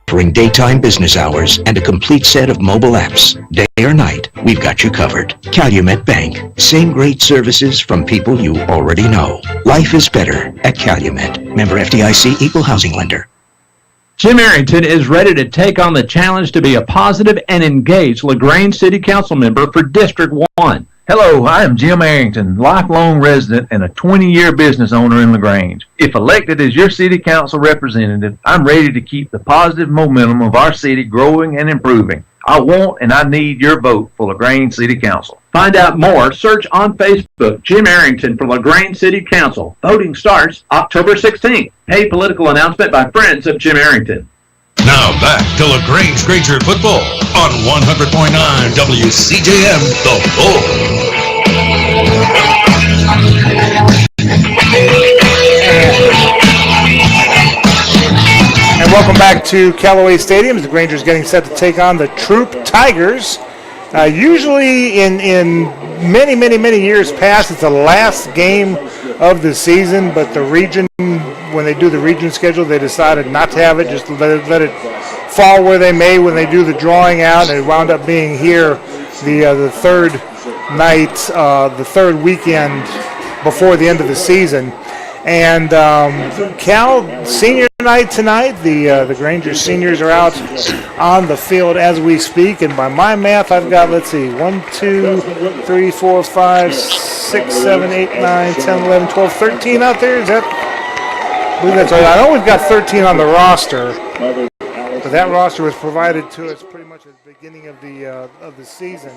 offering daytime business hours and a complete set of mobile apps. Day or night, we've got you covered. Calumet Bank. Same great services from people you already know. Life is better at Calumet. Member FDIC, Equal Housing Lender. Jim Arrington is ready to take on the challenge to be a positive and engaged LaGrange City Council member for District 1. Hello, I am Jim Arrington, lifelong resident and a 20-year business owner in LaGrange. If elected as your city council representative, I'm ready to keep the positive momentum of our city growing and improving. I want and I need your vote for LaGrange City Council. Find out more. Search on Facebook, Jim Arrington for LaGrange City Council. Voting starts October 16th. Paid political announcement by friends of Jim Arrington. Now back to LaGrange Granger football on 100.9 WCJM, The Bull. And welcome back to Callaway Stadium as the Grangers getting set to take on the Troup Tigers. Usually in many years past, it's the last game of the season, but the region, when they do the region schedule, they decided not to have it, just let it fall where they may when they do the drawing out, and it wound up being here the third night, the third weekend before the end of the season. And Cal, senior night tonight. The Granger seniors are out on the field as we speak, and by my math, I've got, 1, 2, 3, 4, 5, 6, 7, 8, 9, 10, 11, 12, 13 out there. Is that? I believe that's right. I know we've got 13 on the roster, but that roster was provided to us pretty much at the beginning of the season.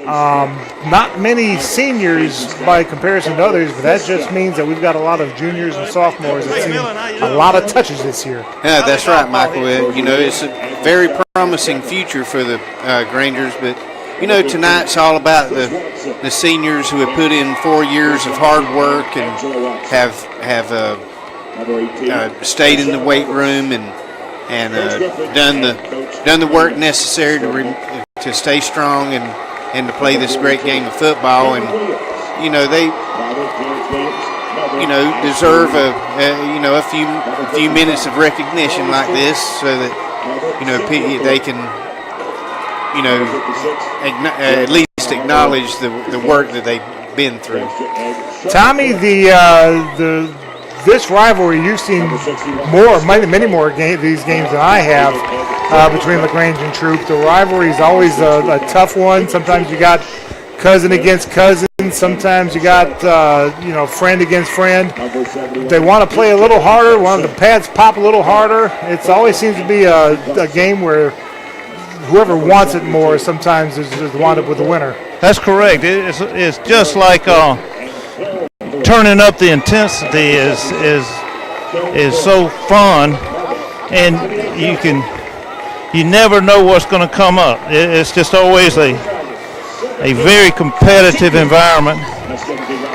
Not many seniors by comparison to others, but that just means that we've got a lot of juniors and sophomores that seen a lot of touches this year. Yeah, that's right, Michael. It's a very promising future for the Grangers, but tonight's all about the seniors who have put in 4 years of hard work and have stayed in the weight room and done the work necessary to stay strong and to play this great game of football. And they deserve a few minutes of recognition like this, so that they can at least acknowledge the work that they've been through. Tommy, this rivalry, you've seen many more these games than I have between LaGrange and Troup. The rivalry is always a tough one. Sometimes you got cousin against cousin. Sometimes you got friend against friend. They want to play a little harder. Want the pads pop a little harder. It always seems to be a game where whoever wants it more sometimes is wound up with the winner. That's correct. It's just like turning up the intensity is so fun, and you never know what's going to come up. It's just always a very competitive environment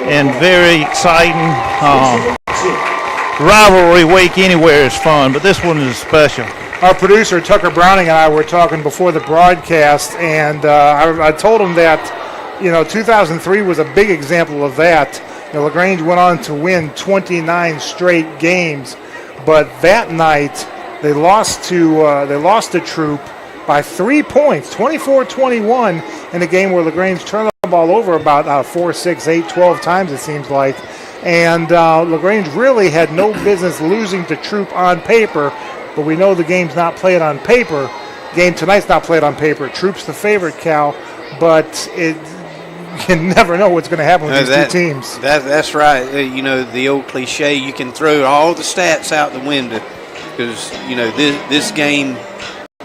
and very exciting. Rivalry week anywhere is fun, but this one is special. Our producer Tucker Browning and I were talking before the broadcast, and I told him that 2003 was a big example of that. LaGrange went on to win 29 straight games, but that night they lost to Troup by 3 points, 24-21, in a game where LaGrange turned the ball over about 4, 6, 8, 12 times, it seems like. And LaGrange really had no business losing to Troup on paper, but we know the game's not played on paper. Game tonight's not played on paper. Troup's the favorite, Cal, but you never know what's going to happen with these two teams. That's right. The old cliche, you can throw all the stats out the window because, this game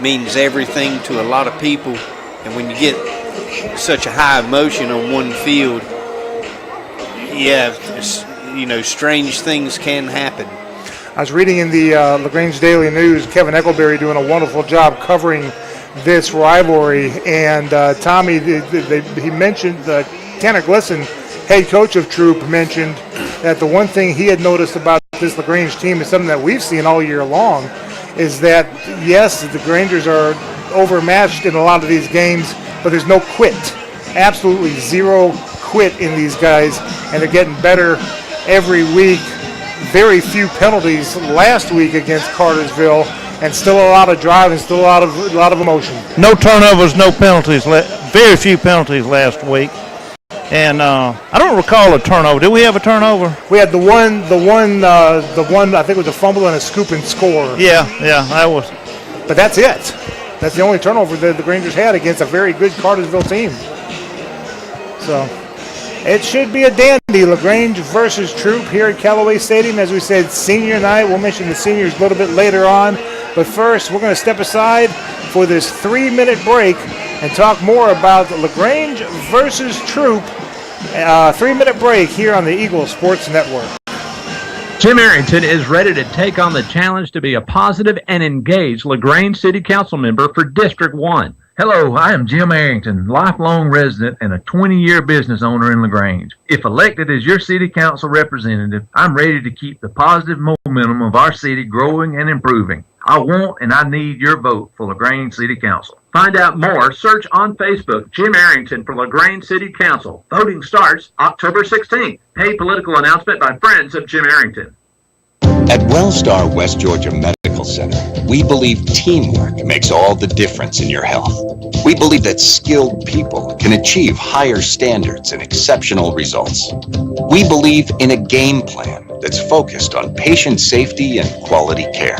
means everything to a lot of people. And when you get such a high emotion on one field, strange things can happen. I was reading in the LaGrange Daily News, Kevin Eckleberry doing a wonderful job covering this rivalry, and Tommy, he mentioned Tanner Glisson, head coach of Troup, mentioned that the one thing he had noticed about this LaGrange team is something that we've seen all year long, is that yes, the Grangers are overmatched in a lot of these games, but there's no quit, absolutely zero quit in these guys, and they're getting better every week. Very few penalties last week against Cartersville, and still a lot of drive and still a lot of emotion. No turnovers, no penalties. Very few penalties last week. And I don't recall a turnover. Did we have a turnover? We had the one. I think it was a fumble and a scoop and score. Yeah, that was. But that's it. That's the only turnover that the Rangers had against a very good Cartersville team. So it should be a dandy. LaGrange versus Troup here at Callaway Stadium. As we said, senior night. We'll mention the seniors a little bit later on. But first, we're going to step aside for this 3-minute break and talk more about LaGrange versus Troup. 3-minute break here on the Eagle Sports Network. Jim Arrington is ready to take on the challenge to be a positive and engaged LaGrange City Council member for District 1. Hello, I am Jim Arrington, lifelong resident and a 20-year business owner in LaGrange. If elected as your city council representative, I'm ready to keep the positive momentum of our city growing and improving. I want and I need your vote for LaGrange City Council. Find out more. Search on Facebook Jim Arrington for LaGrange City Council. Voting starts October 16th. Paid political announcement by Friends of Jim Arrington. At WellStar West Georgia Medical Center, we believe teamwork makes all the difference in your health. We believe that skilled people can achieve higher standards and exceptional results. We believe in a game plan that's focused on patient safety and quality care.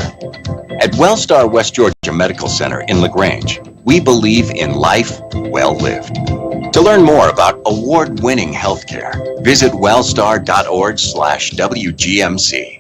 At WellStar West Georgia Medical Center in LaGrange, we believe in life well lived. To learn more about award-winning healthcare, visit wellstar.org/WGMC.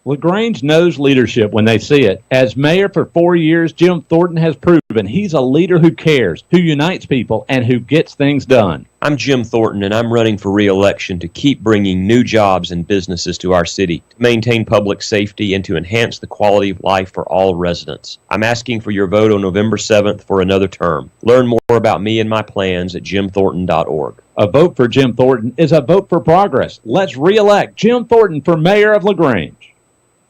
LaGrange knows leadership when they see it. As mayor for 4 years, Jim Thornton has proven he's a leader who cares, who unites people, and who gets things done. I'm Jim Thornton, and I'm running for re-election to keep bringing new jobs and businesses to our city, to maintain public safety, and to enhance the quality of life for all residents. I'm asking for your vote on November 7th for another term. Learn more about me and my plans at jimthornton.org. A vote for Jim Thornton is a vote for progress. Let's re-elect Jim Thornton for mayor of LaGrange.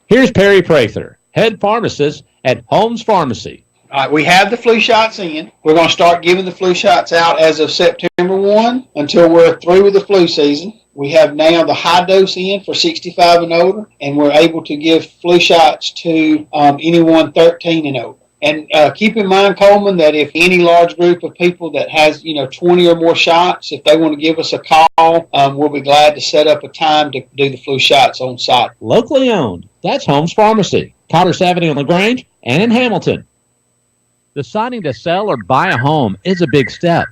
Here's Perry Prather, head pharmacist at Holmes Pharmacy. All right, we have the flu shots in. We're going to start giving the flu shots out as of September 1 until we're through with the flu season. We have now the high dose in for 65 and older, and we're able to give flu shots to anyone 13 and over. And keep in mind, Coleman, that if any large group of people that has, 20 or more shots, if they want to give us a call, we'll be glad to set up a time to do the flu shots on site. Locally owned. That's Holmes Pharmacy, Cotter's Avenue in LaGrange and in Hamilton. Deciding to sell or buy a home is a big step.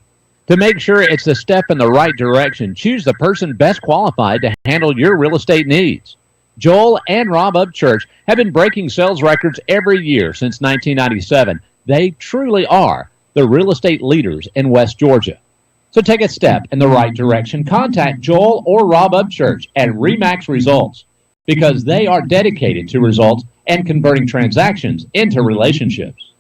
To make sure it's a step in the right direction, choose the person best qualified to handle your real estate needs. Joel and Rob Upchurch have been breaking sales records every year since 1997. They truly are the real estate leaders in West Georgia. So take a step in the right direction. Contact Joel or Rob Upchurch at RE/MAX Results because they are dedicated to results and converting transactions into relationships.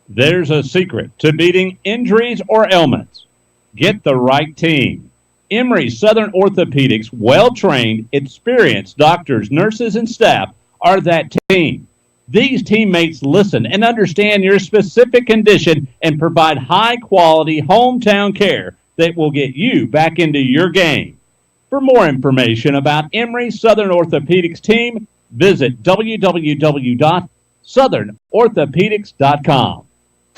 There's a secret to beating injuries or ailments. Get the right team. Emory Southern Orthopedics' well-trained, experienced doctors, nurses, and staff are that team. These teammates listen and understand your specific condition and provide high-quality hometown care that will get you back into your game. For more information about Emory Southern Orthopedics team, visit www.southernorthopedics.com.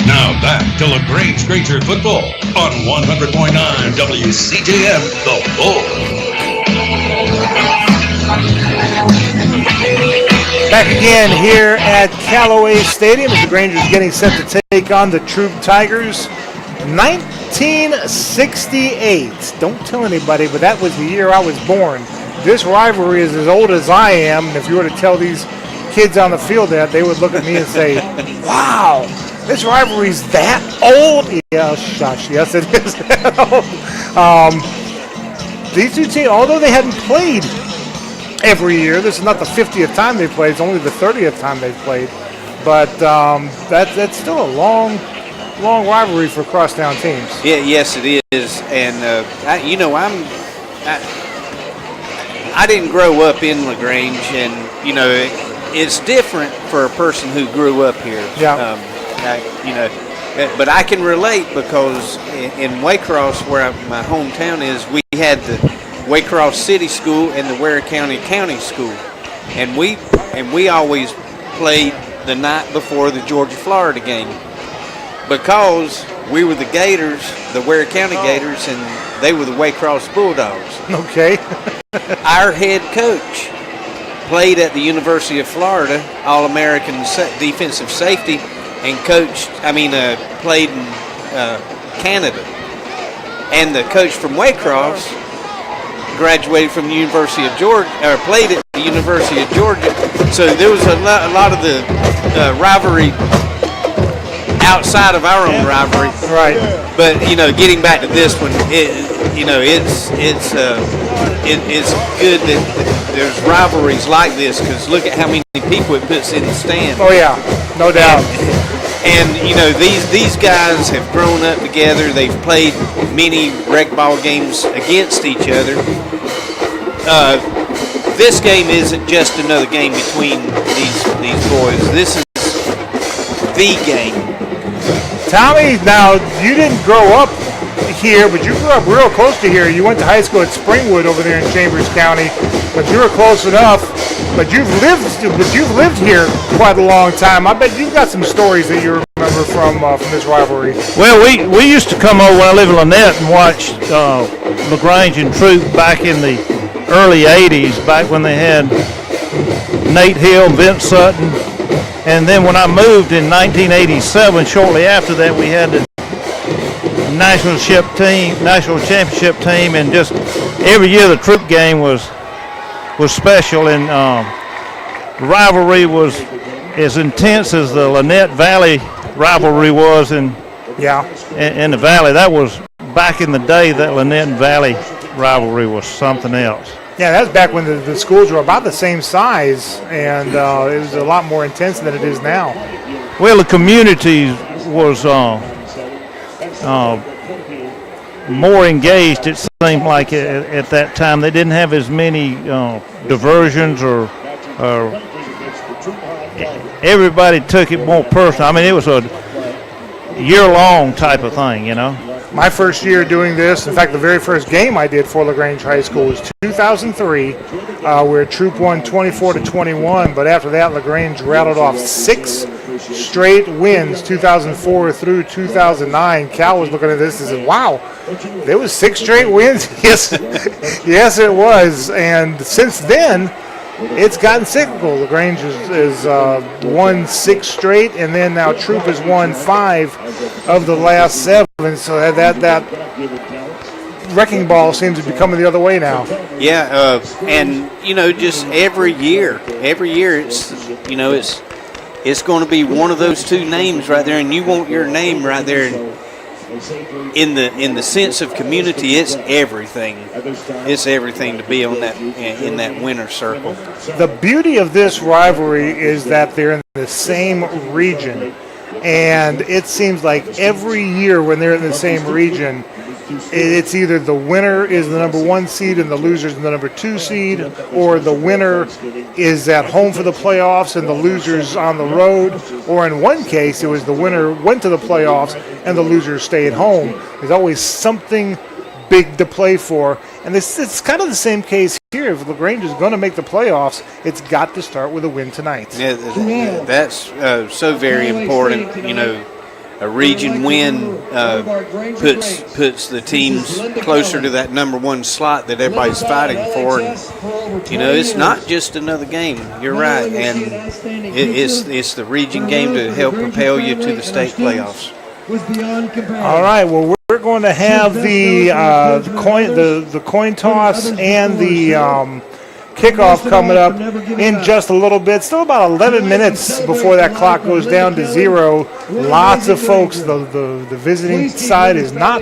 Now back to LaGrange Granger football on 100.9 WCJM, The Bull. Back again here at Callaway Stadium as the Grangers getting set to take on the Troup Tigers. 1968. Don't tell anybody, but that was the year I was born. This rivalry is as old as I am, and if you were to tell these kids on the field that, they would look at me and say, wow, this rivalry's that old? Yeah, shush, yes it is that old. These two teams, although they hadn't played every year, this is not the 50th time they played, it's only the 30th time they've played, but that's still a long rivalry for crosstown teams. Yeah, yes, it is. And I didn't grow up in LaGrange, and it's different for a person who grew up here. Yeah. But I can relate because in Waycross, where my hometown is, we had the Waycross City School and the Ware County County School, and we always played the night before the Georgia-Florida game because we were the Gators, the Ware County Gators, and they were the Waycross Bulldogs. Okay. Our head coach played at the University of Florida, All-American defensive safety, and played in Canada. And the coach from Waycross graduated from the University of Georgia, or played at the University of Georgia. So there was a lot of the rivalry outside of our own rivalry. Right. But getting back to this one, it's good that there's rivalries like this because look at how many people it puts in the stand. Oh yeah, no doubt. And these guys have grown up together. They've played many rec ball games against each other. This game isn't just another game between these boys. This is the game. Tommy, now you didn't grow up here, but you grew up real close to here. You went to high school at Springwood over there in Chambers County, but you were close enough. But you've lived here quite a long time. I bet you've got some stories that you remember from this rivalry. Well, we used to come over when I lived in Lynette and watch LaGrange and Troup back in the early 80s, back when they had Nate Hill, Vince Sutton. And then when I moved in 1987, shortly after that, we had the national championship team, and just every year the Troup game was special, and the rivalry was as intense as the Lynette Valley rivalry was in the Valley. That was back in the day. That Lynette Valley rivalry was something else. Yeah, that's back when the schools were about the same size, and it was a lot more intense than it is now. Well, the community was more engaged, it seemed like, at that time. They didn't have as many diversions or everybody took it more personal. I mean, it was a year-long type of thing, My first year doing this, in fact, the very first game I did for LaGrange High School was 2003, where Troup won 24-21, but after that, LaGrange rattled off 6 straight wins, 2004 through 2009. Cal was looking at this and said, wow, there was 6 straight wins? Yes, it was. And since then, it's gotten cyclical. LaGrange has won 6 straight, and then now Troup has won 5 of the last 7. So that wrecking ball seems to be coming the other way now. Yeah, and just every year it's going to be one of those 2 names right there, and you want your name right there. In the sense of community, it's everything. It's everything to be on that in that winner's circle. The beauty of this rivalry is that they're in the same region, and it seems like every year when they're in the same region, it's either the winner is the number 1 seed and the loser is the number 2 seed, or the winner is at home for the playoffs and the loser's on the road, or in one case it was the winner went to the playoffs and the loser stayed home. There's always something big to play for, and it's kind of the same case here. If LaGrange is going to make the playoffs, it's got to start with a win tonight. Yeah, that's so very important. A region win puts the teams closer to that number 1 slot that everybody's fighting for. And, it's not just another game. You're right, and it's the region game to help propel you to the state playoffs. All right. Well, we're going to have the coin toss and the kickoff coming up in just a little bit. Still about 11 minutes before that clock goes down to 0. Lots of folks. The visiting side is not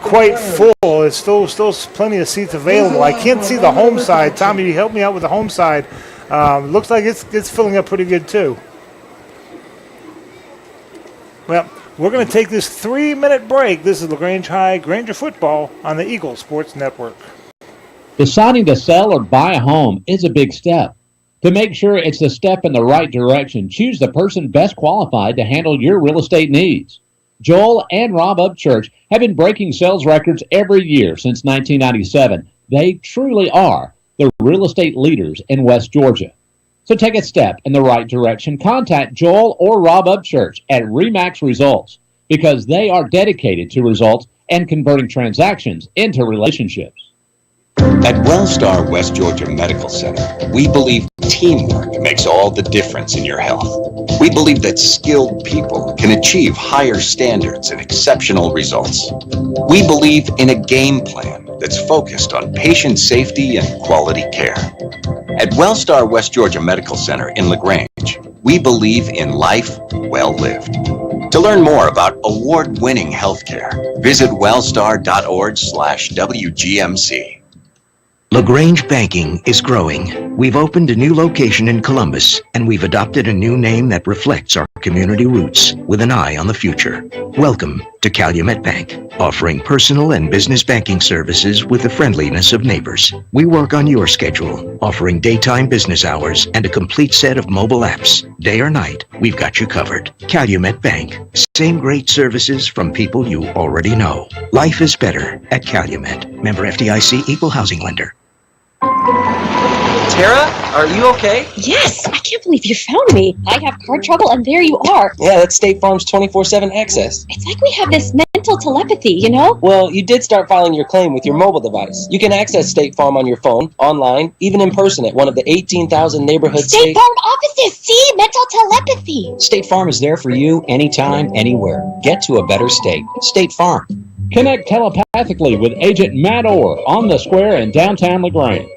quite full. There's still plenty of seats available. I can't see the home side. Tommy, you help me out with the home side. Looks like it's filling up pretty good too. Well, we're going to take this 3-minute break. This is LaGrange High Granger football on the Eagle Sports Network. Deciding to sell or buy a home is a big step. To make sure it's a step in the right direction, choose the person best qualified to handle your real estate needs. Joel and Rob Upchurch have been breaking sales records every year since 1997. They truly are the real estate leaders in West Georgia. So take a step in the right direction. Contact Joel or Rob Upchurch at Remax Results because they are dedicated to results and converting transactions into relationships. At Wellstar West Georgia Medical Center, we believe teamwork makes all the difference in your health. We believe that skilled people can achieve higher standards and exceptional results. We believe in a game plan that's focused on patient safety and quality care. At Wellstar West Georgia Medical Center in LaGrange, we believe in life well lived. To learn more about award-winning healthcare, visit wellstar.org/WGMC. LaGrange Banking is growing. We've opened a new location in Columbus, and we've adopted a new name that reflects our community roots with an eye on the future. Welcome to Calumet Bank, offering personal and business banking services with the friendliness of neighbors. We work on your schedule, offering daytime business hours and a complete set of mobile apps. Day or night, we've got you covered. Calumet Bank. Same great services from people you already know. Life is better at Calumet. Member FDIC, Equal Housing Lender. Tara, are you okay? Yes, I can't believe you found me. I have car trouble and there you are. Yeah, that's State Farm's 24/7 access. It's like we have this mental telepathy, you know? Well, you did start filing your claim with your mobile device. You can access State Farm on your phone, online, even in person at one of the 18,000 neighborhood State Farm offices, see? Mental telepathy. State Farm is there for you anytime, anywhere. Get to a better state. State Farm. Connect telepathically with Agent Matt Orr on the square in downtown LaGrange.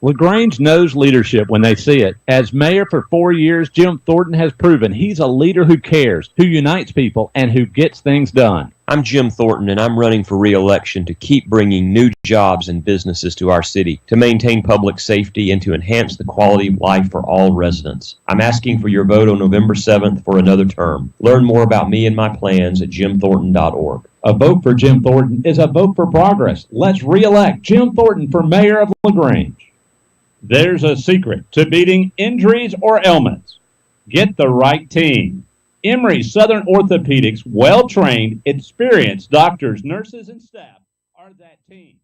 LaGrange knows leadership when they see it. As mayor for 4 years, Jim Thornton has proven he's a leader who cares, who unites people, and who gets things done. I'm Jim Thornton, and I'm running for re-election to keep bringing new jobs and businesses to our city, to maintain public safety, and to enhance the quality of life for all residents. I'm asking for your vote on November 7th for another term. Learn more about me and my plans at jimthornton.org. A vote for Jim Thornton is a vote for progress. Let's re-elect Jim Thornton for mayor of LaGrange. There's a secret to beating injuries or ailments. Get the right team. Emory Southern Orthopedics, well-trained, experienced doctors, nurses, and staff are that team.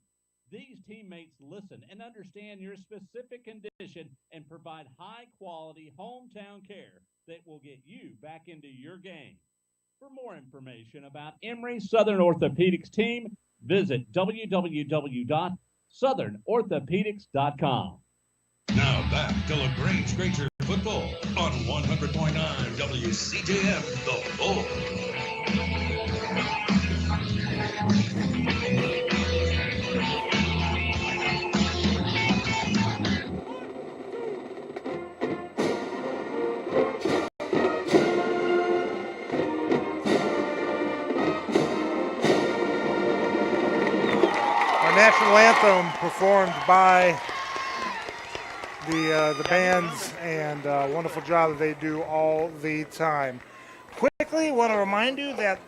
These teammates listen and understand your specific condition and provide high-quality hometown care that will get you back into your game. For more information about Emory Southern Orthopedics team, visit www.southernorthopedics.com. Now back to LaGrange Granger football on 100.9 WCJM, The Bull. Our national anthem performed by the bands, and wonderful job that they do all the time. Quickly, want to remind you that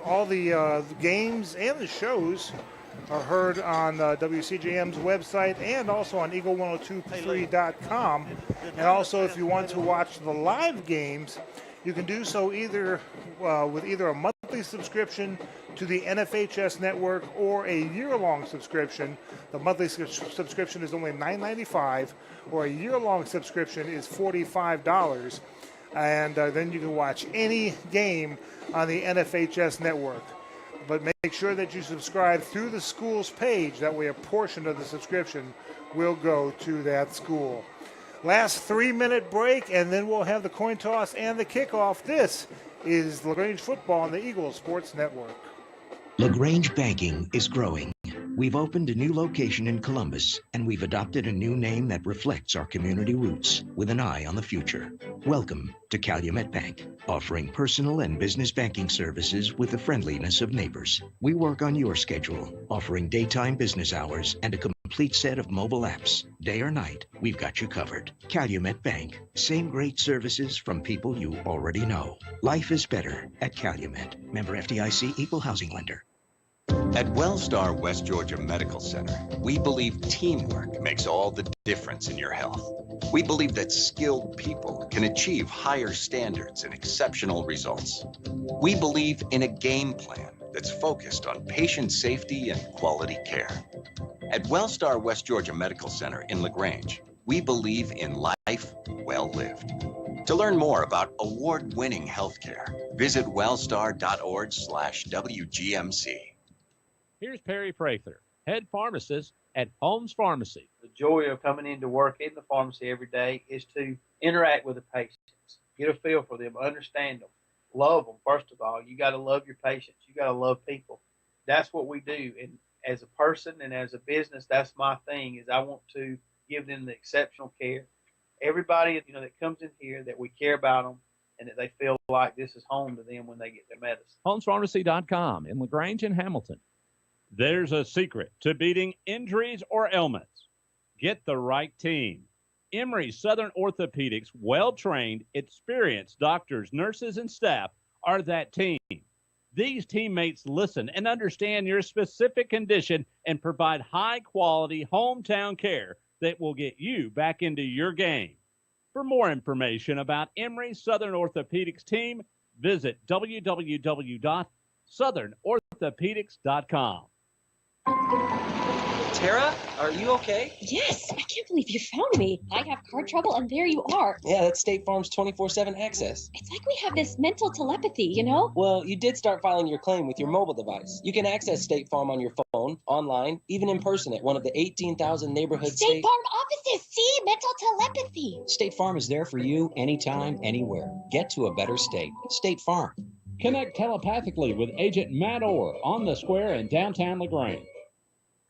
all the games and the shows are heard on WCJM's website and also on Eagle1023.com. And also, if you want to watch the live games, you can do so either with either a monthly subscription to the NFHS network or a year-long subscription. The monthly subscription is only $9.95, or a year-long subscription is $45. And then you can watch any game on the NFHS network. But make sure that you subscribe through the school's page. That way a portion of the subscription will go to that school. Last 3-minute break, and then we'll have the coin toss and the kickoff. This is LaGrange football on the Eagle Sports Network. LaGrange Banking is growing. We've opened a new location in Columbus, and we've adopted a new name that reflects our community roots with an eye on the future. Welcome to Calumet Bank, offering personal and business banking services with the friendliness of neighbors. We work on your schedule, offering daytime business hours and a complete set of mobile apps. Day or night, we've got you covered. Calumet Bank. Same great services from people you already know. Life is better at Calumet. Member FDIC, Equal Housing Lender. At Wellstar West Georgia Medical Center, we believe teamwork makes all the difference in your health. We believe that skilled people can achieve higher standards and exceptional results. We believe in a game plan that's focused on patient safety and quality care. At Wellstar West Georgia Medical Center in LaGrange, We believe in life well lived. To learn more about award-winning healthcare, visit wellstar.org/WGMC. Here's Perry Prather, head pharmacist at Holmes Pharmacy. The joy of coming into work in the pharmacy every day is to interact with the patients, get a feel for them, understand them, love them. First of all, you got to love your patients. You got to love people. That's what we do. And as a person and as a business, that's my thing, is I want to give them the exceptional care. Everybody, that comes in here, that we care about them and that they feel like this is home to them when they get their medicine. HolmesPharmacy.com in LaGrange and Hamilton. There's a secret to beating injuries or ailments. Get the right team. Emory Southern Orthopedics' well-trained, experienced doctors, nurses, and staff are that team. These teammates listen and understand your specific condition and provide high-quality hometown care that will get you back into your game. For more information about Emory Southern Orthopedics team, visit www.southernorthopedics.com. Tara, are you okay? Yes, I can't believe you found me. I have car trouble, and there you are. Yeah, that's State Farm's 24/7 access. It's like we have this mental telepathy, you know? Well, you did start filing your claim with your mobile device. You can access State Farm on your phone, online, even in person at one of the 18,000 neighborhood State Farm offices. See, mental telepathy. State Farm is there for you anytime, anywhere. Get to a better state. State Farm. Connect telepathically with Agent Matt Orr on the square in downtown LaGrange.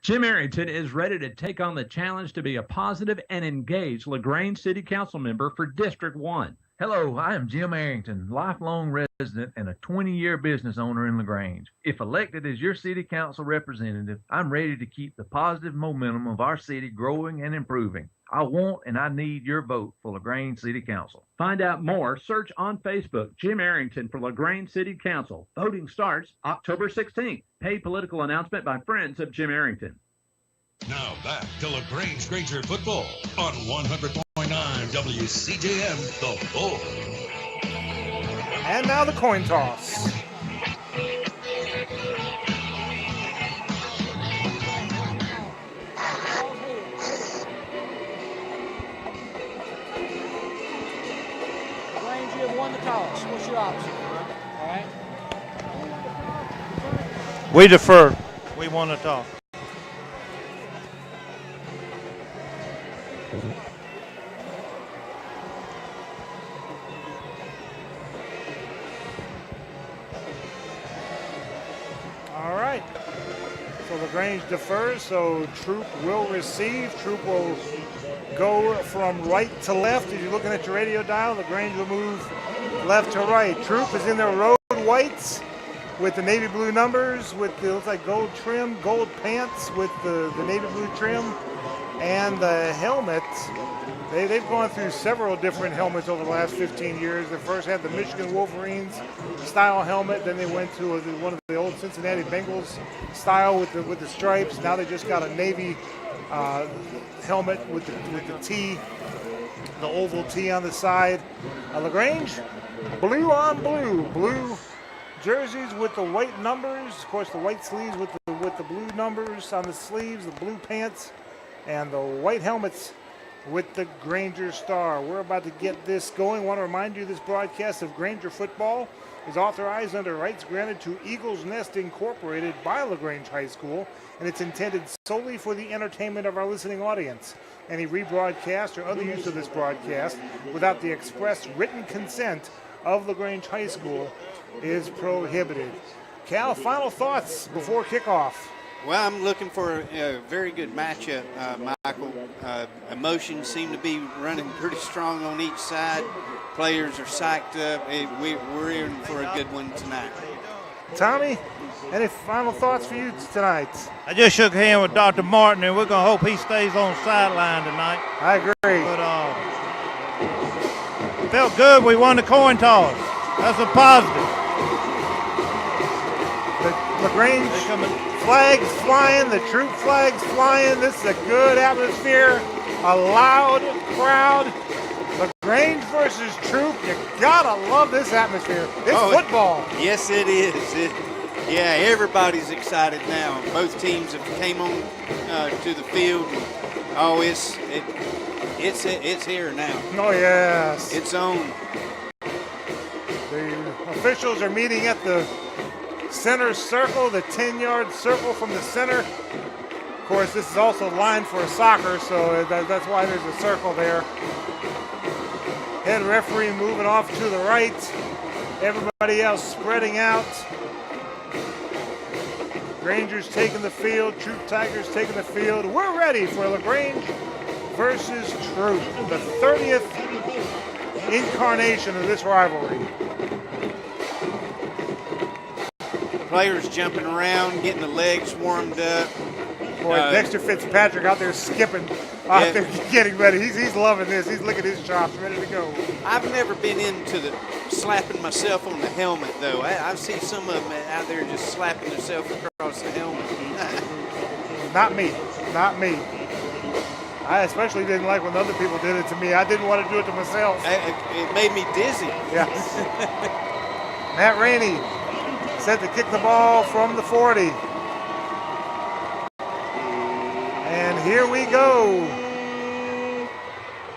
Jim Arrington is ready to take on the challenge to be a positive and engaged LaGrange City Council member for District 1. Hello, I am Jim Arrington, lifelong resident and a 20-year business owner in LaGrange. If elected as your city council representative, I'm ready to keep the positive momentum of our city growing and improving. I want and I need your vote for LaGrange City Council. Find out more, search on Facebook, Jim Arrington for LaGrange City Council. Voting starts October 16th. Paid political announcement by friends of Jim Arrington. Now back to LaGrange Granger football on 100.9 WCJM, The Bull. And now the coin toss. LaGrange, you have won the toss. What's your option? All right. We defer. We want to talk. All right. So LaGrange defers, so Troup will receive. Troup will go from right to left. If you're looking at your radio dial, LaGrange will move left to right. Troup is in their road whites with the navy blue numbers, with the looks like gold trim, gold pants with the navy blue trim, and the helmet. They've gone through several different helmets over the last 15 years. They first had the Michigan Wolverines style helmet, then they went to one of the old Cincinnati Bengals style with the stripes. Now they just got a navy helmet with the T, the oval T on the side. LaGrange, blue on blue, blue jerseys with the white numbers. Of course, the white sleeves with the blue numbers on the sleeves, the blue pants, and the white helmets with the Granger star. We're about to get this going. I want to remind you this broadcast of Granger football is authorized under rights granted to Eagles Nest Incorporated by LaGrange High School, and it's intended solely for the entertainment of our listening audience. Any rebroadcast or other use of this broadcast without the express written consent of LaGrange High School is prohibited. Cal, final thoughts before kickoff. Well, I'm looking for a very good matchup, Michael. Emotions seem to be running pretty strong on each side. Players are psyched up. We're in for a good one tonight. Tommy, any final thoughts for you tonight? I just shook hands with Dr. Martin, and we're going to hope he stays on sideline tonight. I agree. But felt good. We won the coin toss. That's a positive. The LaGrange flags flying, the Troup flags flying. This is a good atmosphere, a loud crowd. LaGrange versus Troup. You gotta love this atmosphere. It's football. Yes, it is. Everybody's excited now. Both teams have came on to the field. It's here now. Oh, yes. It's on. The officials are meeting at the center circle, the 10-yard circle from the center. Of course, this is also lined for soccer, so that's why there's a circle there. Head referee moving off to the right. Everybody else spreading out. Rangers taking the field. Troup Tigers taking the field. We're ready for LaGrange versus Troup, the 30th incarnation of this rivalry. Players jumping around, getting the legs warmed up. Boy, Dexter Fitzpatrick out there skipping, out there getting ready. He's loving this. He's licking his chops, ready to go. I've never been into the slapping myself on the helmet, though. I've seen some of them out there just slapping themselves across the helmet. Not me. Not me. I especially didn't like when other people did it to me. I didn't want to do it to myself. It made me dizzy. Yeah. Matt Rainey set to kick the ball from the 40. And here we go.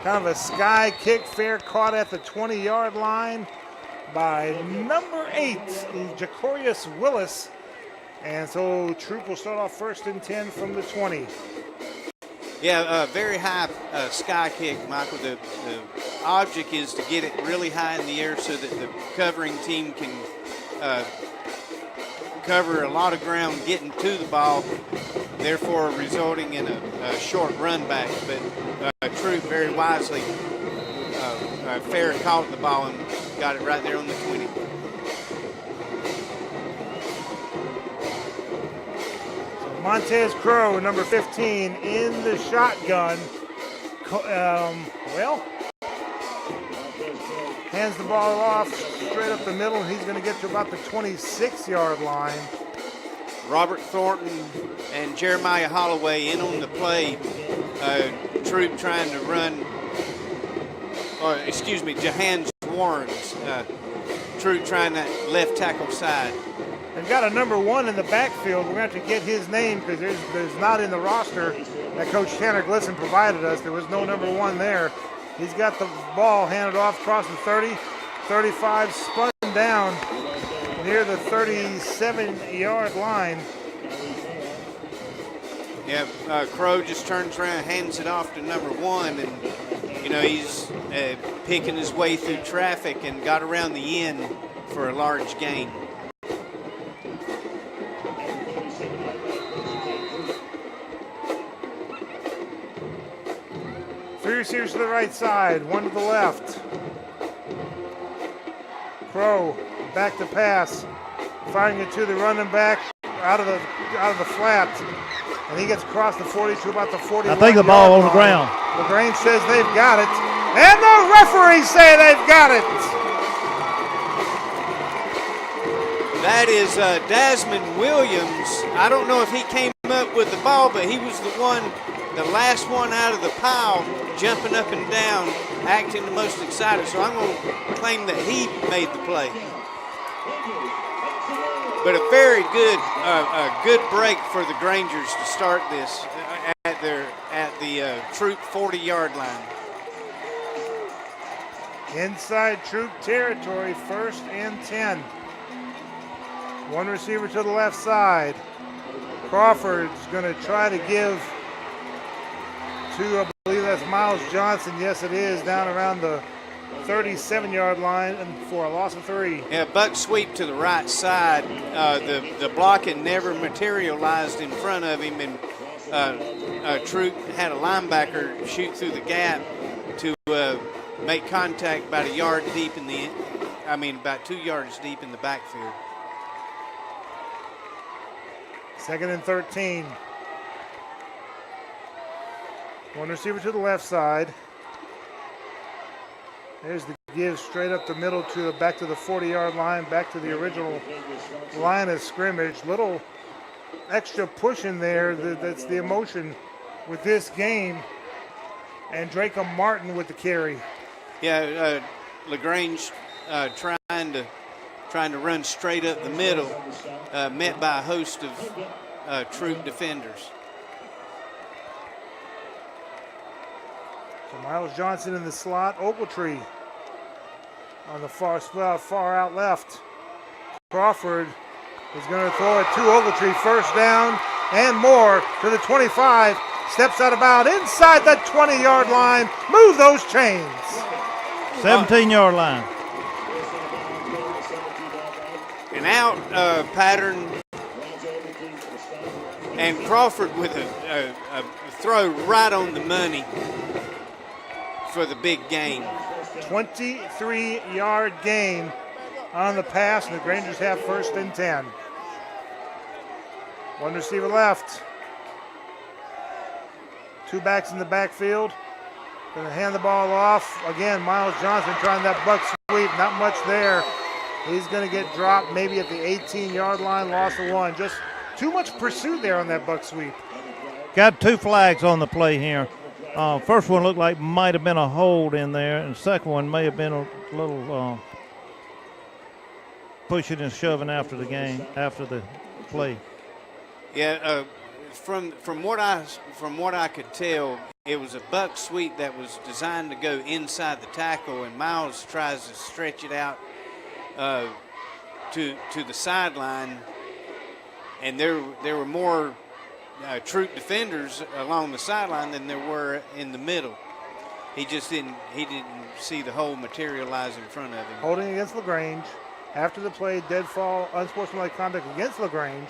Kind of a sky kick, fair caught at the 20-yard line by number 8, Jacorius Willis. And so Troup will start off 1st and 10 from the 20. Yeah, very high sky kick, Michael. The object is to get it really high in the air so that the covering team can cover a lot of ground getting to the ball, therefore resulting in a short run back. But Troup very wisely fair caught the ball and got it right there on the 20. Montez Crow, number 15, in the shotgun. Hands the ball off straight up the middle, and he's going to get to about the 26-yard line. Robert Thornton and Jeremiah Holloway in on the play. Troup trying to run, Jahans Warrens. Troup trying that left tackle side. They've got a number 1 in the backfield. We're going to have to get his name because there's not in the roster that Coach Tanner Glisson provided us. There was no number 1 there. He's got the ball handed off across the 30, 35, spun down near the 37-yard line. Yeah, Crow just turns around, hands it off to number 1, and he's picking his way through traffic and got around the end for a large gain. Three receivers to the right side, 1 to the left. Crow back to pass, firing it to the running back out of the flat, and he gets across the 40 to about the 41. I think the ball on the ground. LaGrange says they've got it, and the referees say they've got it. That is Desmond Williams. I don't know if he came up with the ball, but he was the last one out of the pile, jumping up and down, acting the most excited. So I'm going to claim that he made the play. But a very good break for the Grangers to start this at the Troup 40-yard line. Inside Troup territory, 1st and 10. 1 receiver to the left side. Crawford's going to try to give to, I believe that's Miles Johnson. Yes, it is, down around the 37-yard line and for a loss of 3. Yeah, buck sweep to the right side. The blocking never materialized in front of him, and Troup had a linebacker shoot through the gap to make contact about 2 yards deep in the backfield. 2nd and 13. 1 receiver to the left side. There's the give straight up the middle back to the 40-yard line, back to the original line of scrimmage. Little extra push in there. That's the emotion with this game. And Draco Martin with the carry. Yeah, LaGrange trying to run straight up the middle, met by a host of Troup defenders. So Miles Johnson in the slot. Ogletree on the far out left. Crawford is going to throw it to Ogletree. First down and more to the 25. Steps out of bounds inside the 20-yard line. Move those chains. 17-yard line. An out pattern. And Crawford with a throw right on the money for the big gain. 23-yard gain on the pass, and the Grangers have first and 10. One receiver left. Two backs in the backfield. Going to hand the ball off. Again, Miles Johnson trying that buck sweep. Not much there. He's going to get dropped maybe at the 18-yard line. Loss of one. Just too much pursuit there on that buck sweep. Got two flags on the play here. First one looked like might have been a hold in there, and the second one may have been a little pushing and shoving after the play. Yeah, from what I could tell, it was a buck sweep that was designed to go inside the tackle, and Miles tries to stretch it out to the sideline, and there were more Troup defenders along the sideline than there were in the middle. He didn't see the hole materialize in front of him. Holding against LaGrange. After the play, deadfall, unsportsmanlike conduct against LaGrange.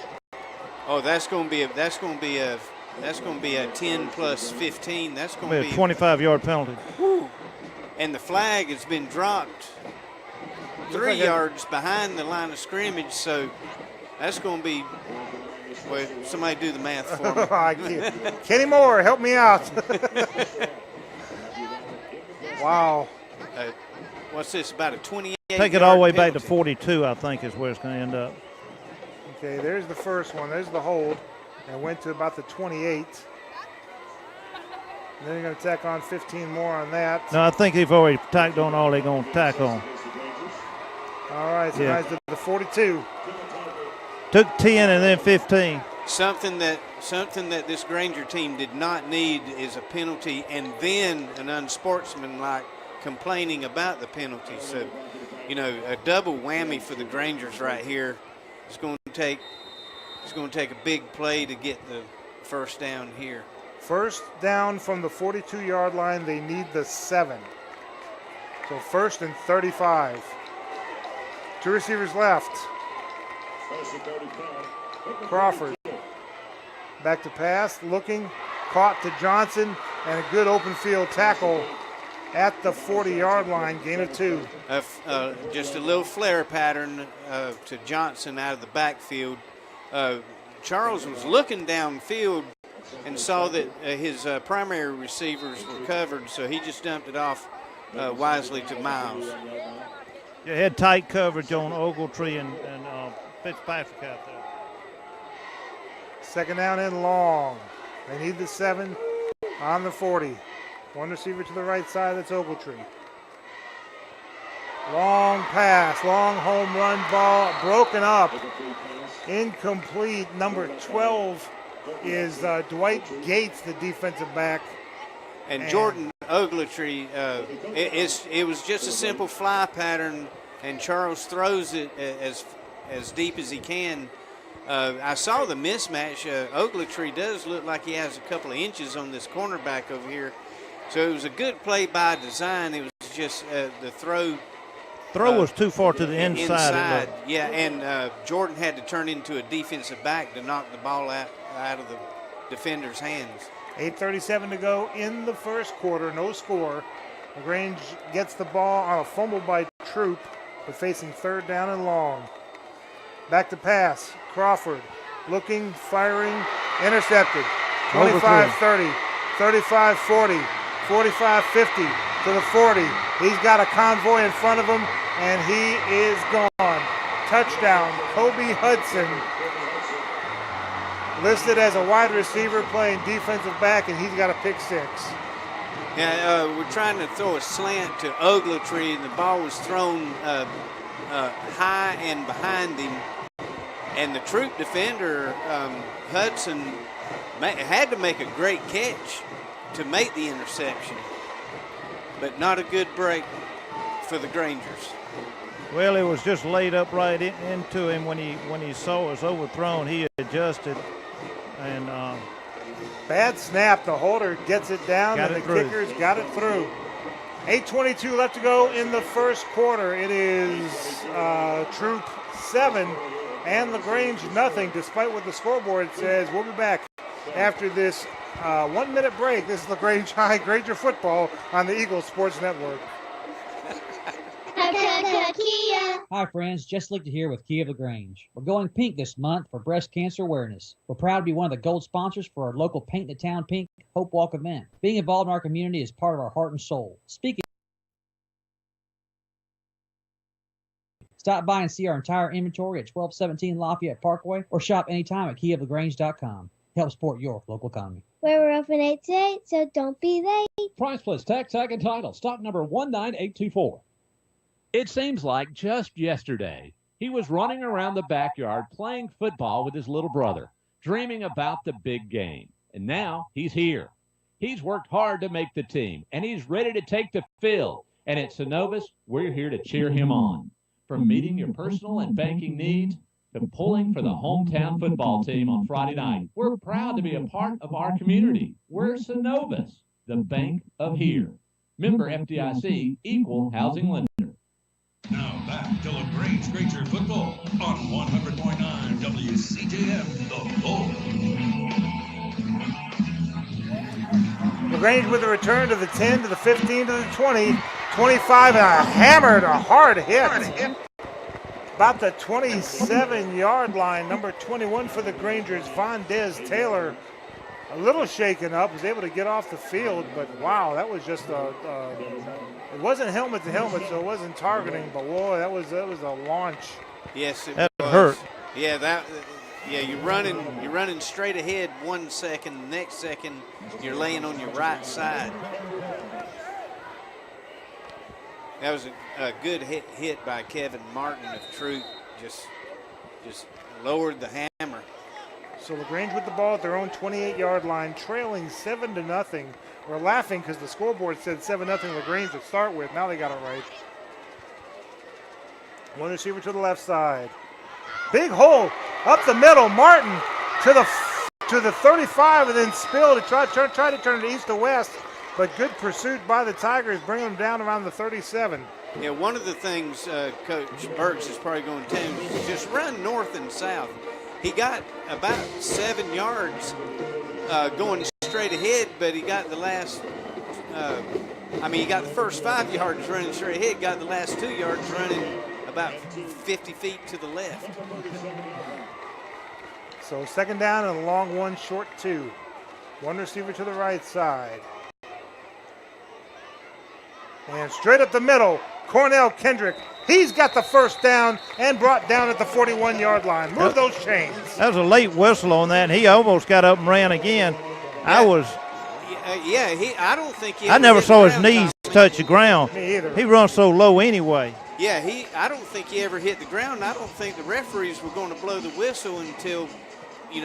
Oh, that's going to be a 10 plus 15. That's going to be a 25-yard penalty. Whew. And the flag has been dropped 3 yards behind the line of scrimmage, so that's going to be. Well, somebody do the math for me. Kenny Moore, help me out. Wow. What's this, about a 28? Take it all the way back to 42, I think, is where it's going to end up. Okay, there's the first one. There's the hold. And went to about the 28. And then you're going to tack on 15 more on that. No, I think they've already tacked on all they're going to tack on. All right, so guys to the 42. Took 10 and then 15. Something that this Granger team did not need is a penalty and then an unsportsmanlike complaining about the penalty. So, a double whammy for the Grangers right here. It's going to take a big play to get the first down here. First down from the 42-yard line. They need the 7. So first and 35. Two receivers left. Crawford back to pass, looking, caught to Johnson, and a good open field tackle at the 40-yard line, gain of 2. Just a little flare pattern to Johnson out of the backfield. Charles was looking downfield and saw that his primary receivers were covered, so he just dumped it off wisely to Miles. You had tight coverage on Ogletree and Fitzpatrick out there. Second down and long. They need the 7 on the 40. One receiver to the right side, that's Ogletree. Long pass, long home run ball, broken up. Incomplete. Number 12 is Dwight Gates, the defensive back. And Jordan Ogletree, it was just a simple fly pattern, and Charles throws it as deep as he can. I saw the mismatch. Ogletree does look like he has a couple of inches on this cornerback over here. So it was a good play by design. It was just the throw. Throw was too far to the inside. Yeah, and Jordan had to turn into a defensive back to knock the ball out of the defender's hands. 8:37 to go in the first quarter. No score. LaGrange gets the ball on a fumble by Troup, but facing third down and long. Back to pass. Crawford looking, firing, intercepted. 25-30, 35-40, 45-50 to the 40. He's got a convoy in front of him, and he is gone. Touchdown, Kobe Hudson. Listed as a wide receiver playing defensive back, and he's got a pick 6. Yeah, we're trying to throw a slant to Ogletree, and the ball was thrown high and behind him. And the Troup defender, Hudson, had to make a great catch to make the interception. but not a good break for the Grangers. Well, it was just laid up right into him when he saw it was overthrown. He adjusted, and bad snap. The holder gets it down, and the kickers got it through. 8:22 left to go in the first quarter. It is Troup 7 and LaGrange nothing, despite what the scoreboard says. We'll be back after this 1 minute break. This is LaGrange High Granger football on the Eagle Sports Network. Hi friends, Jess Lichter here with Kia of LaGrange. We're going pink this month for breast cancer awareness. We're proud to be one of the gold sponsors for our local Paint the Town Pink Hope Walk event. Being involved in our community is part of our heart and soul. Stop by and see our entire inventory at 1217 Lafayette Parkway or shop anytime at KiaofLaGrange.com. Help support your local economy. We're open 8 to 8, so don't be late. Price plus tax, tag, and title. Stock number 19824. It seems like just yesterday, he was running around the backyard playing football with his little brother, dreaming about the big game. And now he's here. He's worked hard to make the team, and he's ready to take the field. And at Synovus, we're here to cheer him on. From meeting your personal and banking needs to pulling for the hometown football team on Friday night, we're proud to be a part of our community. We're Synovus, the bank of here. Member FDIC, equal housing lender. Now back to LaGrange Granger football on 100.9 WCJM, The Bull. LaGrange with a return to the 10, to the 15, to the 20, 25, and a hard hit. About the 27-yard line, number 21 for the Grangers, Vondez Taylor. A little shaken up, was able to get off the field, but wow, that was just it wasn't helmet to helmet, so it wasn't targeting, but whoa, that was a launch. Yes, it that was. Hurt. Yeah, you're running straight ahead 1 second, the next second you're laying on your right side. That was a good hit by Kevin Martin of Troup. Just lowered the hammer. So LaGrange with the ball at their own 28-yard line, trailing 7-0. We're laughing because the scoreboard said 7-0 LaGrange to start with. Now they got it right. One receiver to the left side. Big hole up the middle. Martin to the 35 and then Spill to try to turn it east to west. But good pursuit by the Tigers, bringing them down around the 37. Yeah, one of the things Coach Burks is probably going to tell him is just run north and south. He got about 7 yards going straight ahead, but he got the last, he got the first 5 yards running straight ahead, got the last 2 yards running about 50 feet to the left. So second down and a long one, short 2. One receiver to the right side. And straight up the middle, Cornell Kendrick. He's got the first down and brought down at the 41-yard line. Move those chains. That was a late whistle on that, and he almost got up and ran again. I don't think he I never saw his knees touch the ground. Me either. He runs so low anyway. Yeah, I don't think he ever hit the ground. I don't think the referees were going to blow the whistle until, he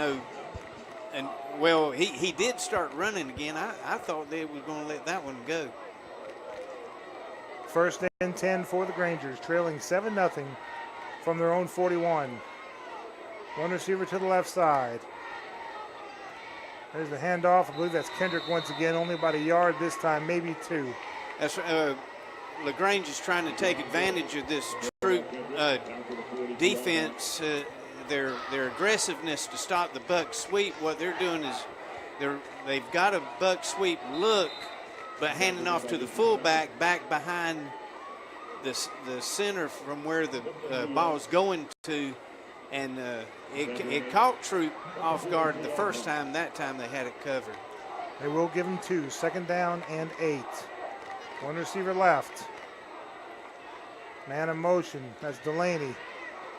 did start running again. I thought they were going to let that one go. First and 10 for the Grangers, trailing 7-0 from their own 41. One receiver to the left side. There's the handoff. I believe that's Kendrick once again, only about a yard this time, maybe 2. That's LaGrange is trying to take advantage of this Troup defense, their aggressiveness to stop the buck sweep. What they're doing is they've got a buck sweep look, but handing off to the fullback back behind the center from where the ball's going to, and it caught Troup off guard the first time. That time they had it covered. They will give him 2, second down and 8. One receiver left. Man in motion, that's Delaney.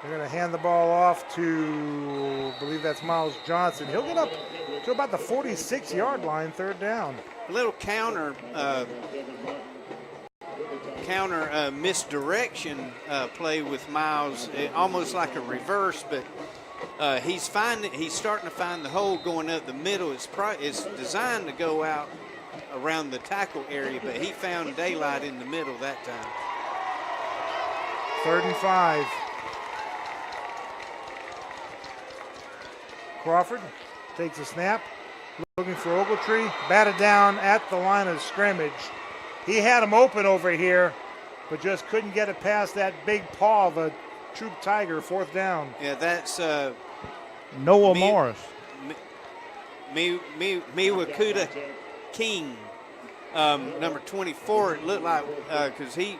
They're going to hand the ball off to, I believe that's Miles Johnson. He'll get up to about the 46-yard line, third down. A little counter misdirection play with Miles, almost like a reverse, but he's starting to find the hole going up the middle. It's designed to go out around the tackle area, but he found daylight in the middle that time. 3rd and 5. Crawford takes a snap, looking for Ogletree, batted down at the line of scrimmage. He had him open over here, but just couldn't get it past that big paw of a Troup Tiger. 4th down. Yeah, that's Noah Morris. Miwakuta King, number 24. It looked like because he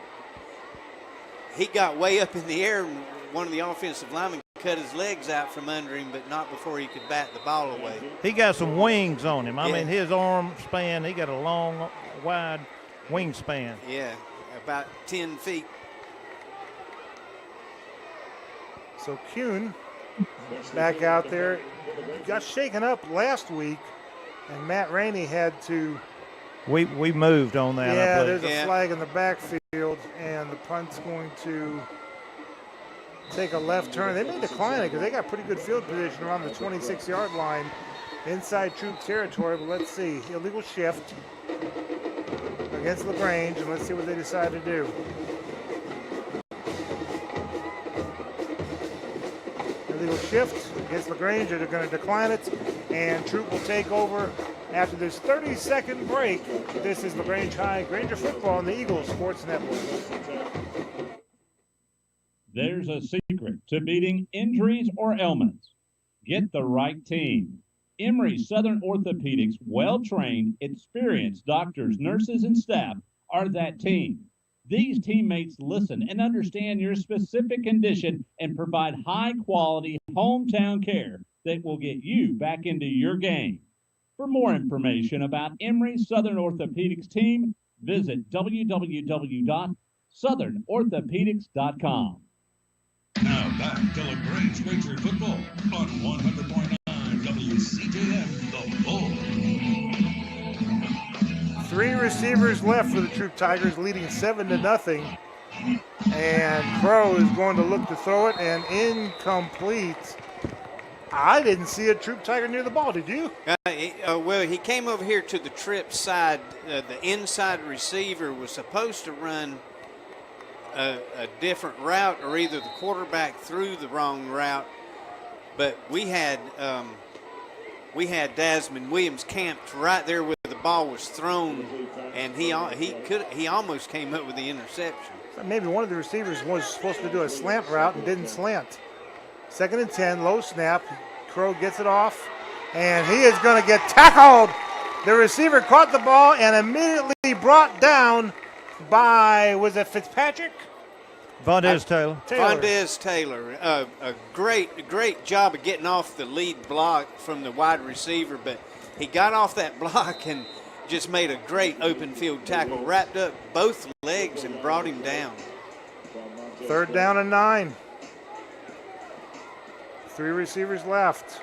got way up in the air and one of the offensive linemen cut his legs out from under him, but not before he could bat the ball away. He got some wings on him. I mean, his arm span, he got a long, wide wingspan. Yeah, about 10 feet. So Kuhn back out there. Got shaken up last week, and Matt Rainey had to. We moved on that. Yeah, there's a flag in the backfield, and the punt's going to take a left turn. They may decline it because they got pretty good field position around the 26-yard line inside Troup territory, but let's see. Illegal shift against LaGrange, and let's see what they decide to do. Illegal shift against LaGrange. They're going to decline it, and Troup will take over after this 30-second break. This is LaGrange High Granger football on the Eagles Sports Network. There's a secret to beating injuries or ailments. Get the right team. Emory Southern Orthopedics' well-trained, experienced doctors, nurses, and staff are that team. These teammates listen and understand your specific condition and provide high-quality hometown care that will get you back into your game. For more information about Emory Southern Orthopedics team, visit www.southernorthopedics.com. Now back to LaGrange Granger football on 100.9 WCJM, The Bull. 3 receivers left for the Troup Tigers, leading 7-0. And Crow is going to look to throw it, and incomplete. I didn't see a Troup Tiger near the ball. Did you? Well, he came over here to the trip side. The inside receiver was supposed to run a different route, or either the quarterback threw the wrong route. But we had Desmond Williams camped right there where the ball was thrown, and he almost came up with the interception. So maybe one of the receivers was supposed to do a slant route and didn't slant. 2nd and 10, low snap. Crow gets it off, and he is going to get tackled. The receiver caught the ball and immediately brought down by, was it Fitzpatrick? Vondez Taylor. Vondez Taylor. A great job of getting off the lead block from the wide receiver, but he got off that block and just made a great open field tackle, wrapped up both legs and brought him down. 3rd down and 9. 3 receivers left.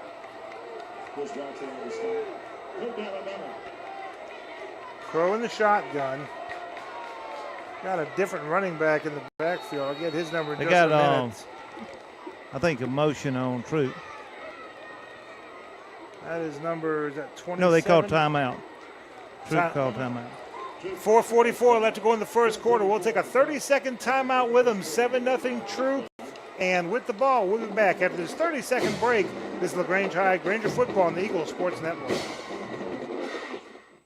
Crow in the shotgun. Got a different running back in the backfield. I'll get his number in just a minute. I think a motion on Troup. That is number, is that 27? No, they called timeout. Troup called timeout. 4:44 left to go in the first quarter. We'll take a 30-second timeout with them. 7-0 Troup. And with the ball, we'll be back after this 30-second break. This is LaGrange High Granger football on the Eagles Sports Network.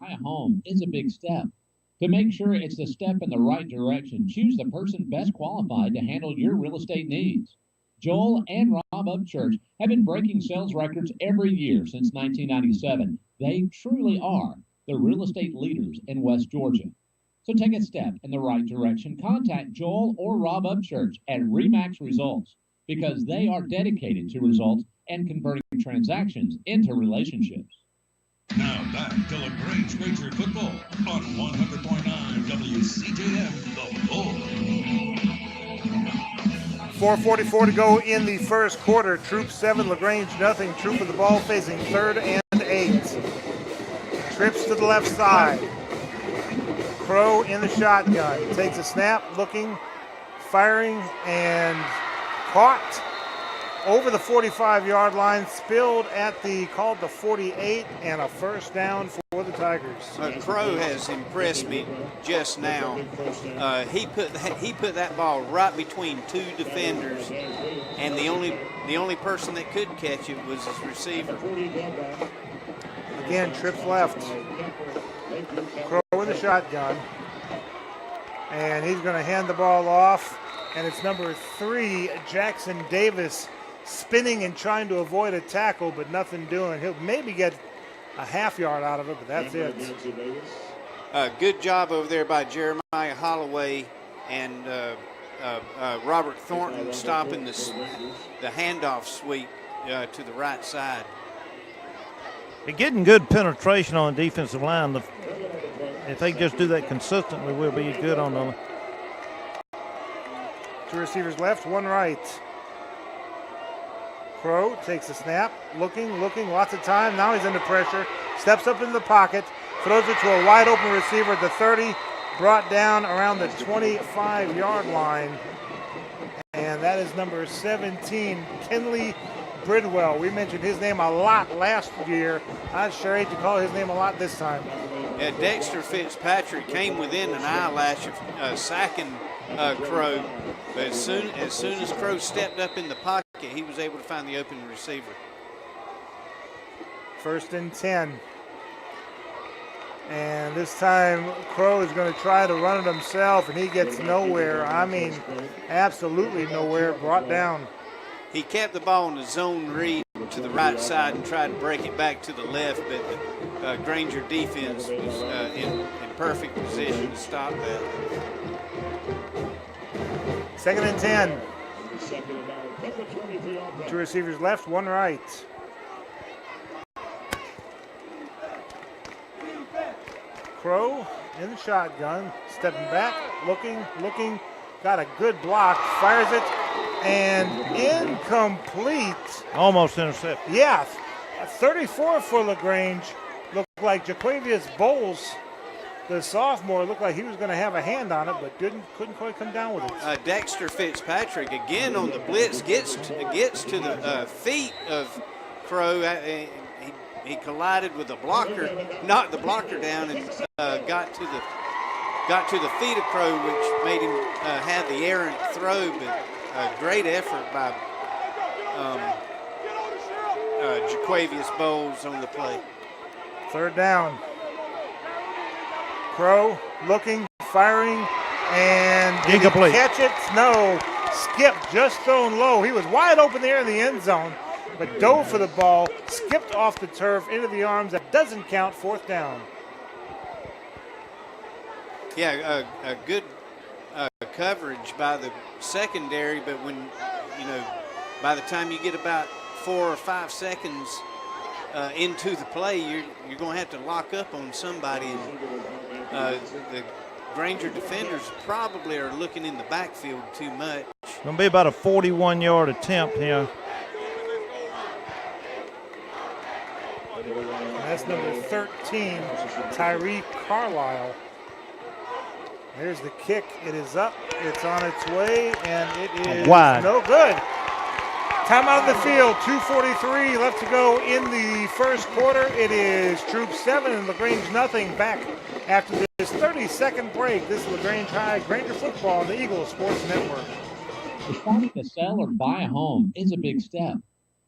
Buy a home is a big step. To make sure it's the step in the right direction, choose the person best qualified to handle your real estate needs. Joel and Rob Upchurch have been breaking sales records every year since 1997. They truly are the real estate leaders in West Georgia. So take a step in the right direction. Contact Joel or Rob Upchurch at RE/MAX Results because they are dedicated to results and converting transactions into relationships. Now back to LaGrange Granger football on 100.9 WCJM, The Bull. 4:44 to go in the first quarter. Troup 7, LaGrange nothing. Troup with the ball facing 3rd and 8. Trips to the left side. Crow in the shotgun. Takes a snap, looking, firing, and caught. over the 45-yard line, spilled at called the 48, and a first down for the Tigers. Crow has impressed me just now. He put that ball right between two defenders, and the only person that could catch it was his receiver. Again, trips left. Crow with a shotgun, and he's going to hand the ball off, and it's number 3, Jackson Davis, spinning and trying to avoid a tackle, but nothing doing. He'll maybe get a half yard out of it, but that's it. Good job over there by Jeremiah Holloway and Robert Thornton stopping the handoff sweep to the right side. They're getting good penetration on the defensive line. If they just do that consistently, we'll be good on them. 2 receivers left, 1 right. Crow takes a snap, looking, lots of time. Now he's under pressure, steps up in the pocket, throws it to a wide open receiver at the 30, brought down around the 25-yard line. And that is number 17, Kenley Bridwell. We mentioned his name a lot last year. I'd sure hate to call his name a lot this time. Dexter Fitzpatrick came within an eyelash of sacking Crow, but as soon as Crow stepped up in the pocket, he was able to find the open receiver. 1st and 10. And this time, Crow is going to try to run it himself, and he gets nowhere. I mean, absolutely nowhere. Brought down. He kept the ball in the zone read to the right side and tried to break it back to the left, but the Granger defense was in perfect position to stop that. 2nd and 10. 2 receivers left, 1 right. Crow in the shotgun, stepping back, looking, got a good block, fires it, and incomplete. Almost intercepted. Yeah, 34 for LaGrange. Looked like Jaquavius Bowles, the sophomore, looked like he was going to have a hand on it, but couldn't quite come down with it. Dexter Fitzpatrick again on the blitz gets to the feet of Crow. He collided with the blocker, knocked the blocker down, and got to the feet of Crow, which made him have the errant throw. But a great effort by Jaquavius Bowles on the play. 3rd down. Crow looking, firing, and did he catch it? No. Skip just thrown low. He was wide open there in the end zone, but dove for the ball, skipped off the turf into the arms. That doesn't count. 4th down. Yeah, a good coverage by the secondary, but when, by the time you get about 4 or 5 seconds into the play, you're going to have to lock up on somebody. And the Granger defenders probably are looking in the backfield too much. Going to be about a 41-yard attempt here. And that's number 13, Tyree Carlisle. There's the kick. It is up. It's on its way, and it is wide. No good. Timeout of the field. 2:43 left to go in the first quarter. It is Troup 7 and LaGrange nothing. Back after this 30-second break. This is LaGrange High, Granger football on the Eagle Sports Network. Deciding to sell or buy a home is a big step.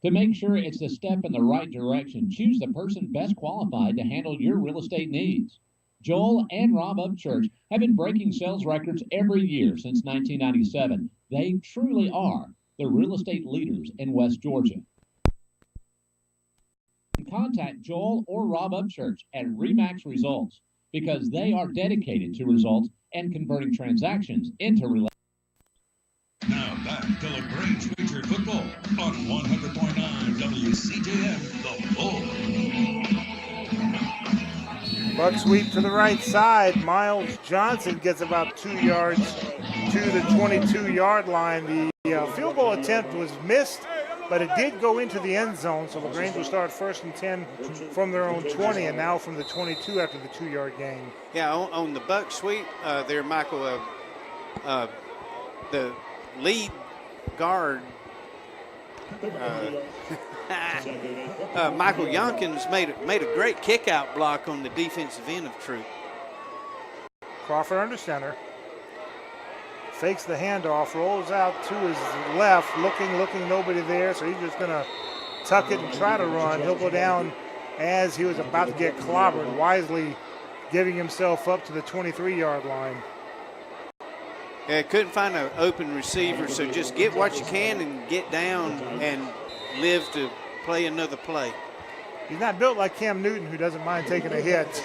To make sure it's a step in the right direction, choose the person best qualified to handle your real estate needs. Joel and Rob Upchurch have been breaking sales records every year since 1997. They truly are the real estate leaders in West Georgia. Contact Joel or Rob Upchurch at RE/MAX Results because they are dedicated to results and converting transactions into relationships. Now back to LaGrange featured football on 100.9 WCJM, The Bull. Buck sweep to the right side. Miles Johnson gets about 2 yards to the 22-yard line. The field goal attempt was missed, but it did go into the end zone, so LaGrange will start 1st and 10 from their own 20 and now from the 22 after the 2-yard gain. Yeah, on the buck sweep there, Michael, the lead guard Michael Yonkins made a great kick-out block on the defensive end of Troup. Crawford under center. Fakes the handoff, rolls out to his left, looking, nobody there, so he's just going to tuck it and try to run. He'll go down as he was about to get clobbered, wisely giving himself up to the 23-yard line. Yeah, couldn't find an open receiver, so just get what you can and get down and live to play another play. He's not built like Cam Newton, who doesn't mind taking a hit.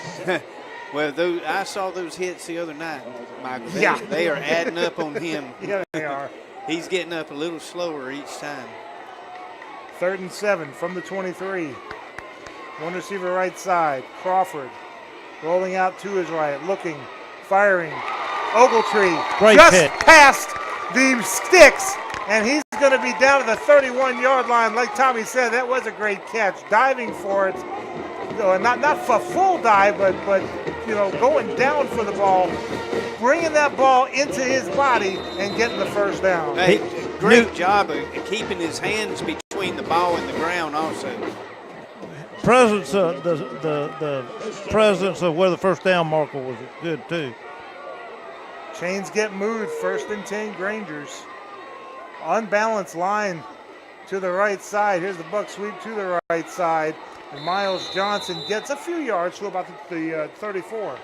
Well, I saw those hits the other night, Michael. They are adding up on him. Yeah, they are. He's getting up a little slower each time. 3rd and 7 from the 23. One receiver right side. Crawford rolling out to his right, looking, firing. Ogletree Great just hit. past the sticks, and he's going to be down to the 31-yard line. Like Tommy said, that was a great catch. Diving for it. Not for full dive, but going down for the ball, bringing that ball into his body and getting the first down. Hey, great job of keeping his hands between the ball and the ground also. Presence of the presence of where the first down marker was good too. Chains get moved, 1st and 10 Grangers. Unbalanced line to the right side. Here's the buck sweep to the right side. And Miles Johnson gets a few yards to about the 34.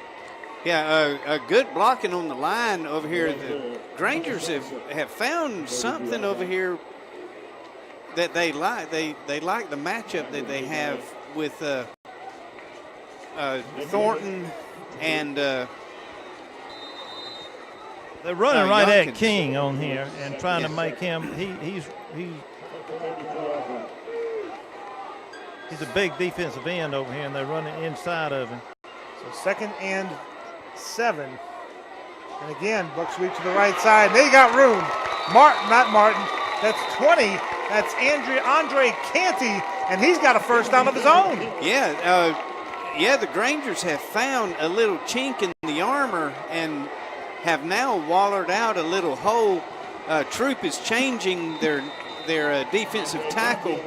Yeah, a good blocking on the line over here. The Grangers have found something over here that they like. They like the matchup that they have with Thornton and they're running right Yonkins. at King on here and trying to make him. He's a big defensive end over here, and they're running inside of him. So 2nd and 7. And again, buck sweep to the right side. They got room. Not Martin. That's 20. That's Andre Canty, and he's got a first down of his own. Yeah, the Grangers have found a little chink in the armor and have now wallered out a little hole. Troup is changing their defensive tackle.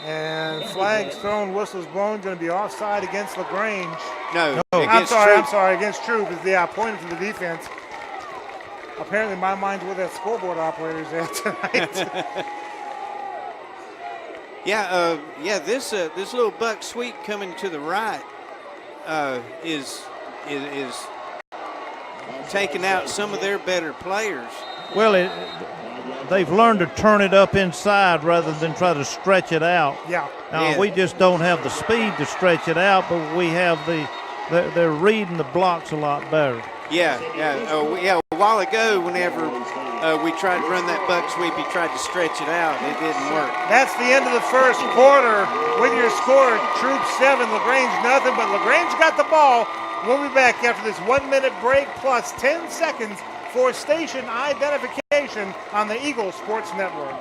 And flags thrown, whistles blown, going to be offside against LaGrange. No, I'm sorry, against Troup. I pointed to the defense. Apparently my mind's where that scoreboard operator's at tonight. This little buck sweep coming to the right is taking out some of their better players. Well, they've learned to turn it up inside rather than try to stretch it out. We just don't have the speed to stretch it out, but we have they're reading the blocks a lot better. A while ago, whenever we tried to run that buck sweep, he tried to stretch it out. It didn't work. That's the end of the first quarter. With your score, Troup 7, LaGrange nothing, but LaGrange got the ball. We'll be back after this 1-minute break plus 10 seconds for station identification on the Eagle Sports Network.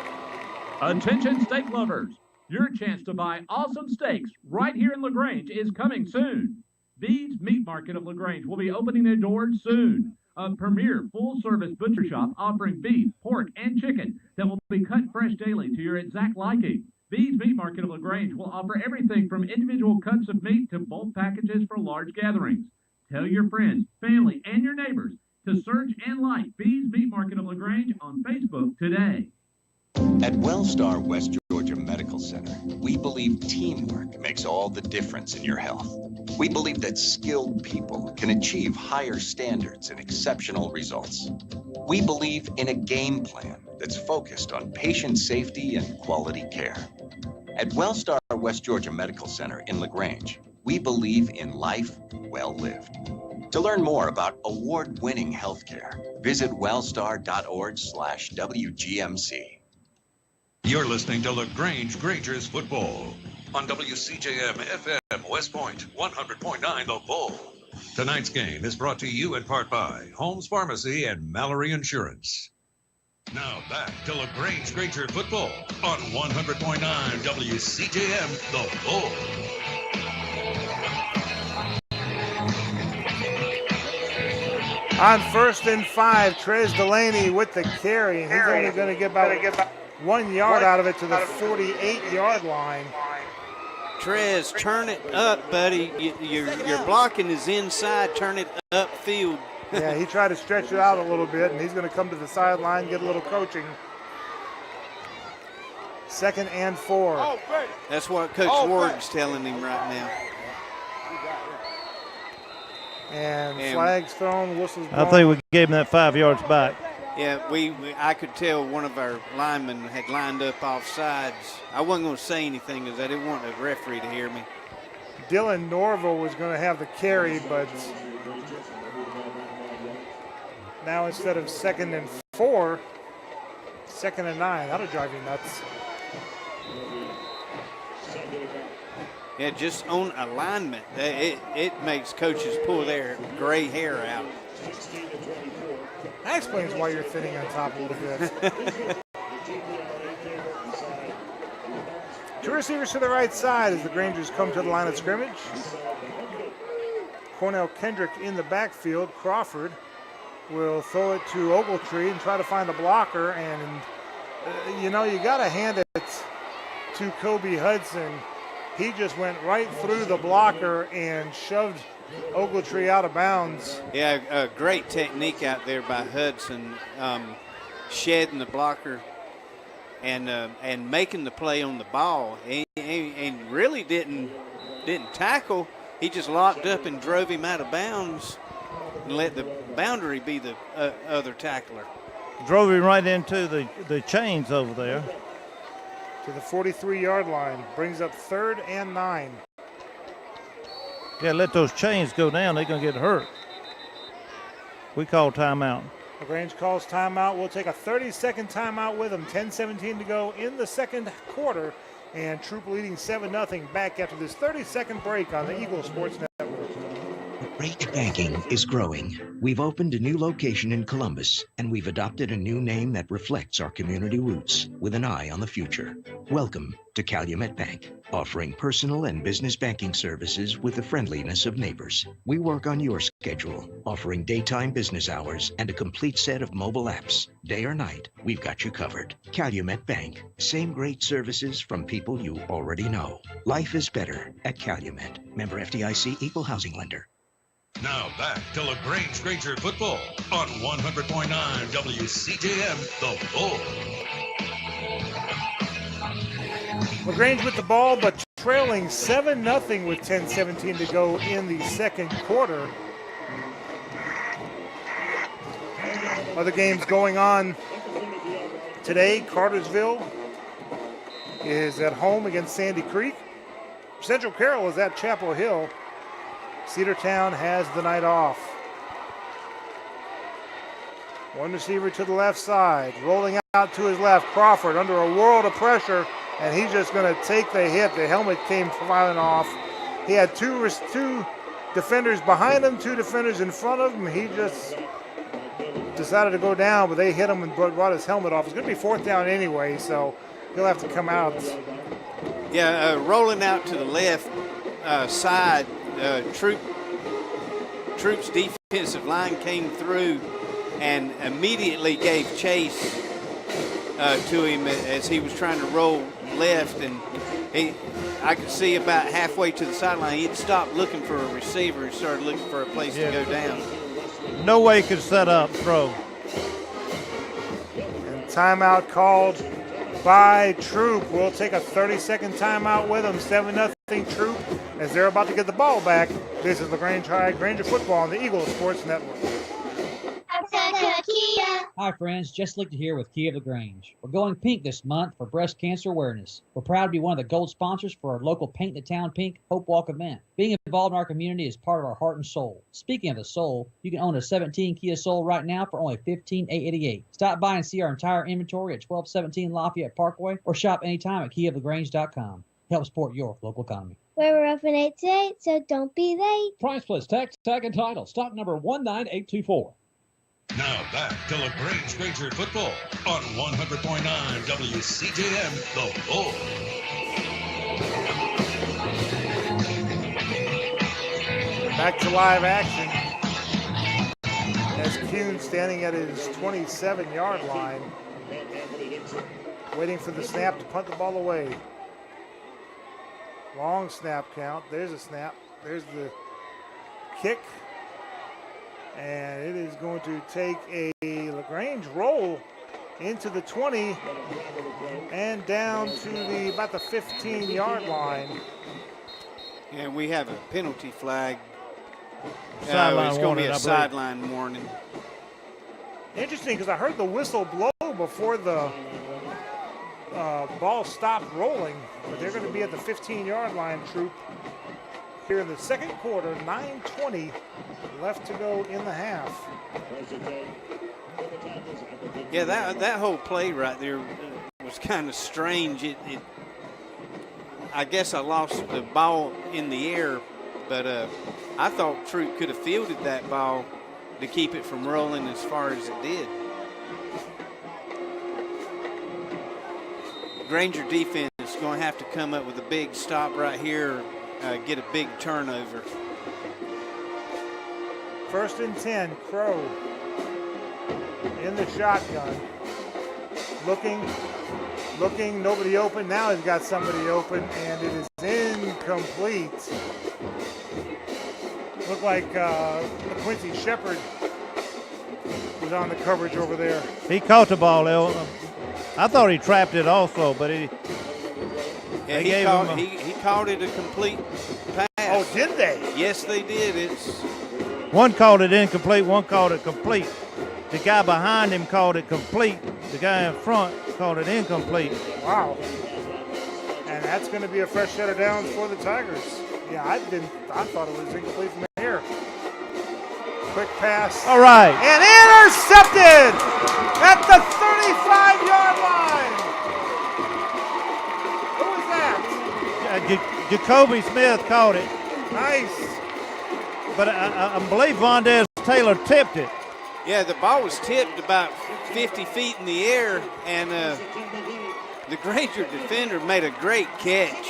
Attention steak lovers, your chance to buy awesome steaks right here in LaGrange is coming soon. Bede's Meat Market of LaGrange will be opening their doors soon. A premier full-service butcher shop offering beef, pork, and chicken that will be cut fresh daily to your exact liking. Bede's Meat Market of LaGrange will offer everything from individual cuts of meat to bulk packages for large gatherings. Tell your friends, family, and your neighbors to search and like Bede's Meat Market of LaGrange on Facebook today. At Wellstar West Georgia Medical Center, we believe teamwork makes all the difference in your health. We believe that skilled people can achieve higher standards and exceptional results. We believe in a game plan that's focused on patient safety and quality care. At Wellstar West Georgia Medical Center in LaGrange, we believe in life well lived. To learn more about award-winning healthcare, visit wellstar.org/WGMC. You're listening to LaGrange Grangers football on WCJM FM West Point 100.9 The Bull. Tonight's game is brought to you in part by Holmes Pharmacy and Mallory Insurance. Now back to LaGrange Granger football on 100.9 WCJM The Bull. On 1st and 5, Trez Delaney with the carry. He's only going to get about 1 yard out of it to the 48-yard line. Trez, turn it up, buddy. Your blocking is inside. Turn it upfield. Yeah, he tried to stretch it out a little bit, and he's going to come to the sideline, get a little coaching. 2nd and 4. That's what Coach Ward's telling him right now. And flags thrown, whistles blown. I think we gave him that 5 yards back. Yeah, I could tell one of our linemen had lined up off sides. I wasn't going to say anything because I didn't want the referee to hear me. Dylan Norville was going to have the carry, but now instead of 2nd and 4, 2nd and 9. That'll drive you nuts. Yeah, just on alignment, it makes coaches pull their gray hair out. That explains why you're thinning on top a little bit. Two receivers to the right side as the Grangers come to the line of scrimmage. Cornell Kendrick in the backfield. Crawford will throw it to Ogletree and try to find a blocker. And, you got to hand it to Kobe Hudson. He just went right through the blocker and shoved Ogletree out of bounds. Yeah, a great technique out there by Hudson, shedding the blocker and making the play on the ball. And really didn't tackle. He just locked up and drove him out of bounds and let the boundary be the other tackler. Drove him right into the chains over there. To the 43-yard line. Brings up 3rd and 9. Yeah, let those chains go down. They're going to get hurt. We call timeout. LaGrange calls timeout. We'll take a 30-second timeout with them. 10:17 to go in the second quarter. And Troup leading 7-0 back after this 30-second break on the Eagle Sports Network. LaGrange Banking is growing. We've opened a new location in Columbus, and we've adopted a new name that reflects our community roots with an eye on the future. Welcome to Calumet Bank, offering personal and business banking services with the friendliness of neighbors. We work on your schedule, offering daytime business hours and a complete set of mobile apps. Day or night, we've got you covered. Calumet Bank, same great services from people you already know. Life is better at Calumet. Member FDIC, Equal Housing Lender. Now back to LaGrange Granger football on 100.9 WCJM, The Bull. LaGrange with the ball, but trailing 7-0 with 10:17 to go in the second quarter. Other games going on today. Cartersville is at home against Sandy Creek. Central Carroll is at Chapel Hill. Cedartown has the night off. One receiver to the left side, rolling out to his left. Crawford under a world of pressure, and he's just going to take the hit. The helmet came flying off. He had two defenders behind him, 2 defenders in front of him. He just decided to go down, but they hit him and brought his helmet off. It's going to be 4th down anyway, so he'll have to come out. Yeah, rolling out to the left side. Troup's defensive line came through and immediately gave chase to him as he was trying to roll left, and I could see about halfway to the sideline he'd stopped looking for a receiver and started looking for a place to go down. No way he could set up throw. And timeout called by Troup. We'll take a 30-second timeout with them. 7-0 Troup as they're about to get the ball back. This is LaGrange High Granger football on the Eagle Sports Network. Hi friends, Jess Lichter here with Kia of LaGrange. We're going pink this month for breast cancer awareness. We're proud to be one of the gold sponsors for our local Paint the Town Pink Hope Walk event. Being involved in our community is part of our heart and soul. Speaking of the soul, you can own a 17 Kia Soul right now for only $15,888. Stop by and see our entire inventory at 1217 Lafayette Parkway or shop anytime at KiaofLaGrange.com. Help support your local economy. We're open 8 to 8, so don't be late. Price plus tax, tag, and title. Stock number 19824. Now back to LaGrange Granger football on 100.9 WCJM, The Bull. Back to live action As Kuhn standing at his 27-yard line, waiting for the snap to punt the ball away. Long snap count. There's a snap. There's the kick. And it is going to take a LaGrange roll into the 20 and down to about the 15-yard line. And we have a penalty flag. Sideline it's going to be warning, a sideline warning. Interesting, because I heard the whistle blow before the ball stopped rolling, but they're going to be at the 15-yard line, Troup. Here in the second quarter, 9:20 left to go in the half. Yeah, that whole play right there was kind of strange. I guess I lost the ball in the air, but I thought Troup could have fielded that ball to keep it from rolling as far as it did. Granger defense is going to have to come up with a big stop right here, get a big turnover. 1st and 10, Crow in the shotgun. Looking, nobody open. Now he's got somebody open, and it is incomplete. Looked like Quincy Shepard was on the coverage over there. He caught the ball. I thought he trapped it also, but he called it a complete pass. Oh, did they? Yes, they did. One called it incomplete, one called it complete. The guy behind him called it complete. The guy in front called it incomplete. Wow. And that's going to be a fresh set of downs for the Tigers. Yeah, I thought it was incomplete from here. Quick pass. All right. And intercepted at the 35-yard line. Who was that? Jacoby Smith caught it. Nice. But I believe Vondez Taylor tipped it. Yeah, the ball was tipped about 50 feet in the air, and the Granger defender made a great catch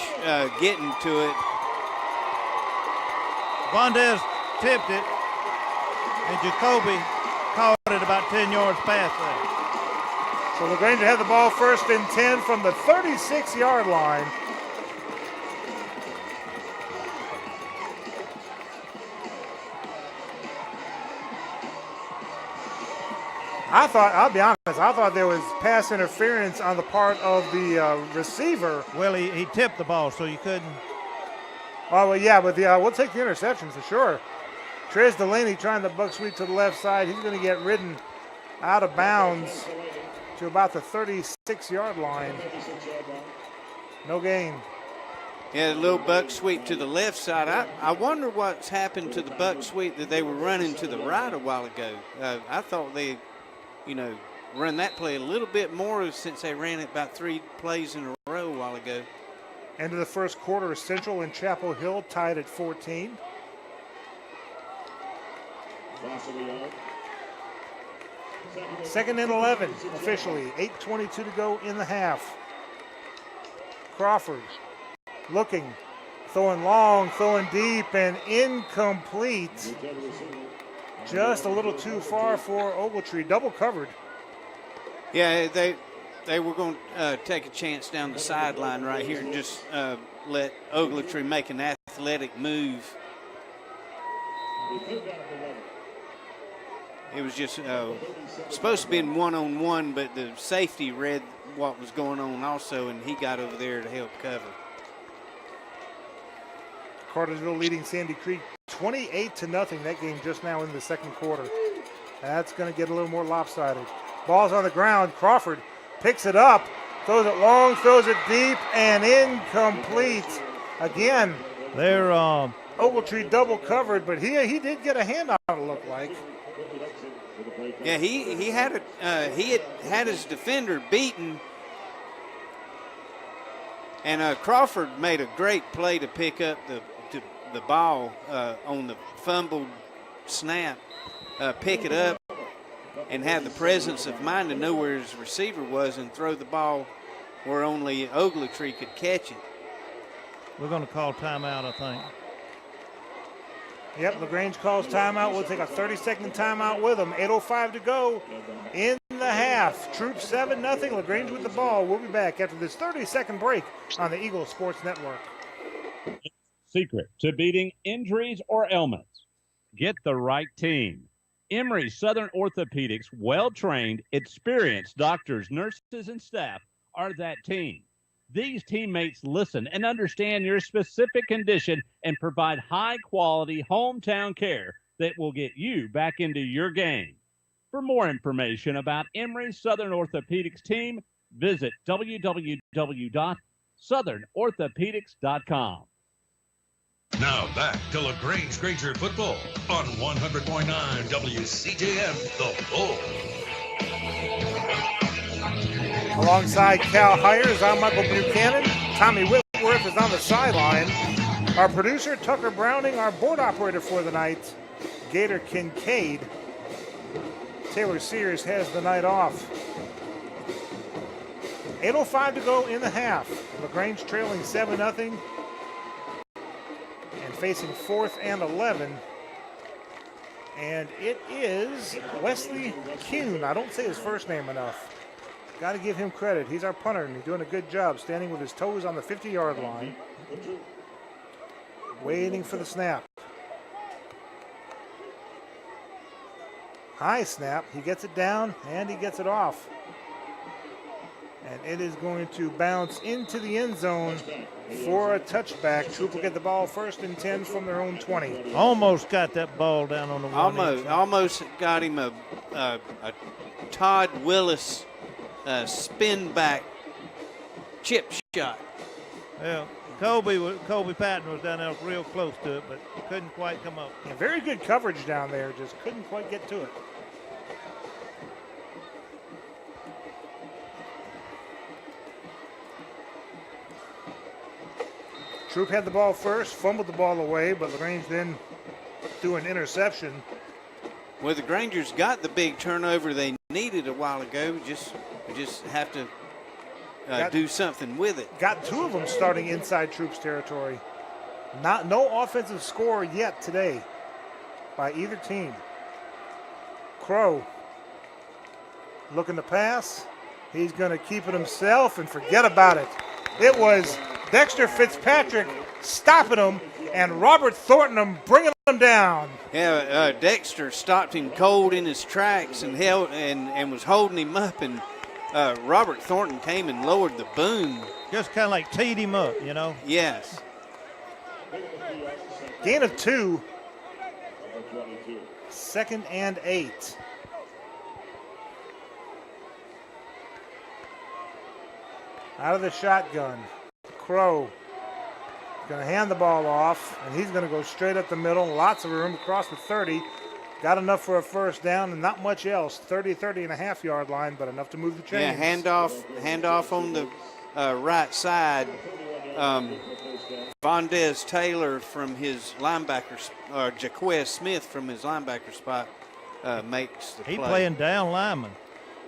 getting to it. Vondez tipped it, and Jacoby caught it about 10 yards past that. So LaGrange had the ball 1st and 10 from the 36-yard line. I'll be honest, I thought there was pass interference on the part of the receiver. Well, he tipped the ball, so you couldn't. Oh, well, yeah, but we'll take the interception for sure. Trez Delaney trying the buck sweep to the left side. He's going to get ridden out of bounds to about the 36-yard line. No gain. Yeah, a little buck sweep to the left side. I wonder what's happened to the buck sweep that they were running to the right a while ago. I thought they, run that play a little bit more since they ran it about 3 plays in a row a while ago. End of the first quarter, Central and Chapel Hill tied at 14. Second and 11, officially. 8:22 to go in the half. Crawford looking, throwing long, throwing deep, and incomplete. Just a little too far for Ogletree. Double covered. Yeah, they were going to take a chance down the sideline right here and just let Ogletree make an athletic move. It was just supposed to be in one-on-one, but the safety read what was going on also, and he got over there to help cover. Cartersville leading Sandy Creek 28-0. That game just now in the second quarter. That's going to get a little more lopsided. Ball's on the ground. Crawford picks it up, throws it long, throws it deep, and incomplete. Again, they're Ogletree double covered, but he did get a hand on it, it looked like. Yeah, he had his defender beaten, and Crawford made a great play to pick up the ball on the fumbled snap, pick it up, and have the presence of mind to know where his receiver was and throw the ball where only Ogletree could catch it. We're going to call timeout, I think. Yep, LaGrange calls timeout. We'll take a 30-second timeout with them. 8:05 to go in the half. Troup 7-0. LaGrange with the ball. We'll be back after this 30-second break on the Eagle Sports Network. Secret to beating injuries or ailments. Get the right team. Emory Southern Orthopedics, well-trained, experienced doctors, nurses, and staff are that team. These teammates listen and understand your specific condition and provide high-quality hometown care that will get you back into your game. For more information about Emory Southern Orthopedics team, visit www.southernorthopedics.com. Now back to LaGrange Granger football on 100.9 WCJM The Bull. Alongside Cal Hires, I'm Michael Buchanan. Tommy Whitworth is on the sideline. Our producer, Tucker Browning. Our board operator for the night, Gator Kincaid. Taylor Sears has the night off. 8:05 to go in the half. LaGrange trailing 7-0 and facing 4th and 11. And it is Wesley Kuhn. I don't say his first name enough. Got to give him credit. He's our punter, and he's doing a good job standing with his toes on the 50-yard line. Waiting for the snap. High snap. He gets it down, and he gets it off. And it is going to bounce into the end zone for a touchback. Troup will get the ball 1st and 10 from their own 20. Almost got that ball down on the 1. Almost got him a Todd Willis spin back chip shot. Well, Colby Patton was down there real close to it, but couldn't quite come up. Yeah, very good coverage down there, just couldn't quite get to it. Troup had the ball first, fumbled the ball away, but LaGrange then threw an interception. Well, the Grangers got the big turnover they needed a while ago. We just have to do something with it. Got 2 of them starting inside Troup's territory. No offensive score yet today by either team. Crow looking to pass. He's going to keep it himself and forget about it. It was Dexter Fitzpatrick stopping him and Robert Thornton bringing him down. Yeah, Dexter stopped him cold in his tracks and held and was holding him up, and Robert Thornton came and lowered the boom. Just kind of like teed him up, you know? Yes. Gain of 2. 2nd and 8. Out of the shotgun. Crow going to hand the ball off, and he's going to go straight up the middle. Lots of room across the 30. Got enough for a first down and not much else. 30 and a half yard line, but enough to move the chains. Yeah, handoff on the right side. Vondez Taylor from his linebacker, or Jaquez Smith from his linebacker spot makes the play. He playing down lineman.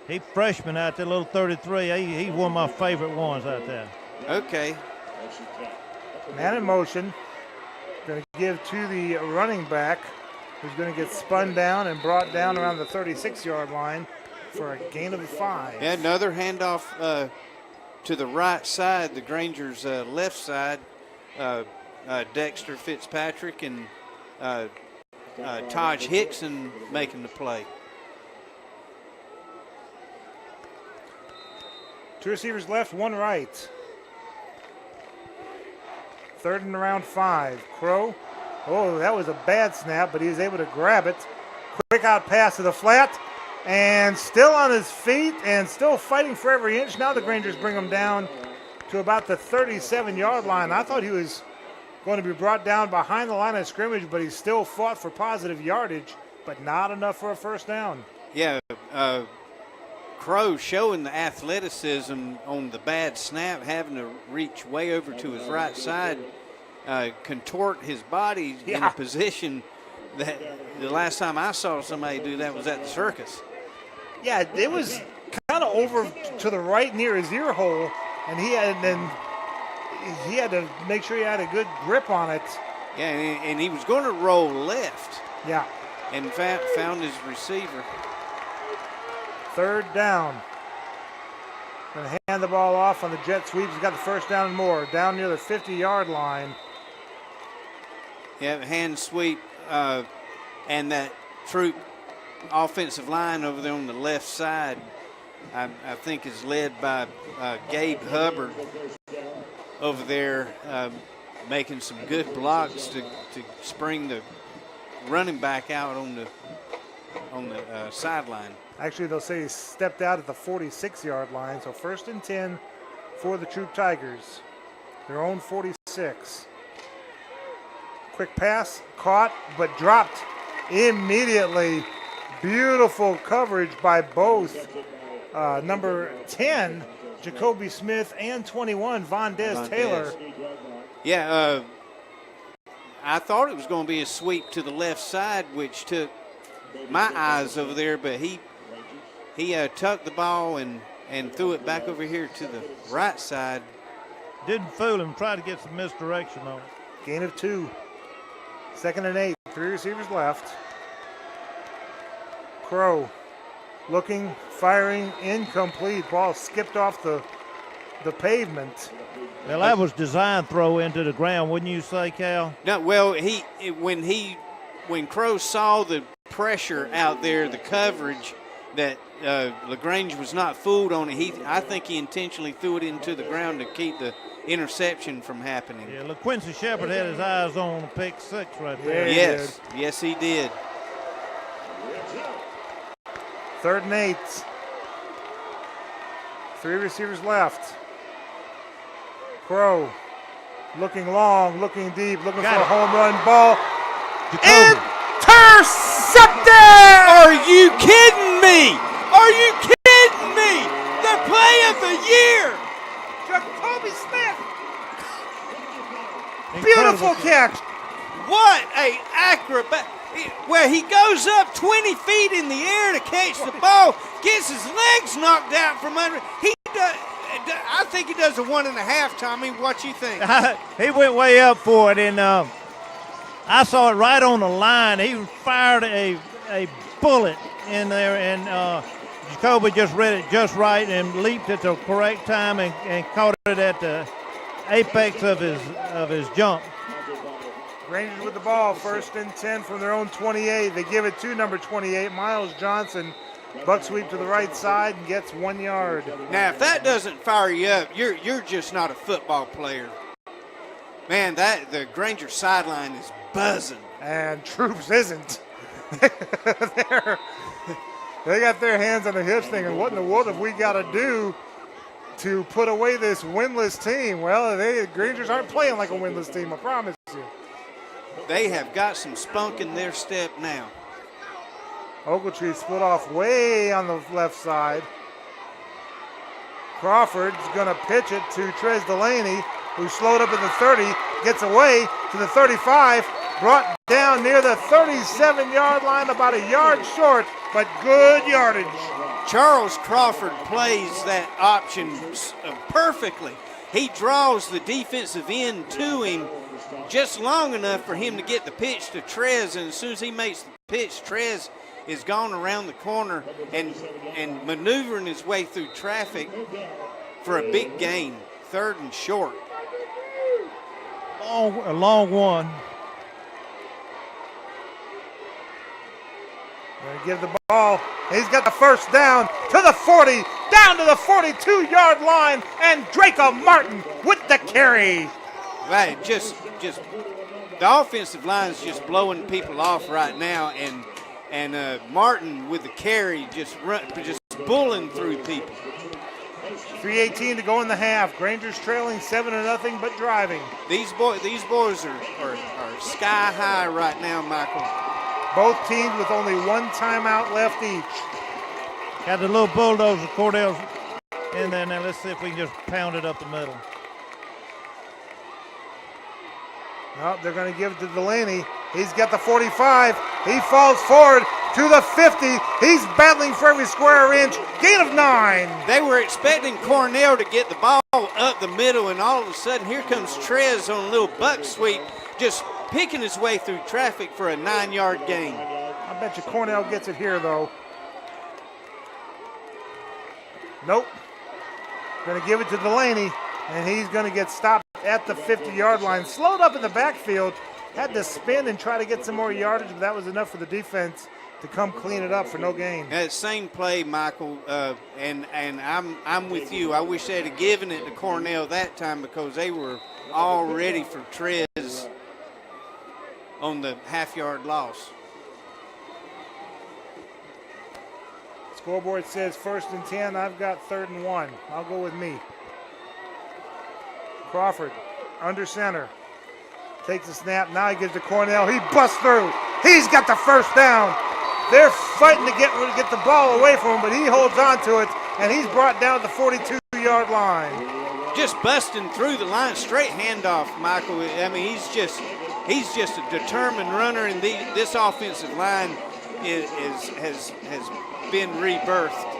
He freshman out there, little 33. He's one of my favorite ones out there. Okay. Man in motion. Going to give to the running back, who's going to get spun down and brought down around the 36-yard line for a gain of 5. Yeah, another handoff to the right side, the Grangers' left side. Dexter Fitzpatrick and Taj Hickson making the play. 2 receivers left, 1 right. 3rd and around 5. Crow. Oh, that was a bad snap, but he was able to grab it. Quick out pass to the flat. And still on his feet and still fighting for every inch. Now the Grangers bring him down to about the 37-yard line. I thought he was going to be brought down behind the line of scrimmage, but he still fought for positive yardage, but not enough for a first down. Yeah, Crow showing the athleticism on the bad snap, having to reach way over to his right side, contort his body in a position that the last time I saw somebody do that was at the circus. Yeah, it was kind of over to the right near his ear hole, and he had to make sure he had a good grip on it Yeah, and he was going to roll left. Yeah. And found his receiver. Third down. Going to hand the ball off on the jet sweep. He's got the first down and more. Down near the 50-yard line. Yeah, hand sweep. And that Troup offensive line over there on the left side, I think is led by Gabe Hubbard over there, making some good blocks to spring the running back out on the sideline. Actually, they'll say he stepped out at the 46-yard line, so 1st and 10 for the Troup Tigers. Their own 46. Quick pass, caught, but dropped immediately. Beautiful coverage by both number 10, Jacoby Smith, and 21, Vondez Taylor. Yeah, I thought it was going to be a sweep to the left side, which took my eyes over there, but he tucked the ball and threw it back over here to the right side. Didn't fool him, tried to get some misdirection on it. Gain of 2. 2nd and 8, 3 receivers left. Crow looking, firing, incomplete. Ball skipped off the pavement. Well, that was design throw into the ground, wouldn't you say, Cal? No, well, when Crow saw the pressure out there, the coverage, that LaGrange was not fooled on it, I think he intentionally threw it into the ground to keep the interception from happening. Yeah, LaQuincy Shepard had his eyes on a pick 6 right there. Yes, he did. 3rd and 8. 3 receivers left. Crow looking long, looking deep, looking for a home run ball. Intercepted! Are you kidding me? Are you kidding me? The play of the year! Jacoby Smith! Beautiful catch! What a acrobat! Where he goes up 20 feet in the air to catch the ball, gets his legs knocked out from under. I think he does a 1.5, Tommy. What you think? He went way up for it, and I saw it right on the line. He fired a bullet in there, and Jacoby just read it just right and leaped at the correct time and caught it at the apex of his jump. Rangers with the ball, 1st and 10 from their own 28. They give it to number 28, Miles Johnson. Buck sweep to the right side and gets 1 yard. Now, if that doesn't fire you up, you're just not a football player. Man, the Granger sideline is buzzing. And Troups isn't. They got their hands on the hips thinking, what in the world have we got to do to put away this winless team? Well, Grangers aren't playing like a winless team, I promise you. They have got some spunk in their step now. Ogletree split off way on the left side. Crawford's going to pitch it to Trez Delaney, who slowed up at the 30, gets away to the 35, brought down near the 37-yard line, about a yard short, but good yardage. Charles Crawford plays that option perfectly. He draws the defensive end to him just long enough for him to get the pitch to Trez, and as soon as he makes the pitch, Trez is gone around the corner and maneuvering his way through traffic for a big gain, 3rd and short. A long one. Going to give the ball. He's got the first down to the 40, down to the 42-yard line, and Draco Martin with the carry. Right, just the offensive line is just blowing people off right now, and Martin with the carry just bulling through people. 3:18 to go in the half. Grangers trailing 7-0, but driving. These boys are sky high right now, Michael. Both teams with only 1 timeout left each. Got the little bulldozer Cordell's in there. Now let's see if we can just pound it up the middle. Oh, they're going to give it to Delaney. He's got the 45. He falls forward to the 50. He's battling for every square inch. Gain of 9. They were expecting Cornell to get the ball up the middle, and all of a sudden here comes Trez on a little buck sweep, just picking his way through traffic for a 9-yard gain. I bet you Cornell gets it here, though. Nope. Going to give it to Delaney, and he's going to get stopped at the 50-yard line. Slowed up in the backfield, had to spin and try to get some more yardage, but that was enough for the defense to come clean it up for no gain. That same play, Michael, and I'm with you. I wish they'd have given it to Cornell that time because they were all ready for Trez on the half-yard loss. Scoreboard says 1st and 10. I've got 3rd and 1. I'll go with me. Crawford under center. Takes a snap. Now he gives to Cornell. He busts through. He's got the first down. They're fighting to get the ball away from him, but he holds on to it, and he's brought down to the 42-yard line. Just busting through the line, straight handoff, Michael. I mean, he's just a determined runner, and this offensive line has been rebirthed.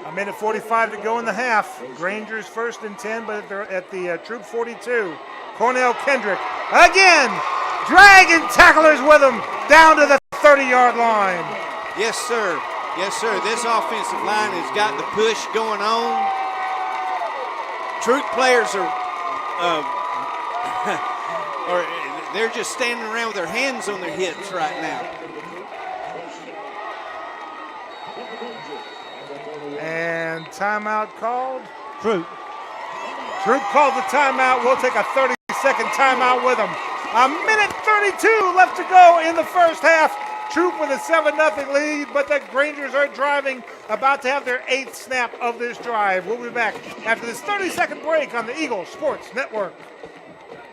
A minute 45 to go in the half. Granger's 1st and 10, but they're at the Troup 42. Cornell Kendrick again, dragging tacklers with him down to the 30-yard line. Yes, sir. Yes, sir. This offensive line has got the push going on. Troup players they're just standing around with their hands on their hips right now. And timeout called. Troup called the timeout. We'll take a 30-second timeout with them. A minute 32 left to go in the first half. Troup with a 7-0 lead, but the Grangers are driving, about to have their 8th snap of this drive. We'll be back after this 30-second break on the Eagle Sports Network.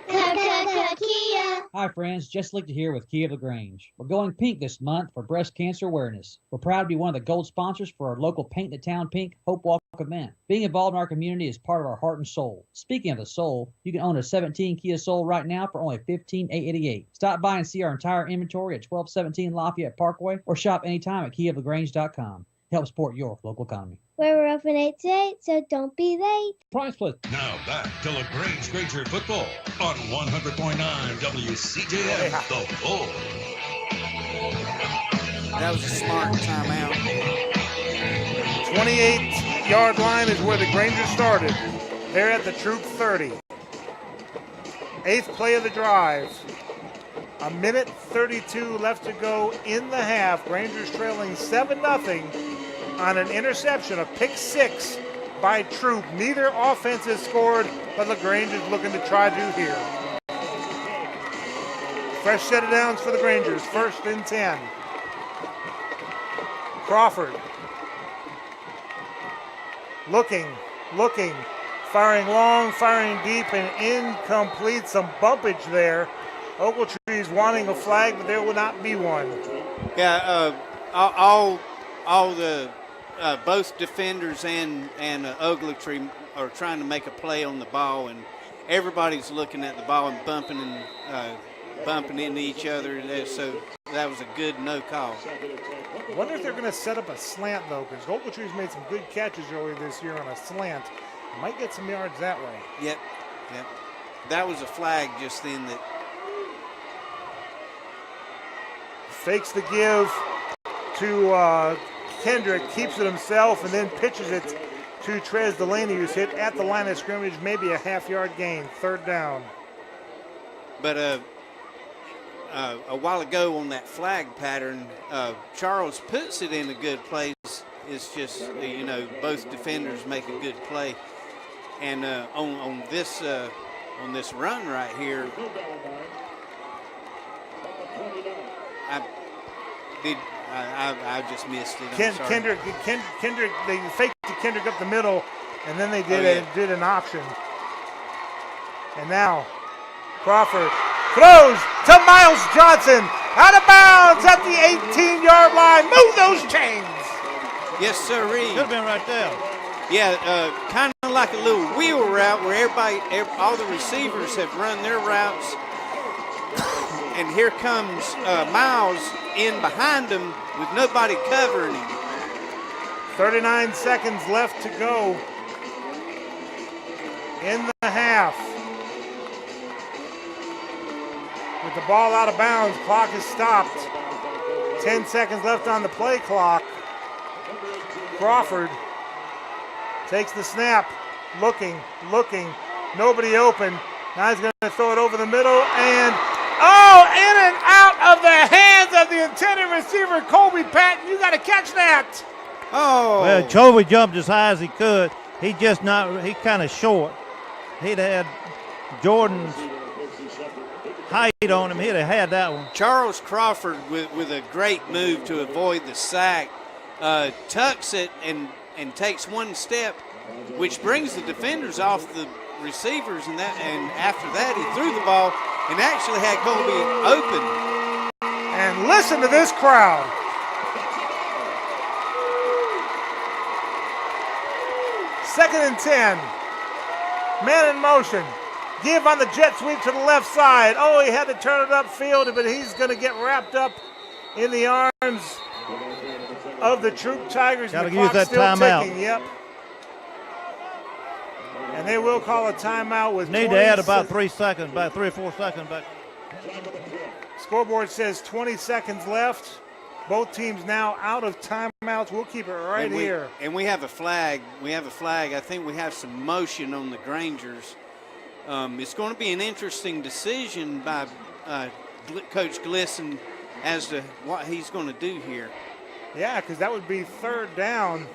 Hi friends, Jess Lichter here with Kia of LaGrange. We're going pink this month for breast cancer awareness. We're proud to be one of the gold sponsors for our local Paint the Town Pink Hope Walk event. Being involved in our community is part of our heart and soul. Speaking of the soul, you can own a 17 Kia Soul right now for only $15,888. Stop by and see our entire inventory at 1217 Lafayette Parkway or shop anytime at KiaofLaGrange.com. Help support your local economy. We're open 8 to 8, so don't be late. Price plus. Now back to LaGrange Granger football on 100.9 WCJM, The Bull. That was a smart timeout. 28-yard line is where the Grangers started. They're at the Troup 30. 8th play of the drive. A minute 32 left to go in the half. Grangers trailing 7-0 on an interception, a pick 6 by Troup. Neither offense has scored, but LaGrange is looking to try to here. Fresh set of downs for the Grangers, 1st and 10. Crawford. Looking, firing long, firing deep, and incomplete. Some bumpage there. Ogletree's wanting a flag, but there will not be one. Yeah, all the both defenders and Ogletree are trying to make a play on the ball, and everybody's looking at the ball and bumping into each other. So that was a good no call. I wonder if they're going to set up a slant, though, because Ogletree's made some good catches earlier this year on a slant. Might get some yards that way. Yep. That was a flag just then that fakes the give to Kendrick, keeps it himself, and then pitches it to Trez Delaney, who's hit at the line of scrimmage, maybe a half-yard gain, 3rd down. But a while ago on that flag pattern, Charles puts it in a good place. It's just, both defenders make a good play. And on this run right here, I just missed it. Kendrick, they faked to Kendrick up the middle, and then they did an option. And now Crawford throws to Miles Johnson, out of bounds at the 18-yard line. Move those chains. Yes, sir. Could have been right there. Yeah, kind of like a little wheel route where all the receivers have run their routes. And here comes Miles in behind him with nobody covering him. 39 seconds left to go in the half. with the ball out of bounds. Clock is stopped. 10 seconds left on the play clock. Crawford takes the snap, looking, nobody open. Now he's going to throw it over the middle, and in and out of the hands of the intended receiver, Colby Patton. You got to catch that. Oh. Well, Colby jumped as high as he could. He kind of short. He'd had Jordan's height on him. He'd have had that one. Charles Crawford with a great move to avoid the sack, tucks it and takes one step, which brings the defenders off the receivers, and after that he threw the ball and actually had Colby open. And listen to this crowd. Second and 10. Man in motion. Give on the jet sweep to the left side. Oh, he had to turn it upfield, but he's going to get wrapped up in the arms of the Troup Tigers. Got to the use that still timeout. ticking. Yep. And they will call a timeout with Need to add about 3 seconds, about 3 or 4 seconds. But scoreboard says 20 seconds left. Both teams now out of timeouts. We'll keep it right here. And we have a flag. I think we have some motion on the Grangers. It's going to be an interesting decision by Coach Glisson as to what he's going to do here. Yeah, because that would be third down.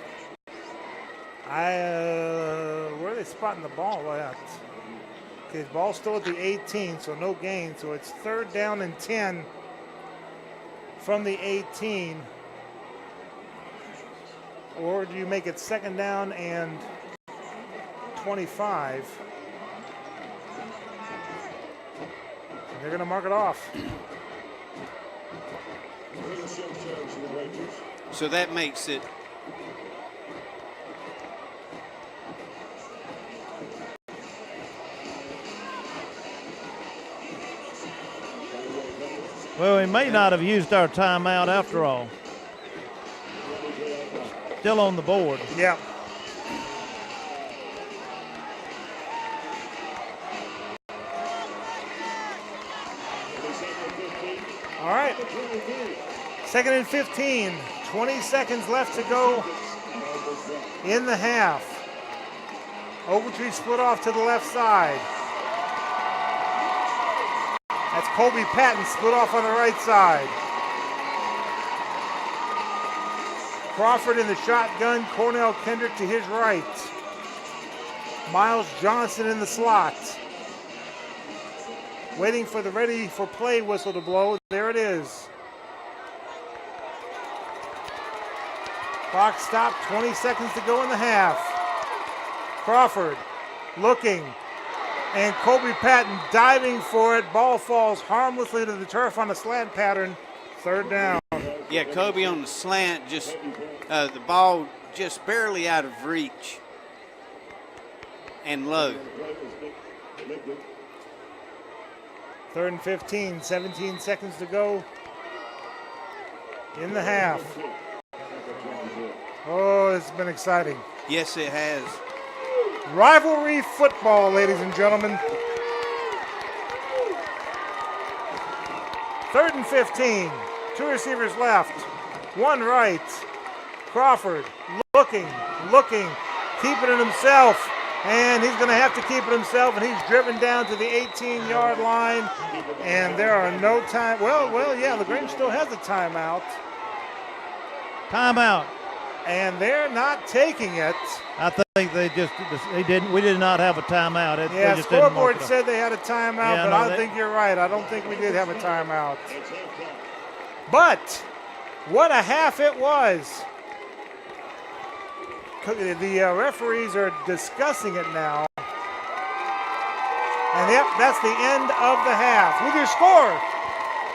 Where are they spotting the ball at? Okay, the ball's still at the 18, so no gain. So it's third down and 10 from the 18. Or do you make it second down and 25? They're going to mark it off. So that makes it. well, we may not have used our timeout after all. Still on the board. Yeah. All right. Second and 15. 20 seconds left to go in the half. Ogletree split off to the left side. That's Colby Patton split off on the right side. Crawford in the shotgun. Cornell Kendrick to his right. Miles Johnson in the slot. Waiting for the ready for play whistle to blow. There it is. Clock stopped, 20 seconds to go in the half. Crawford looking, and Colby Patton diving for it. Ball falls harmlessly to the turf on a slant pattern. Third down. Yeah, Colby on the slant, just the ball just barely out of reach and low. Third and 15, 17 seconds to go in the half. Oh, it's been exciting. Yes, it has. Rivalry football, ladies and gentlemen. Third and 15. Two receivers left. One right. Crawford looking, keeping it himself. And he's going to have to keep it himself, and he's driven down to the 18-yard line. And there are no time. Well, yeah, LaGrange still has a timeout. Timeout. And they're not taking it. I think we did not have a timeout. Yeah, scoreboard said they had a timeout, yeah, but I think you're right. I don't think we did have a timeout. But what a half it was. The referees are discussing it now. And yep, that's the end of the half. With your score,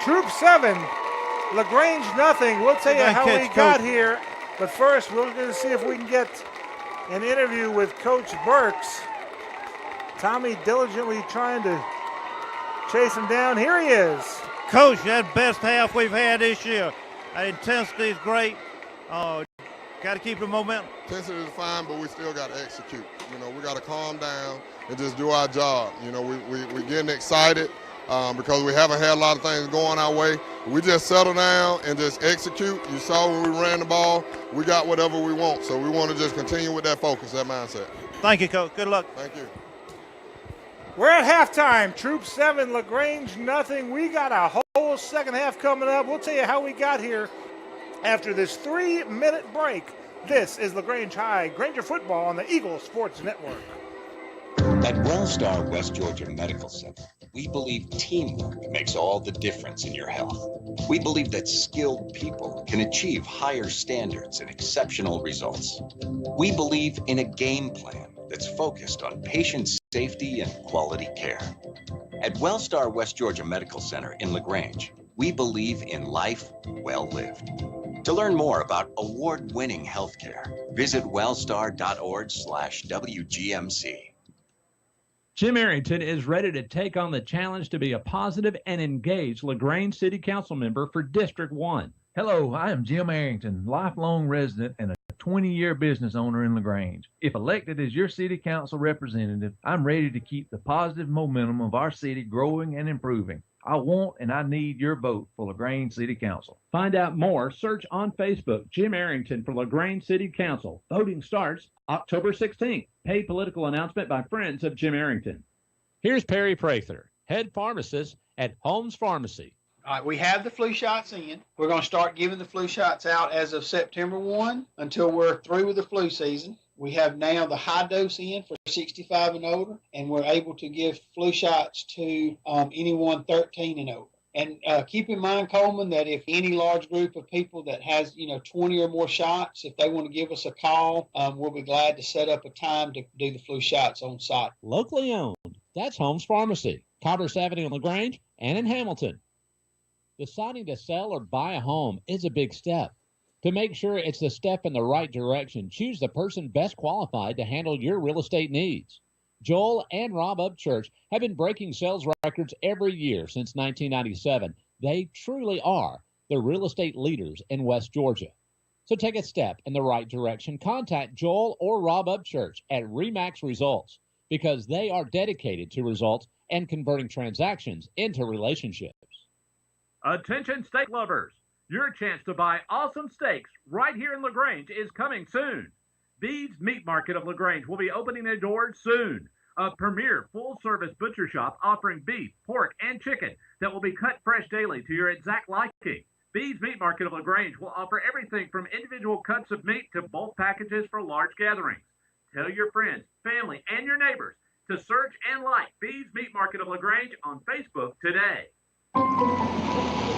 Troup 7, LaGrange nothing. We'll tell you how we got here. But first, we're going to see if we can get an interview with Coach Burks. Tommy diligently trying to chase him down. Here he is. Coach, that best half we've had this year. The intensity is great. Got to keep the momentum. Intensity is fine, but we still got to execute. We got to calm down and just do our job. We're getting excited. because we haven't had a lot of things going our way. We just settle down and just execute. You saw when we ran the ball, we got whatever we want. So we want to just continue with that focus, that mindset. Thank you, Coach. Good luck. Thank you. We're at halftime. Troup 7, LaGrange nothing. We got a whole second half coming up. We'll tell you how we got here after this 3-minute break. This is LaGrange High Granger football on the Eagle Sports Network. At WellStar West Georgia Medical Center, we believe teamwork makes all the difference in your health. We believe that skilled people can achieve higher standards and exceptional results. We believe in a game plan that's focused on patient safety and quality care. At WellStar West Georgia Medical Center in LaGrange, we believe in life well lived. To learn more about award-winning healthcare, visit wellstar.org/WGMC. Jim Arrington is ready to take on the challenge to be a positive and engaged LaGrange City Council member for District 1. Hello, I am Jim Arrington, lifelong resident and a 20-year business owner in LaGrange. If elected as your city council representative, I'm ready to keep the positive momentum of our city growing and improving. I want and I need your vote for LaGrange City Council. Find out more. Search on Facebook, Jim Arrington for LaGrange City Council. Voting starts October 16th. Paid political announcement by friends of Jim Arrington. Here's Perry Prather, head pharmacist at Holmes Pharmacy. All right, we have the flu shots in. We're going to start giving the flu shots out as of September 1 until we're through with the flu season. We have now the high dose in for 65 and older, and we're able to give flu shots to anyone 13 and over. And keep in mind, Coleman, that if any large group of people that has, 20 or more shots, if they want to give us a call, we'll be glad to set up a time to do the flu shots on site. Locally owned. That's Holmes Pharmacy, Carter's Avenue in LaGrange and in Hamilton. Deciding to sell or buy a home is a big step. To make sure it's the step in the right direction, choose the person best qualified to handle your real estate needs. Joel and Rob Upchurch have been breaking sales records every year since 1997. They truly are the real estate leaders in West Georgia. So take a step in the right direction. Contact Joel or Rob Upchurch at RE/MAX Results because they are dedicated to results and converting transactions into relationships. Attention steak lovers. Your chance to buy awesome steaks right here in LaGrange is coming soon. Bede's Meat Market of LaGrange will be opening their doors soon. A premier full-service butcher shop offering beef, pork, and chicken that will be cut fresh daily to your exact liking. Bede's Meat Market of LaGrange will offer everything from individual cuts of meat to bulk packages for large gatherings. Tell your friends, family, and your neighbors to search and like Bede's Meat Market of LaGrange on Facebook today.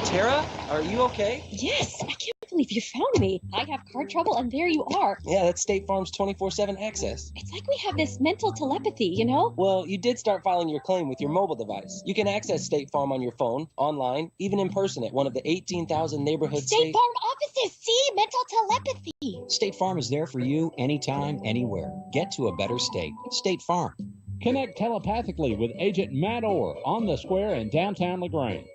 Tara, are you okay? Yes, I can't believe you found me. I have car trouble, and there you are. Yeah, that's State Farm's 24/7 access. It's like we have this mental telepathy, you know? Well, you did start filing your claim with your mobile device. You can access State Farm on your phone, online, even in person at one of the 18,000 neighborhood State Farm offices, see? Mental telepathy. State Farm is there for you anytime, anywhere. Get to a better state. State Farm. Connect telepathically with Agent Matt Orr on the square in downtown LaGrange.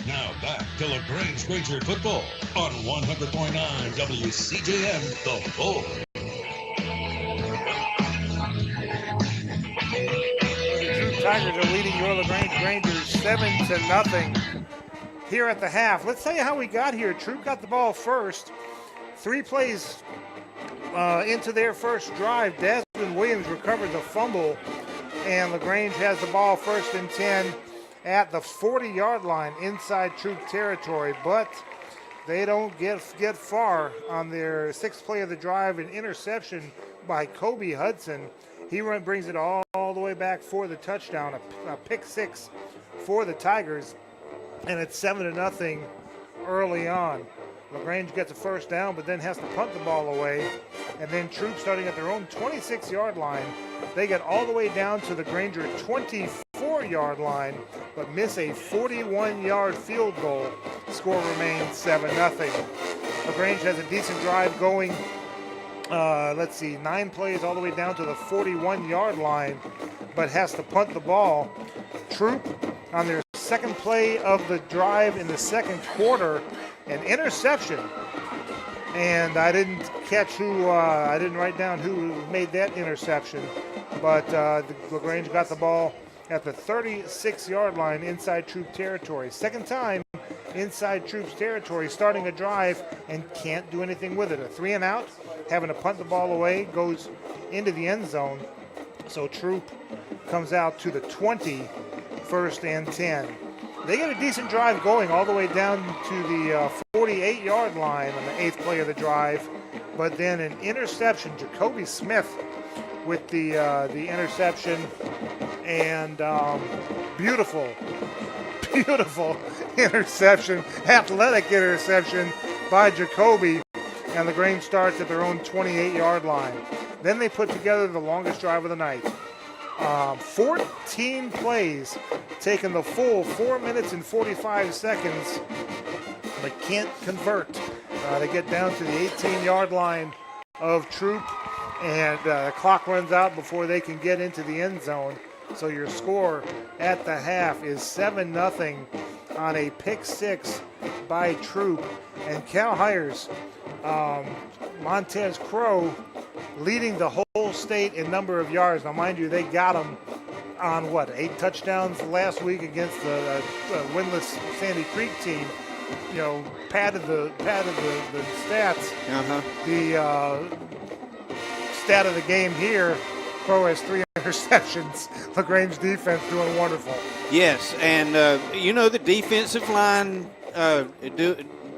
Now back to LaGrange Granger football on 100.9 WCJM, The Bull. The Troup Tigers are leading your LaGrange Rangers 7-0 here at the half. Let's tell you how we got here. Troup got the ball first. 3 plays into their first drive. Desmond Williams recovered the fumble, and LaGrange has the ball 1st and 10 at the 40-yard line inside Troup territory, but they don't get far on their 6th play of the drive. An interception by Kobe Hudson. He brings it all the way back for the touchdown, a pick 6 for the Tigers, and it's 7-0 early on. LaGrange gets a first down, but then has to punt the ball away, and then Troup starting at their own 26-yard line. They get all the way down to the Granger 24-yard line, but miss a 41-yard field goal. Score remains 7-0. LaGrange has a decent drive going. 9 plays all the way down to the 41-yard line, but has to punt the ball. Troup on their 2nd play of the drive in the 2nd quarter, an interception. And I didn't write down who made that interception, but LaGrange got the ball at the 36-yard line inside Troup territory. Second time inside Troup's territory, starting a drive and can't do anything with it. A 3-and-out, having to punt the ball away, goes into the end zone. So Troup comes out to the 20, 1st and 10. They get a decent drive going all the way down to the 48-yard line on the 8th play of the drive, but then an interception. Jacoby Smith with the interception, and beautiful interception, athletic interception by Jacoby, and LaGrange starts at their own 28-yard line. Then they put together the longest drive of the night. 14 plays, taking the full 4 minutes and 45 seconds, but can't convert. They get down to the 18-yard line of Troup, and the clock runs out before they can get into the end zone. So your score at the half is 7-0 on a pick six by Troup. And Cal Hires, Montez Crow leading the whole state in number of yards. Now, mind you, they got them on, 8 touchdowns last week against the winless Sandy Creek team. You know, padded the stats. The stat of the game here, Crow has 3 interceptions. LaGrange defense doing wonderful. Yes, and the defensive line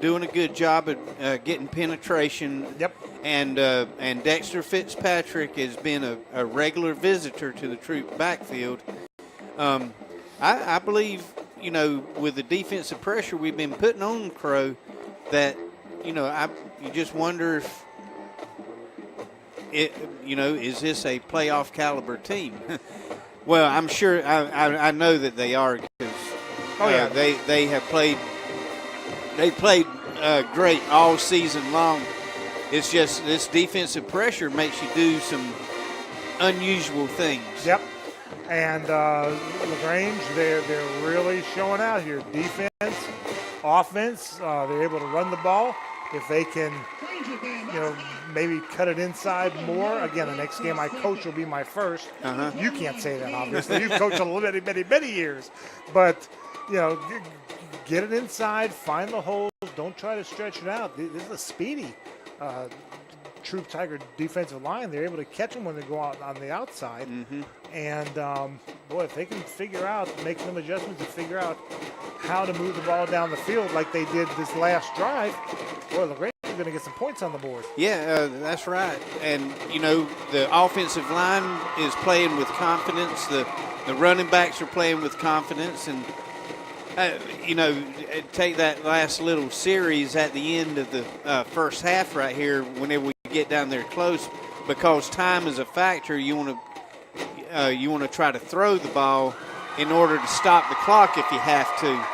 doing a good job of getting penetration. Yep. And Dexter Fitzpatrick has been a regular visitor to the Troup backfield. I believe, with the defensive pressure we've been putting on Crow, that, you just wonder if is this a playoff caliber team? Well, I'm sure, I know that they are, because they have played great all season long. It's just this defensive pressure makes you do some unusual things. Yep. And LaGrange, they're really showing out here. Defense, offense, they're able to run the ball. If they can, maybe cut it inside more. Again, the next game I coach will be my first. You can't say that, obviously. You've coached a many years. But, get it inside, find the holes. Don't try to stretch it out. This is a speedy Troup Tiger defensive line. They're able to catch them when they go out on the outside. And, if they can figure out, make some adjustments and figure out how to move the ball down the field like they did this last drive, LaGrange is going to get some points on the board. Yeah, that's right. And, the offensive line is playing with confidence. The running backs are playing with confidence. And, take that last little series at the end of the first half right here, whenever we get down there close, because time is a factor. You want to try to throw the ball in order to stop the clock if you have to.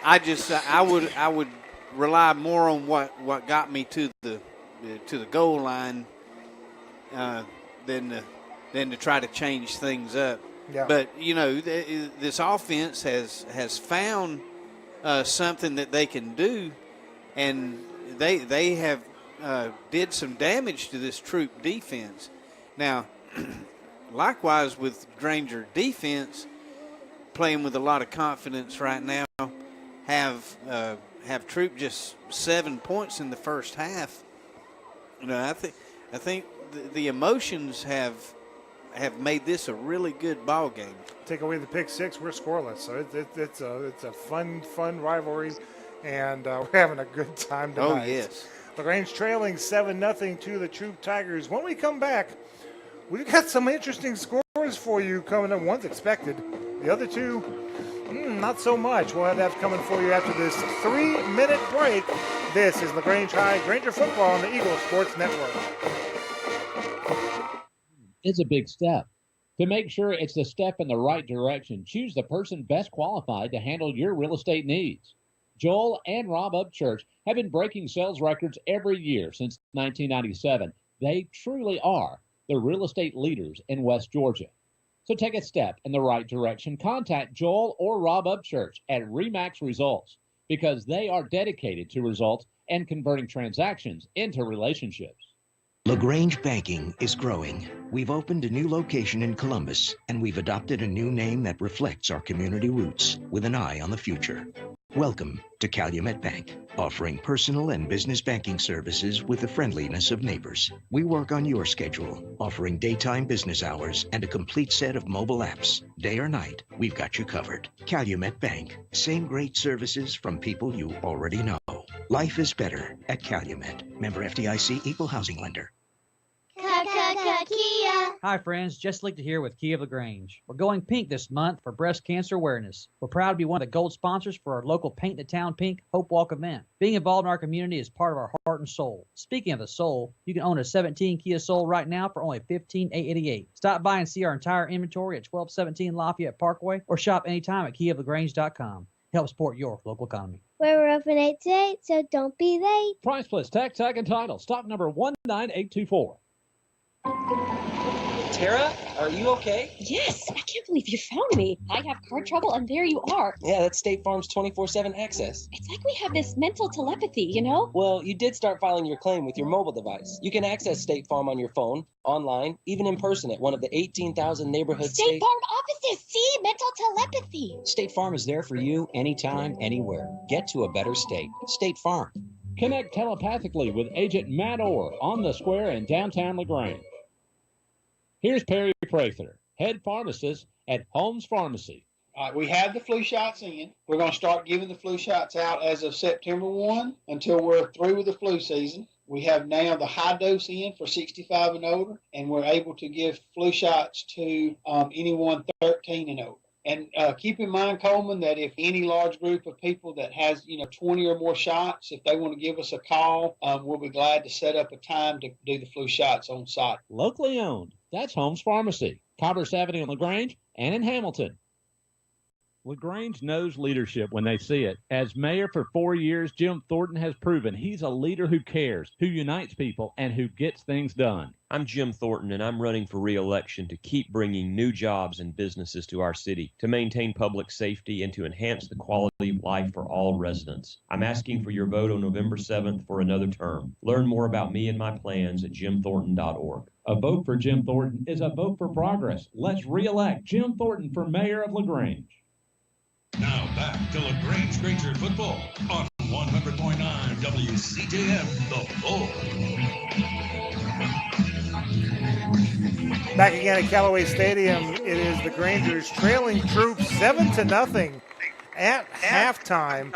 I would rely more on what got me to the goal line than to try to change things up. Yeah. But this offense has found something that they can do, and they have did some damage to this Troup defense. Now, likewise with Granger defense, playing with a lot of confidence right now, have Troup just 7 points in the first half. I think the emotions have made this a really good ball game. Take away the pick six, we're scoreless. So it's a fun rivalry, and we're having a good time tonight. Oh, yes. LaGrange trailing 7-0 to the Troup Tigers. When we come back, we've got some interesting scores for you coming up. One's expected. The other two, not so much. We'll have that coming for you after this 3-minute break. This is LaGrange High Granger Football on the Eagle Sports Network. It's a big step. To make sure it's the step in the right direction, choose the person best qualified to handle your real estate needs. Joel and Rob Upchurch have been breaking sales records every year since 1997. They truly are the real estate leaders in West Georgia. So take a step in the right direction. Contact Joel or Rob Upchurch at RE/MAX Results, because they are dedicated to results and converting transactions into relationships. LaGrange Banking is growing. We've opened a new location in Columbus, and we've adopted a new name that reflects our community roots with an eye on the future. Welcome to Calumet Bank, offering personal and business banking services with the friendliness of neighbors. We work on your schedule, offering daytime business hours and a complete set of mobile apps. Day or night, we've got you covered. Calumet Bank, same great services from people you already know. Life is better at Calumet. Member FDIC, equal housing lender. Kia. Hi, friends. Jess Lichter here with Kia of LaGrange. We're going pink this month for breast cancer awareness. We're proud to be one of the gold sponsors for our local Paint the Town Pink Hope Walk event. Being involved in our community is part of our heart and soul. Speaking of the soul, you can own a 17 Kia Soul right now for only $15,888. Stop by and see our entire inventory at 1217 Lafayette Parkway or shop anytime at KiaofLaGrange.com. Help support your local economy. We're open 8 to 8, so don't be late. Price plus tax, tag, and title. Stock number 19824. Tara, are you okay? Yes, I can't believe you found me. I have car trouble, and there you are. Yeah, that's State Farm's 24/7 access. It's like we have this mental telepathy, you know? Well, you did start filing your claim with your mobile device. You can access State Farm on your phone, online, even in person at one of the 18,000 neighborhood State Farm offices. See, mental telepathy. State Farm is there for you anytime, anywhere. Get to a better state. State Farm. Connect telepathically with Agent Matt Orr on the square in downtown LaGrange. Here's Perry Prather, head pharmacist at Holmes Pharmacy. All right, we have the flu shots in. We're going to start giving the flu shots out as of September 1 until we're through with the flu season. We have now the high dose in for 65 and older, and we're able to give flu shots to anyone 13 and older. And keep in mind, Coleman, that if any large group of people that has, 20 or more shots, if they want to give us a call, we'll be glad to set up a time to do the flu shots on site. Locally owned. That's Holmes Pharmacy, Commerce Avenue in LaGrange and in Hamilton. LaGrange knows leadership when they see it. As mayor for 4 years, Jim Thornton has proven he's a leader who cares, who unites people, and who gets things done. I'm Jim Thornton, and I'm running for re-election to keep bringing new jobs and businesses to our city, to maintain public safety, and to enhance the quality of life for all residents. I'm asking for your vote on November 7th for another term. Learn more about me and my plans at jimthornton.org. A vote for Jim Thornton is a vote for progress. Let's re-elect Jim Thornton for mayor of LaGrange. Now back to LaGrange Granger football on 100.9 WCJM, The Bull. Back again at Callaway Stadium, it is the Grangers trailing Troup 7-0 at halftime.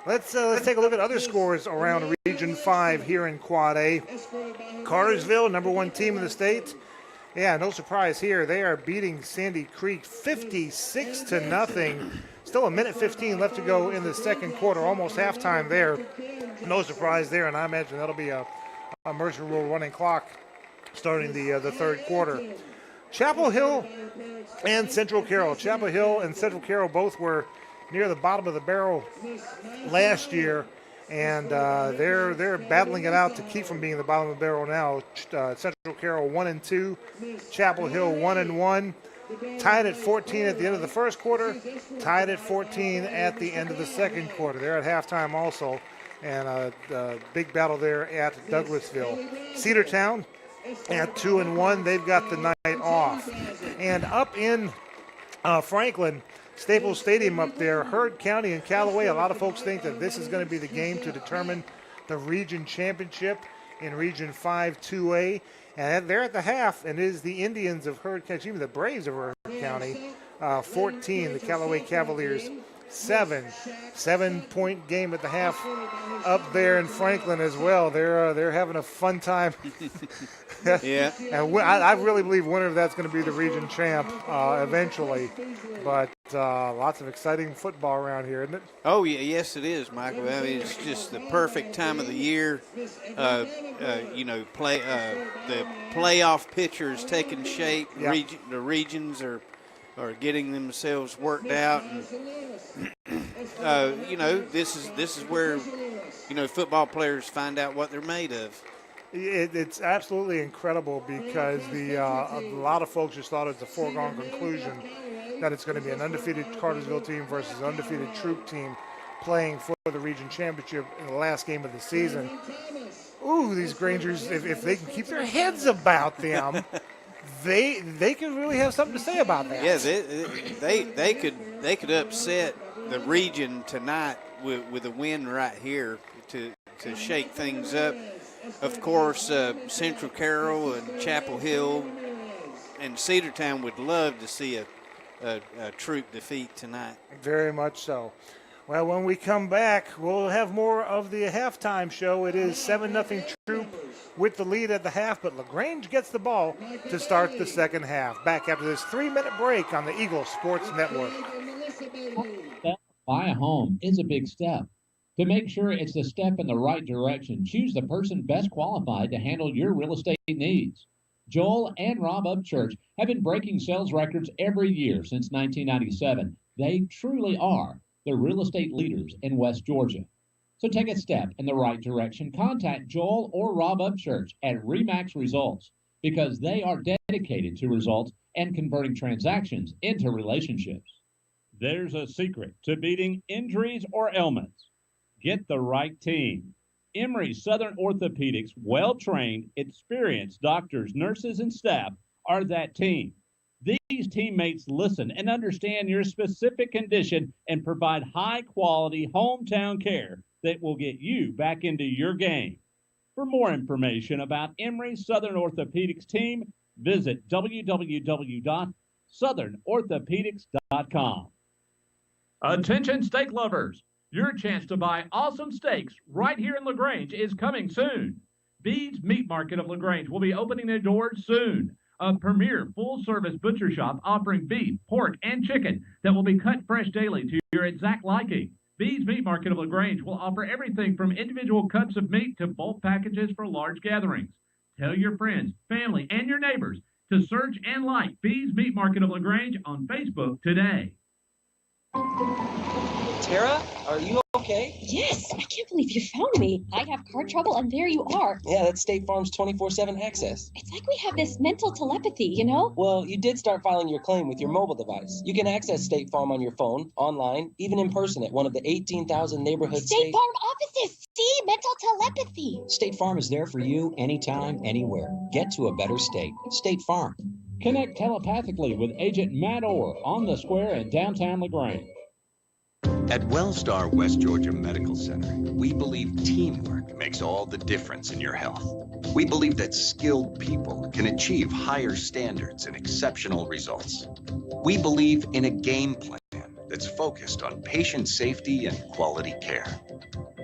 Let's take a look at other scores around Region 5 here in Quad A. Cartersville, number 1 team in the state. Yeah, no surprise here. They are beating Sandy Creek 56-0. Still a minute 15 left to go in the second quarter, almost halftime there. No surprise there, and I imagine that'll be a Mercer Rule running clock starting the third quarter. Chapel Hill and Central Carroll. Chapel Hill and Central Carroll both were near the bottom of the barrel last year, and they're battling it out to keep from being the bottom of the barrel now. Central Carroll 1-2, Chapel Hill 1-1. Tied at 14 at the end of the first quarter, tied at 14 at the end of the second quarter. They're at halftime also, and a big battle there at Douglasville. Cedartown at 2-1. They've got the night off. And up in Franklin, Staples Stadium up there, Heard County and Callaway, a lot of folks think that this is going to be the game to determine the region championship in Region 5 2A. And they're at the half, and it is the Indians of Heard County, excuse me, the Braves of Heard County, 14, the Callaway Cavaliers 7. 7-point game at the half up there in Franklin as well. They're having a fun time. Yeah. And I really believe winner of that's going to be the region champ eventually. But lots of exciting football around here, isn't it? Oh, yeah, yes, it is, Michael. I mean, it's just the perfect time of the year. The playoff picture is taking shape. Yeah. The regions are getting themselves worked out. And, this is where, football players find out what they're made of. It's absolutely incredible because a lot of folks just thought it was a foregone conclusion that it's going to be an undefeated Cartersville team versus an undefeated Troup team playing for the region championship in the last game of the season. ooh, these Grangers, if they can keep their heads about them, they could really have something to say about that. Yeah, they could upset the region tonight with a win right here to shake things up. Of course, Central Carroll and Chapel Hill and Cedartown would love to see a Troup defeat tonight. Very much so. Well, when we come back, we'll have more of the halftime show. It is 7-0 Troup with the lead at the half, but LaGrange gets the ball to start the second half. Back after this 3-minute break on the Eagle Sports Network. Buy a home is a big step. To make sure it's the step in the right direction, choose the person best qualified to handle your real estate needs. Joel and Rob Upchurch have been breaking sales records every year since 1997. They truly are the real estate leaders in West Georgia. So take a step in the right direction. Contact Joel or Rob Upchurch at RE/MAX Results because they are dedicated to results and converting transactions into relationships. There's a secret to beating injuries or ailments. Get the right team. Emory Southern Orthopedics' well-trained, experienced doctors, nurses, and staff are that team. These teammates listen and understand your specific condition and provide high-quality hometown care that will get you back into your game. For more information about Emory Southern Orthopedics team, visit www.southernorthopedics.com. Attention steak lovers! Your chance to buy awesome steaks right here in LaGrange is coming soon. Bede's Meat Market of LaGrange will be opening their doors soon. A premier full-service butcher shop offering beef, pork, and chicken that will be cut fresh daily to your exact liking. Bede's Meat Market of LaGrange will offer everything from individual cuts of meat to bulk packages for large gatherings. Tell your friends, family, and your neighbors to search and like Bede's Meat Market of LaGrange on Facebook today. Tara, are you okay? Yes, I can't believe you found me. I have car trouble, and there you are. Yeah, that's State Farm's 24/7 access. It's like we have this mental telepathy, you know? Well, you did start filing your claim with your mobile device. You can access State Farm on your phone, online, even in person at one of the 18,000 neighborhood State Farm offices. See? Mental telepathy. State Farm is there for you anytime, anywhere. Get to a better state. State Farm. Connect telepathically with Agent Matt Orr on the square in downtown LaGrange. At Wellstar West Georgia Medical Center, we believe teamwork makes all the difference in your health. We believe that skilled people can achieve higher standards and exceptional results. We believe in a game plan that's focused on patient safety and quality care.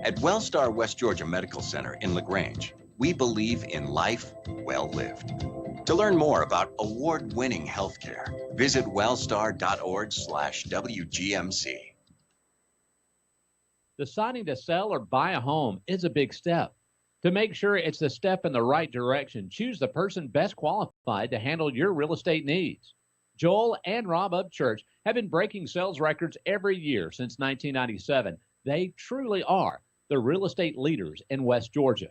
At Wellstar West Georgia Medical Center in LaGrange, we believe in life well lived. To learn more about award-winning healthcare, visit wellstar.org/WGMC. Deciding to sell or buy a home is a big step. To make sure it's the step in the right direction, choose the person best qualified to handle your real estate needs. Joel and Rob Upchurch have been breaking sales records every year since 1997. They truly are the real estate leaders in West Georgia.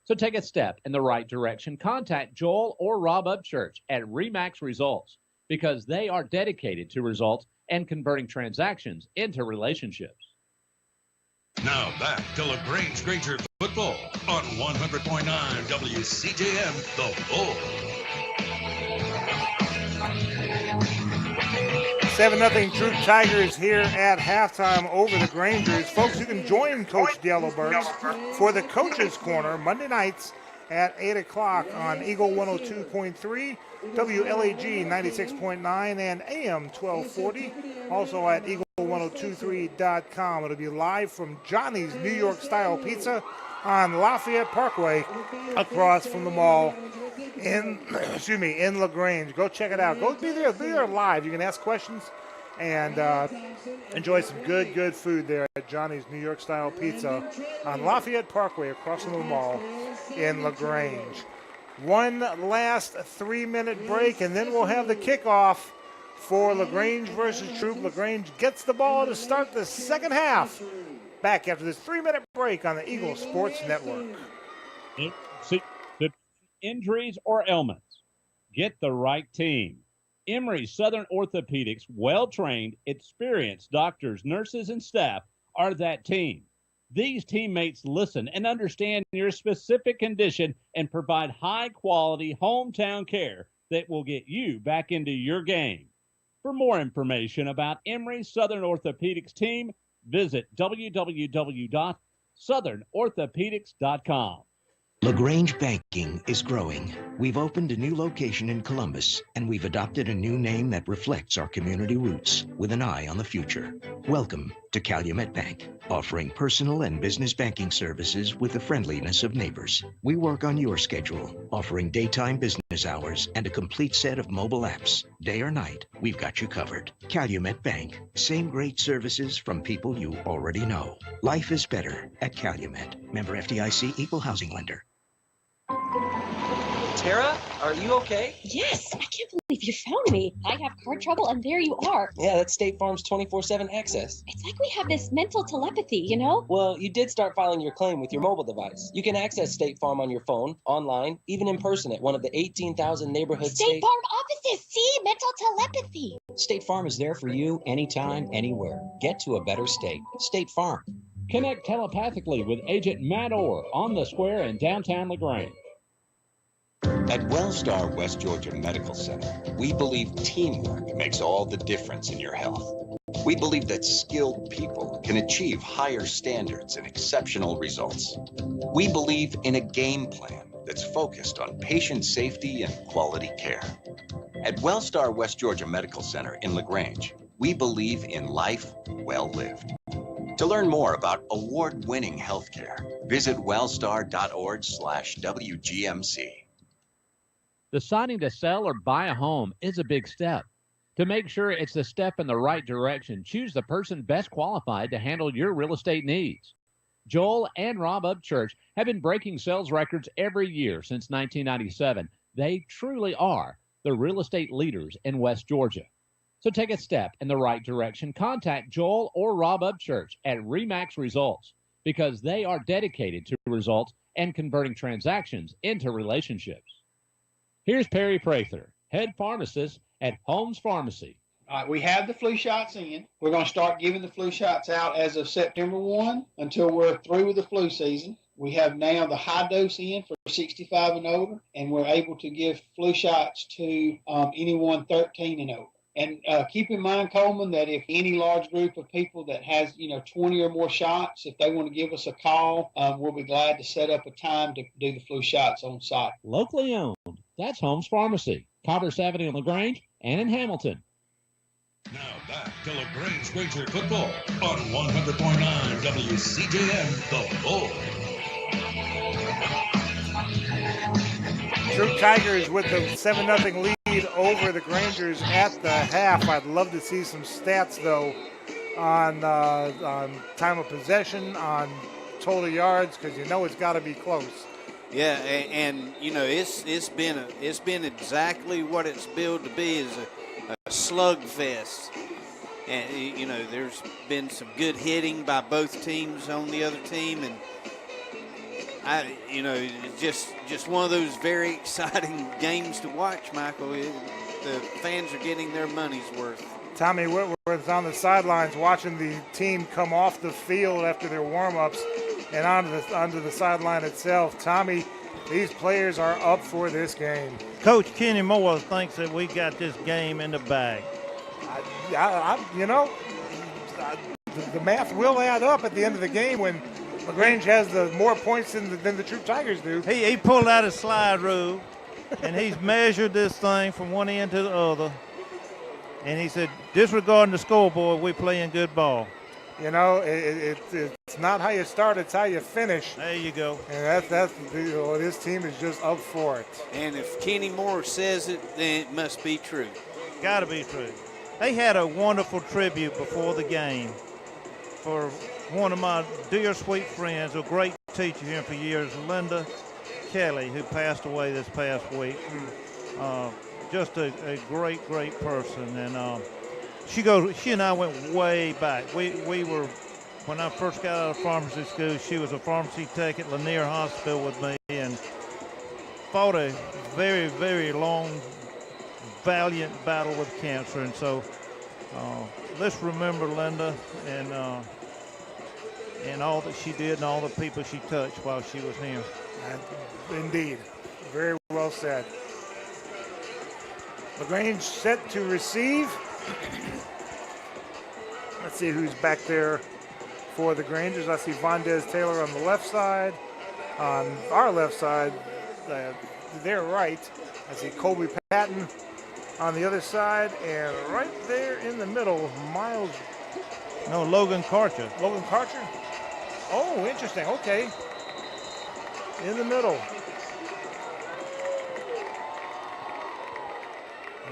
So take a step in the right direction. Contact Joel or Rob Upchurch at RE/MAX Results because they are dedicated to results and converting transactions into relationships. Now back to LaGrange Granger football on 100.9 WCJM The Bull. 7-0 Troup Tigers here at halftime over the Grangers. Folks, you can join Coach Yellowbirds for the Coach's Corner Monday nights at 8 o'clock on Eagle 102.3, WLAG 96.9, and AM 1240. Also at Eagle1023.com. It'll be live from Johnny's New York Style Pizza on Lafayette Parkway across from the mall in LaGrange. Go check it out. Go be there live. You can ask questions and enjoy some good food there at Johnny's New York Style Pizza on Lafayette Parkway across from the mall in LaGrange. One last 3-minute break, and then we'll have the kickoff for LaGrange versus Troup. LaGrange gets the ball to start the second half. Back after this 3-minute break on the Eagle Sports Network. Injuries or ailments. Get the right team. Emory Southern Orthopedics' well-trained, experienced doctors, nurses, and staff are that team. These teammates listen and understand your specific condition and provide high-quality hometown care that will get you back into your game. For more information about Emory Southern Orthopedics team, visit www.southernorthopedics.com. LaGrange Banking is growing. We've opened a new location in Columbus, and we've adopted a new name that reflects our community roots with an eye on the future. Welcome to Calumet Bank, offering personal and business banking services with the friendliness of neighbors. We work on your schedule, offering daytime business hours and a complete set of mobile apps. Day or night, we've got you covered. Calumet Bank, same great services from people you already know. Life is better at Calumet. Member FDIC, equal housing lender. Tara, are you okay? Yes, I can't believe you found me. I have car trouble and there you are. Yeah, that's State Farm's 24/7 access. It's like we have this mental telepathy, you know? Well, you did start filing your claim with your mobile device. You can access State Farm on your phone, online, even in person at one of the 18,000 neighborhood State Farm offices, see? Mental telepathy. State Farm is there for you anytime, anywhere. Get to a better state. State Farm. Connect telepathically with Agent Matt Orr on the square in downtown LaGrange. At Wellstar West Georgia Medical Center, we believe teamwork makes all the difference in your health. We believe that skilled people can achieve higher standards and exceptional results. We believe in a game plan that's focused on patient safety and quality care. At Wellstar West Georgia Medical Center in LaGrange, we believe in life well lived. To learn more about award-winning healthcare, visit wellstar.org/WGMC. Deciding to sell or buy a home is a big step. To make sure it's a step in the right direction, choose the person best qualified to handle your real estate needs. Joel and Rob Upchurch have been breaking sales records every year since 1997. They truly are the real estate leaders in West Georgia. So take a step in the right direction. Contact Joel or Rob Upchurch at RE/MAX Results because they are dedicated to results and converting transactions into relationships. Here's Perry Prather, head pharmacist at Holmes Pharmacy. All right, we have the flu shots in. We're going to start giving the flu shots out as of September 1 until we're through with the flu season. We have now the high dose in for 65 and older, and we're able to give flu shots to anyone 13 and over. And keep in mind, Coleman, that if any large group of people that has, 20 or more shots, if they want to give us a call, we'll be glad to set up a time to do the flu shots on site. Locally owned. That's Holmes Pharmacy, Commerce Avenue in LaGrange and in Hamilton. Now back to LaGrange Granger football on 100.9 WCJM, The Bull. Troup Tigers with the 7-0 lead over the Grangers at the half. I'd love to see some stats, though, on time of possession, on total yards, because it's got to be close. Yeah, and it's been exactly what it's billed to be, is a slugfest. And there's been some good hitting by both teams on the other team, and it's just one of those very exciting games to watch, Michael. The fans are getting their money's worth. Tommy Whitworth's on the sidelines watching the team come off the field after their warm-ups and onto the sideline itself. Tommy, these players are up for this game. Coach Kenny Moore thinks that we got this game in the bag. The math will add up at the end of the game when LaGrange has the more points than the Troup Tigers do. He pulled out his slide rule, and he's measured this thing from one end to the other. And he said, disregarding the scoreboard, we're playing good ball. It's not how you start, it's how you finish. There you go. And this team is just up for it. And if Kenny Moore says it, then it must be true. Got to be true. They had a wonderful tribute before the game for one of my dear sweet friends, a great teacher here for years, Linda Kelly, who passed away this past week. Just a great, great person. And she and I went way back. We were, when I first got out of pharmacy school, she was a pharmacy tech at Lanier Hospital with me and fought a very, very long, valiant battle with cancer. And so let's remember Linda and and all that she did and all the people she touched while she was here. Indeed. Very well said. LaGrange set to receive. Let's see who's back there for the Grangers. I see Vondez Taylor on the left side. On our left side, their right, I see Colby Patton on the other side. And right there in the middle, Miles. No, Logan Karcher. Logan Karcher? Oh, interesting. Okay. In the middle.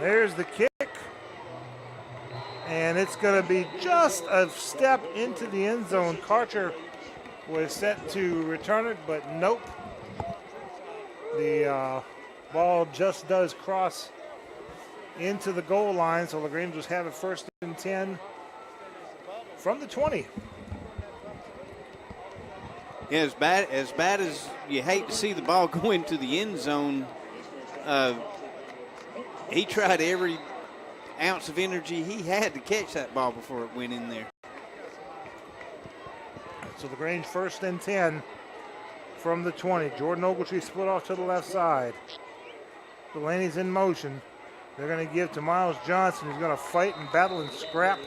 There's the kick. And it's going to be just a step into the end zone. Karcher was set to return it, but nope. The ball just does cross into the goal line, so LaGrange will have it 1st and 10 from the 20. Yeah, as bad as you hate to see the ball go into the end zone, he tried every ounce of energy he had to catch that ball before it went in there. So LaGrange 1st and 10 from the 20. Jordan Ogletree split off to the left side. Delaney's in motion. They're going to give to Miles Johnson, who's going to fight and battle and scrap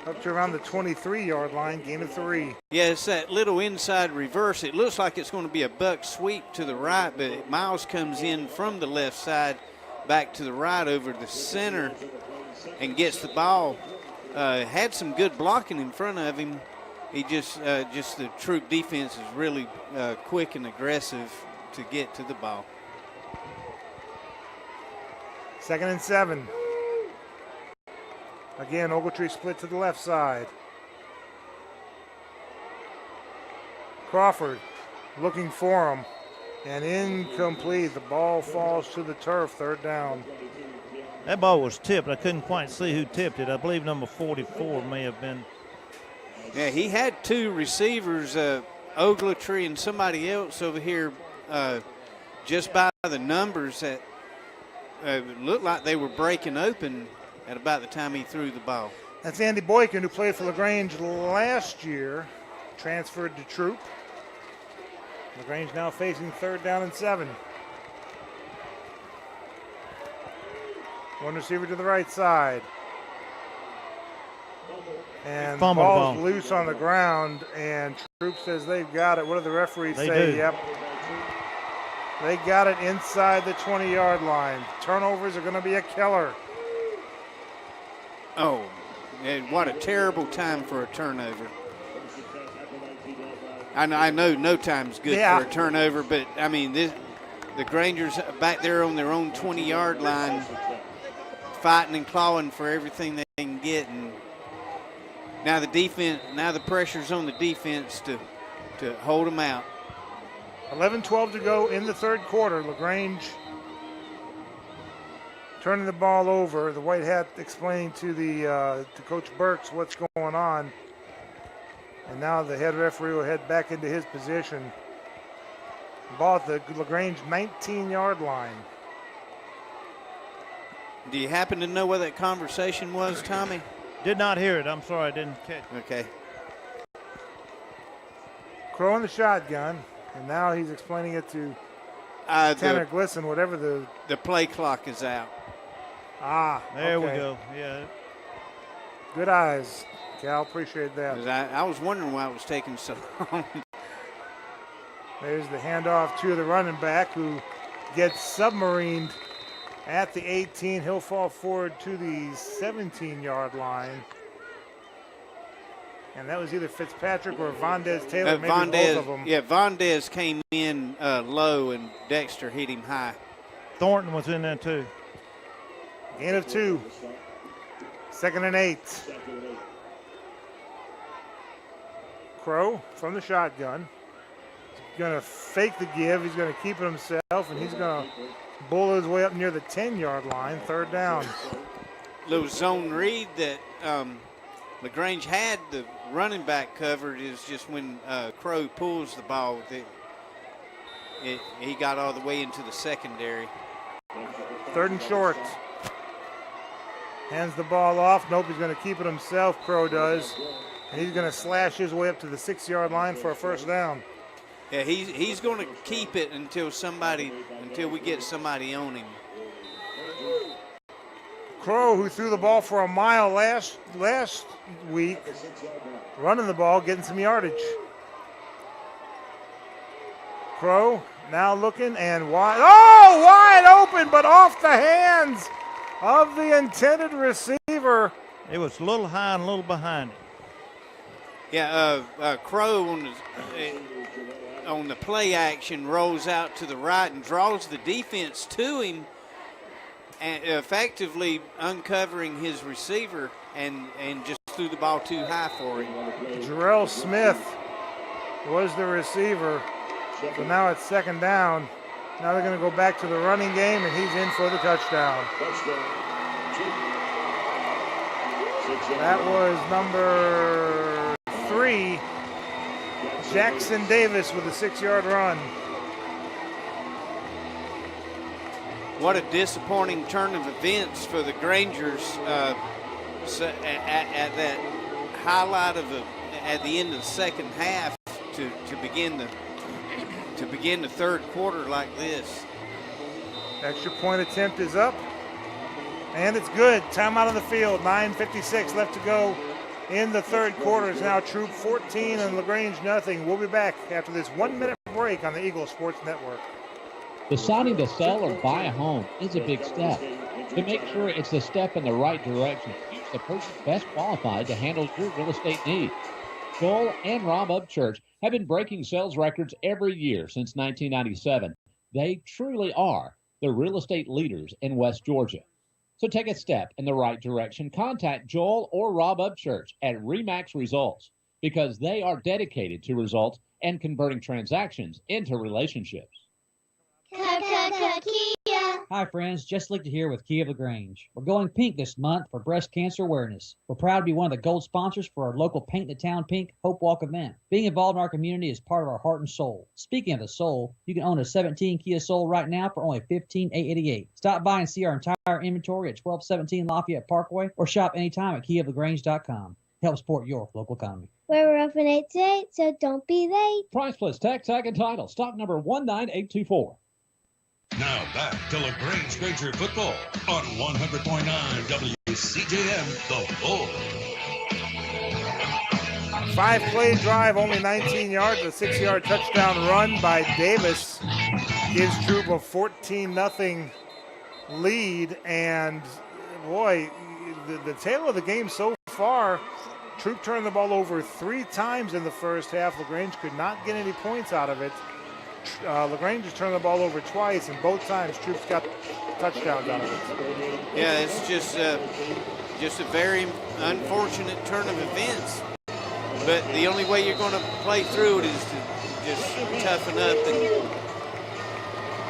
up to around the 23-yard line, gain of 3. Yeah, it's that little inside reverse. It looks like it's going to be a buck sweep to the right, but Miles comes in from the left side back to the right over the center and gets the ball. Had some good blocking in front of him. He just the Troup defense is really quick and aggressive to get to the ball. 2nd and 7. Again, Ogletree split to the left side. Crawford looking for him, and incomplete. The ball falls to the turf, 3rd down. That ball was tipped. I couldn't quite see who tipped it. I believe number 44 may have been. Yeah, he had 2 receivers, Ogletree and somebody else over here, just by the numbers that looked like they were breaking open at about the time he threw the ball. That's Andy Boykin, who played for LaGrange last year, transferred to Troup. LaGrange now facing 3rd down and 7. One receiver to the right side. And the ball's loose on the ground, and Troup says they've got it. What do the referees say? Do. Yep. They got it inside the 20-yard line. Turnovers are going to be a killer. Oh, and what a terrible time for a turnover. I know no time's good for a turnover, but, I mean, the Grangers back there on their own 20-yard line fighting and clawing for everything they can get. And now the pressure's on the defense to hold them out. 11-12 to go in the 3rd quarter. LaGrange turning the ball over. The white hat explaining to to Coach Burks what's going on. And now the head referee will head back into his position. Ball at the LaGrange 19-yard line. Do you happen to know where that conversation was, Tommy? Did not hear it. I'm sorry, I didn't catch it. Okay. Crow in the shotgun. And now he's explaining it to Tanner Glisson, whatever the play clock is out. There we go. Yeah. Good eyes, Cal. Appreciate that. I was wondering why it was taking so long. There's the handoff to the running back, who gets submarined at the 18. He'll fall forward to the 17-yard line. And that was either Fitzpatrick or Vondez Taylor, maybe both of them. Yeah, Vondez came in low and Dexter hit him high. Thornton was in there too. Gain of 2. 2nd and 8. Crow from the shotgun. He's going to fake the give. He's going to keep it himself, and he's going to bull his way up near the 10-yard line. 3rd down. Little zone read that LaGrange had the running back covered is just when Crow pulls the ball. He got all the way into the secondary. 3rd and short. Hands the ball off. Nope, he's going to keep it himself, Crow does. And he's going to slash his way up to the 6-yard line for a first down. Yeah, he's going to keep it until we get somebody on him. Crow, who threw the ball for a mile last week, running the ball, getting some yardage. Crow now looking and wide. Oh, wide open, but off the hands of the intended receiver. It was a little high and a little behind it. Yeah, Crow on the play action rolls out to the right and draws the defense to him, and effectively uncovering his receiver and just threw the ball too high for him. Jarrell Smith was the receiver. So now it's second down. Now they're going to go back to the running game, and he's in for the touchdown. That was number 3, Jackson Davis with a 6-yard run. What a disappointing turn of events for the Grangers at that highlight at the end of the second half to begin the third quarter like this. Extra point attempt is up, and it's good. Timeout on the field, 9:56 left to go in the third quarter. It's now Troup 14 and LaGrange nothing. We'll be back after this 1-minute break on the Eagle Sports Network. Deciding to sell or buy a home is a big step. To make sure it's a step in the right direction, choose the person best qualified to handle your real estate needs. Joel and Rob Upchurch have been breaking sales records every year since 1997. They truly are the real estate leaders in West Georgia. So take a step in the right direction. Contact Joel or Rob Upchurch at RE/MAX Results because they are dedicated to results and converting transactions into relationships. Hi friends, Jess Lichter here with Kia of LaGrange. We're going pink this month for breast cancer awareness. We're proud to be one of the gold sponsors for our local Paint the Town Pink Hope Walk event. Being involved in our community is part of our heart and soul. Speaking of the soul, you can own a 17 Kia Soul right now for only $15,888. Stop by and see our entire inventory at 1217 Lafayette Parkway or shop anytime at KiaofLaGrange.com. Help support your local economy. We're open 8 to 8, so don't be late. Price plus tax, tag, and title. Stock number 19824. Now back to LaGrange Granger football on 100.9 WCJM, The Bull. 5-play drive, only 19 yards, a 6-yard touchdown run by Davis gives Troup a 14-0 lead. And boy, the tail of the game so far, Troup turned the ball over 3 times in the first half. LaGrange could not get any points out of it. LaGrange has turned the ball over twice, and both times Troup's got touchdowns out of it. Yeah, it's just a very unfortunate turn of events. But the only way you're going to play through it is to just toughen up and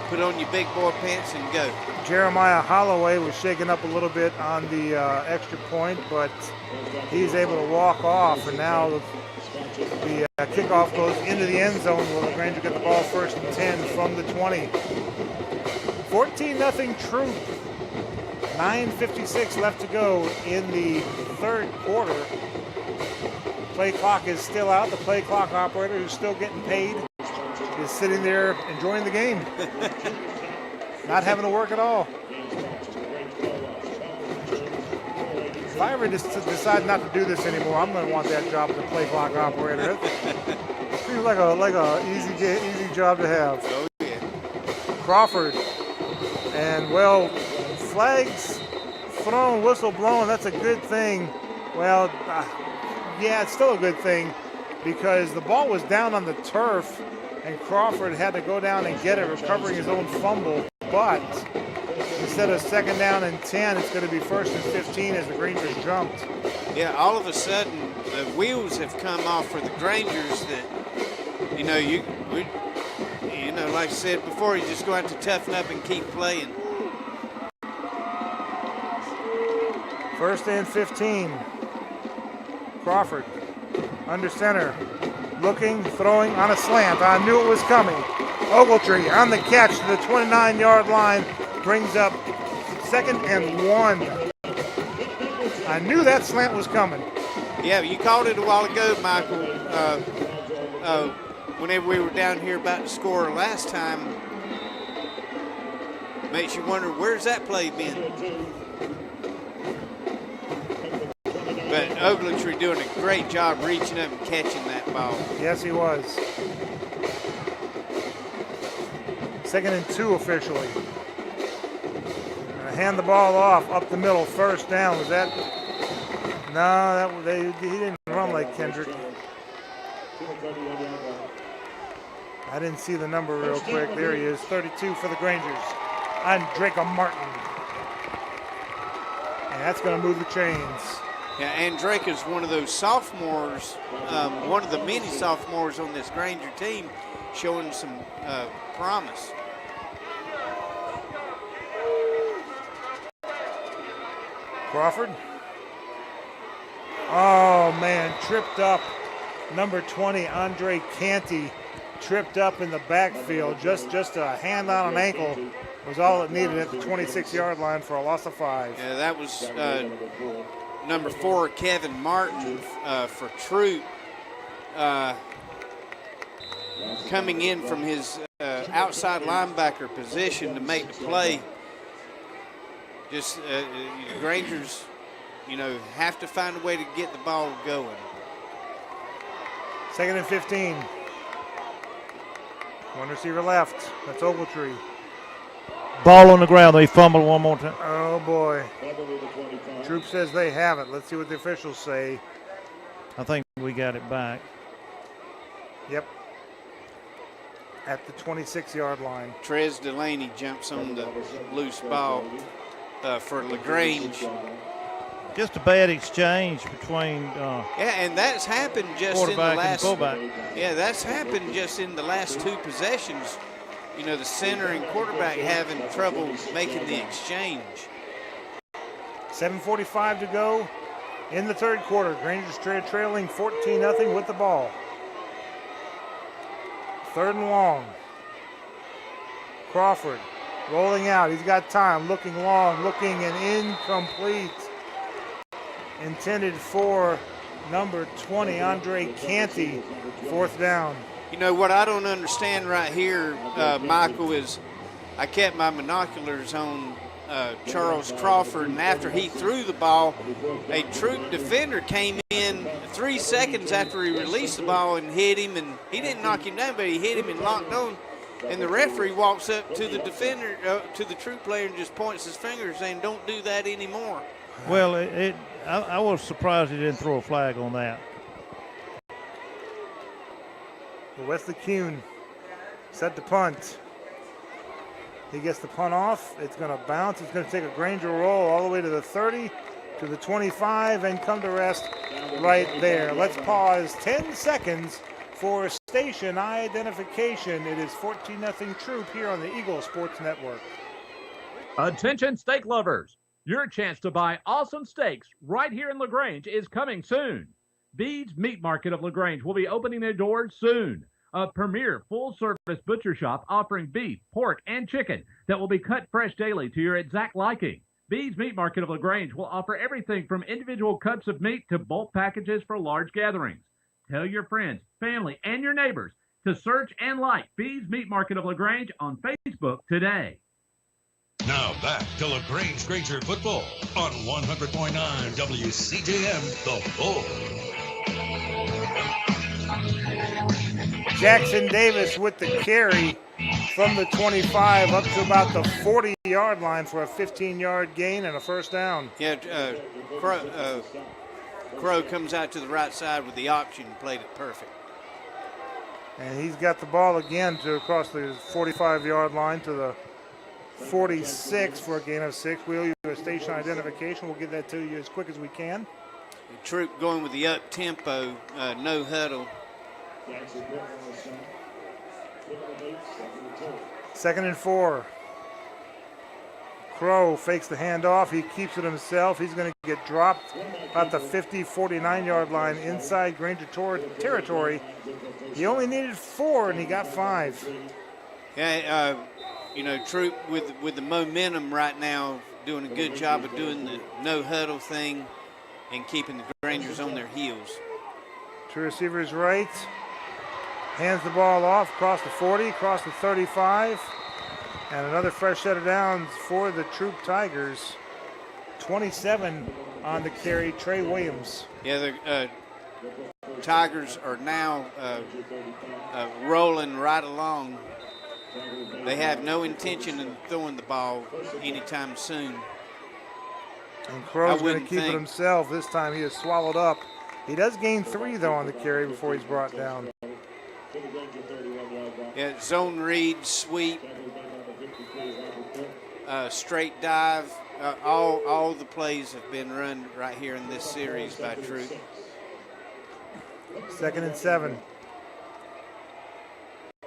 put on your big boy pants and go. Jeremiah Holloway was shaken up a little bit on the extra point, but he's able to walk off, and now the kickoff goes into the end zone where LaGrange will get the ball first and 10 from the 20. 14-0 Troup. 9:56 left to go in the third quarter. Play clock is still out. The play clock operator, who's still getting paid, is sitting there enjoying the game. Not having to work at all. If I ever decide not to do this anymore, I'm going to want that job as a play clock operator. It seems like a easy job to have. Oh, yeah. Crawford. And, well, flags thrown, whistle blown, that's a good thing. Well, yeah, it's still a good thing because the ball was down on the turf and Crawford had to go down and get it, recovering his own fumble. But instead of second down and 10, it's going to be first and 15 as the Grangers jumped. Yeah, all of a sudden the wheels have come off for the Grangers. That like I said before, you just go out to toughen up and keep playing. First and 15. Crawford under center, looking, throwing on a slant. I knew it was coming. Ogletree on the catch to the 29-yard line, brings up second and 1. I knew that slant was coming. Yeah, you called it a while ago, Michael. Whenever we were down here about to score last time, makes you wonder, where's that play been? But Ogletree doing a great job reaching up and catching that ball. Yes, he was. 2nd and 2 officially. Hand the ball off up the middle, first down. Was that? No, he didn't run like Kendrick. I didn't see the number real quick. There he is, 32 for the Grangers. Andreka Martin. And that's going to move the chains. Yeah, Andreka's one of those sophomores, one of the many sophomores on this Granger team, showing some promise. Crawford. Oh, man, tripped up. Number 20, Andre Canty, tripped up in the backfield. Just a hand on an ankle was all it needed at the 26-yard line for a loss of 5. Yeah, that was number 4, Kevin Martin for Troup, coming in from his outside linebacker position to make the play. Just Grangers, have to find a way to get the ball going. 2nd and 15. One receiver left. That's Ogletree. Ball on the ground. They fumbled one more time. Oh, boy. Troup says they have it. Let's see what the officials say. I think we got it back. Yep. At the 26-yard line. Trez Delaney jumps on the loose ball for LaGrange. Just a bad exchange between and that's happened just in the quarterback last. and fullback. Yeah, that's happened just in the last 2 possessions. The center and quarterback having trouble making the exchange. 7:45 to go in the 3rd quarter. Grangers trailing 14-0 with the ball. 3rd and long. Crawford rolling out. He's got time. Looking long. Looking and incomplete. Intended for number 20, Andre Canty. 4th down. What I don't understand right here, Michael, is I kept my binoculars on Charles Crawford, and after he threw the ball, a Troup defender came in 3 seconds after he released the ball and hit him, and he didn't knock him down, but he hit him and locked on. And the referee walks up to the defender, to the Troup player, and just points his finger saying, "Don't do that anymore." Well, I was surprised he didn't throw a flag on that. Wesley Kuhn set the punt. He gets the punt off. It's going to bounce. It's going to take a Granger roll all the way to the 30, to the 25, and come to rest right there. Let's pause 10 seconds for station identification. It is 14-0 Troup here on the Eagle Sports Network. Attention steak lovers. Your chance to buy awesome steaks right here in LaGrange is coming soon. Bede's Meat Market of LaGrange will be opening their doors soon. A premier full-service butcher shop offering beef, pork, and chicken that will be cut fresh daily to your exact liking. Bede's Meat Market of LaGrange will offer everything from individual cuts of meat to bulk packages for large gatherings. Tell your friends, family, and your neighbors to search and like Bede's Meat Market of LaGrange on Facebook today. Now back to LaGrange Granger football on 100.9 WCJM, The Bull. Jackson Davis with the carry from the 25 up to about the 40-yard line for a 15-yard gain and a 1st down. Yeah, Crow comes out to the right side with the option and played it perfect. And he's got the ball again to across the 45-yard line to the 46 for a gain of 6. We owe you a station identification. We'll get that to you as quick as we can. And Troup going with the up-tempo, no huddle. 2nd and 4. Crow fakes the handoff. He keeps it himself. He's going to get dropped about the 50, 49-yard line inside Granger territory. He only needed 4, and he got 5. Yeah, Troup with the momentum right now, doing a good job of doing the no huddle thing and keeping the LaGrange's on their heels. Two receivers right. Hands the ball off, across the 40, across the 35. And another fresh set of downs for the Troup Tigers. 27 on the carry, Trey Williams. Yeah, the Tigers are now rolling right along. They have no intention of throwing the ball anytime soon. And Crow's going to keep it himself. This time he is swallowed up. He does gain 3, though, on the carry before he's brought down. Yeah, zone read, sweep, straight dive. All the plays have been run right here in this series by Troup. 2nd and 7.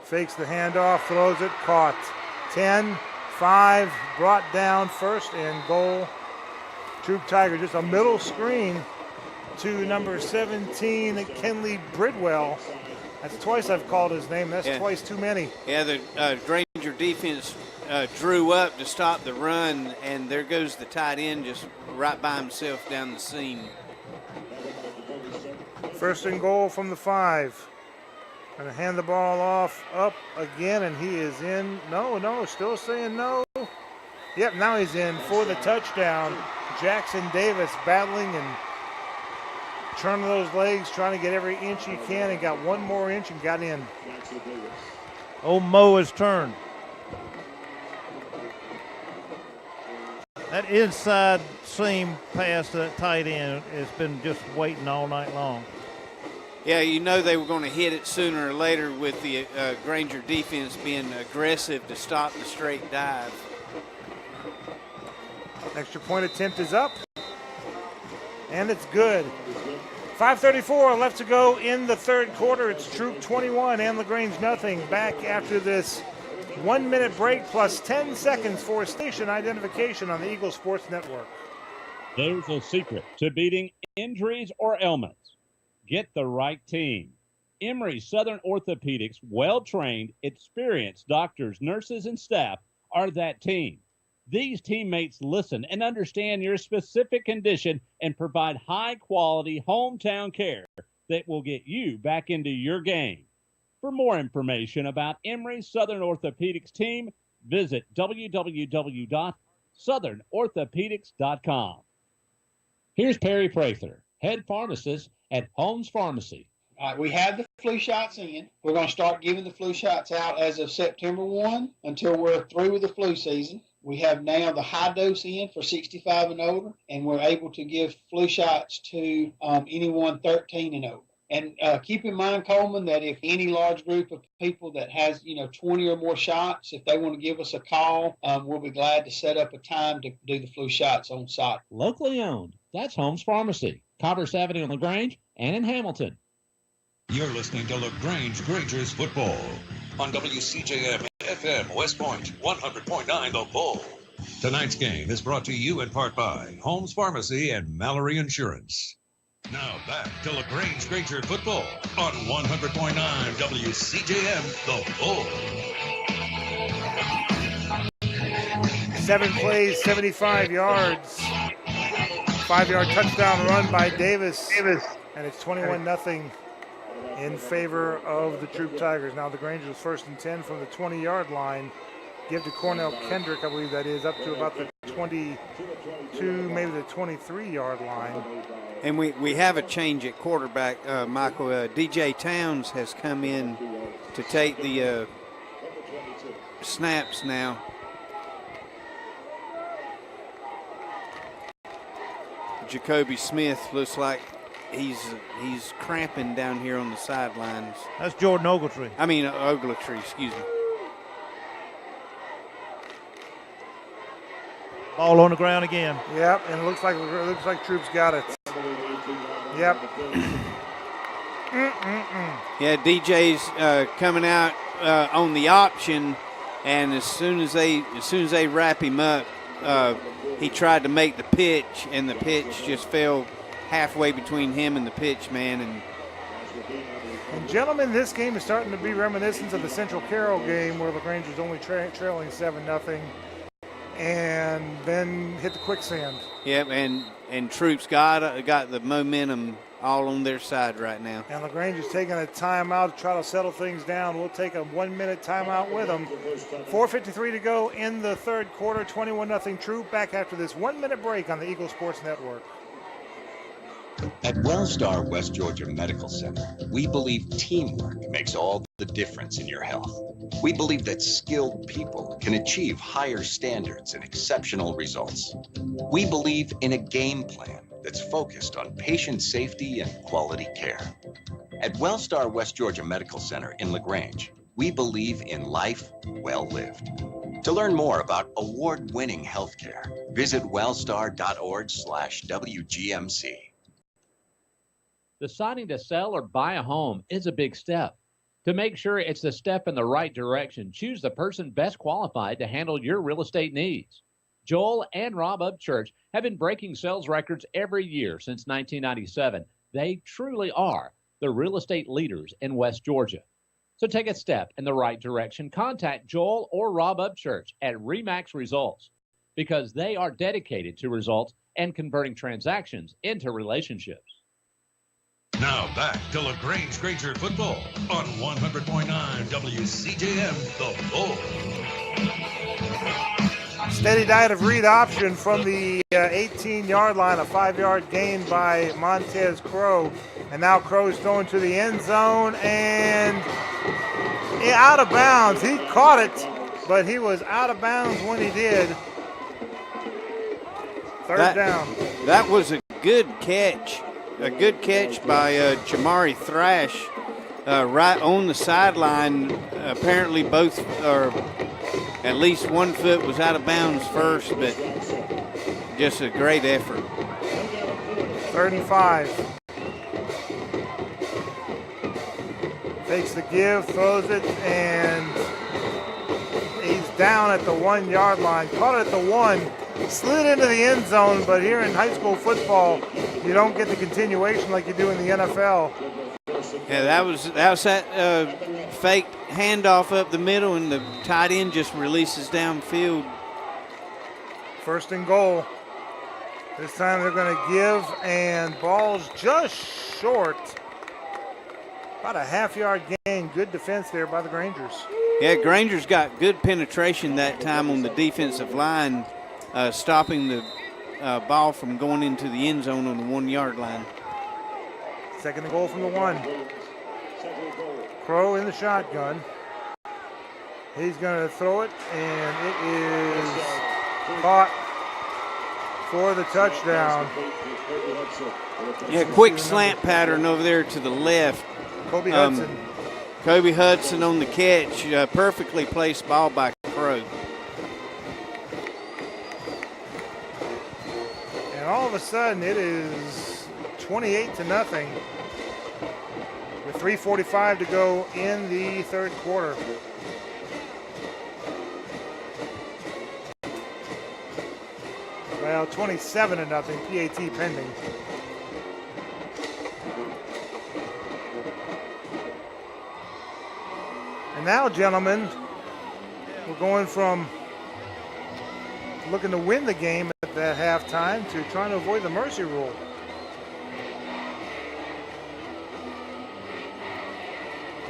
Fakes the handoff, throws it, caught. 10, 5, brought down, 1st and goal. Troup Tiger, just a middle screen to number 17, Kenley Bridwell. That's twice I've called his name. That's twice too many. Yeah, the Granger defense drew up to stop the run, and there goes the tight end just right by himself down the seam. 1st and goal from the 5. Gonna hand the ball off, up again, and he is in. No, still saying no. Yep, now he's in for the touchdown. Jackson Davis battling and turning those legs, trying to get every inch he can, and got 1 more inch and got in. Old Mo has turned. That inside seam pass to that tight end has been just waiting all night long. Yeah, you know they were going to hit it sooner or later with the Granger defense being aggressive to stop the straight dive. Extra point attempt is up, and it's good. 5:34 left to go in the 3rd quarter. It's Troup 21 and LaGrange nothing. Back after this 1-minute break plus 10 seconds for station identification on the Eagle Sports Network. There's a secret to beating injuries or ailments. Get the right team. Emory Southern Orthopedics, well-trained, experienced doctors, nurses, and staff are that team. These teammates listen and understand your specific condition and provide high-quality hometown care that will get you back into your game. For more information about Emory Southern Orthopedics team, visit www.southernorthopedics.com. Here's Perry Prather, head pharmacist at Holmes Pharmacy. All right, we have the flu shots in. We're going to start giving the flu shots out as of September 1 until we're through with the flu season. We have now the high dose in for 65 and older, and we're able to give flu shots to anyone 13 and over. And keep in mind, Coleman, that if any large group of people that has, 20 or more shots, if they want to give us a call, we'll be glad to set up a time to do the flu shots on site. Locally owned. That's Holmes Pharmacy, Commerce Avenue in LaGrange and in Hamilton. You're listening to LaGrange Granger's Football on WCJM FM West Point, 100.9 The Bull. Tonight's game is brought to you in part by Holmes Pharmacy and Mallory Insurance. Now back to LaGrange Granger Football on 100.9 WCJM The Bull. 7 plays, 75 yards. 5-yard touchdown run by Davis. And it's 21-0 in favor of the Troup Tigers. Now the Grangers 1st and 10 from the 20-yard line. Give to Cornell Kendrick, I believe that is, up to about the 22, maybe the 23-yard line. And we have a change at quarterback, Michael. DJ Towns has come in to take the snaps now. Jacoby Smith looks like he's cramping down here on the sidelines. That's Jordan Ogletree. Ogletree, excuse me. Ball on the ground again. Yep, and it looks like Troup's got it. Yep. Yeah, DJ's coming out on the option, and as soon as they wrap him up, he tried to make the pitch, and the pitch just fell halfway between him and the pitch man. And gentlemen, this game is starting to be reminiscent of the Central Carroll game where LaGrange was only trailing 7-0. And then hit the quicksand. Yep, and and Troup's got the momentum all on their side right now. And LaGrange is taking a timeout to try to settle things down. We'll take a 1-minute timeout with them. 4:53 to go in the third quarter, 21-0 Troup. Back after this 1-minute break on the Eagle Sports Network. At Wellstar West Georgia Medical Center, we believe teamwork makes all the difference in your health. We believe that skilled people can achieve higher standards and exceptional results. We believe in a game plan that's focused on patient safety and quality care. At Wellstar West Georgia Medical Center in LaGrange, we believe in life well lived. To learn more about award-winning healthcare, visit wellstar.org/WGMC. Deciding to sell or buy a home is a big step. To make sure it's the step in the right direction, choose the person best qualified to handle your real estate needs. Joel and Rob Upchurch have been breaking sales records every year since 1997. They truly are the real estate leaders in West Georgia. So take a step in the right direction. Contact Joel or Rob Upchurch at RE/MAX Results because they are dedicated to results and converting transactions into relationships. Now back to LaGrange Granger football on 100.9 WCJM, The Bull. Steady diet of read option from the 18-yard line, a 5-yard gain by Montez Crow. And now Crow's throwing to the end zone and out of bounds. He caught it, but he was out of bounds when he did. Third down. That was a good catch. A good catch by Jamari Thrash right on the sideline. Apparently both, or at least one foot was out of bounds first, but just a great effort. 3rd and 5. Takes the give, throws it, and he's down at the 1-yard line. Caught it at the 1. Slid into the end zone, but here in high school football, you don't get the continuation like you do in the NFL. Yeah, that was that fake handoff up the middle, and the tight end just releases downfield. 1st and goal. This time they're going to give, and ball's just short. About a half-yard gain. Good defense there by the Grangers. Yeah, Granger's got good penetration that time on the defensive line, stopping the ball from going into the end zone on the 1-yard line. 2nd and goal from the 1. Crow in the shotgun. He's going to throw it, and it is caught for the touchdown. Yeah, quick slant pattern over there to the left. Kobe Hudson. Kobe Hudson on the catch. Perfectly placed ball by Crow. And all of a sudden, it is 28-0 with 3:45 to go in the third quarter. Well, 27-0, PAT pending. And now, gentlemen, we're going from looking to win the game at that halftime to trying to avoid the mercy rule.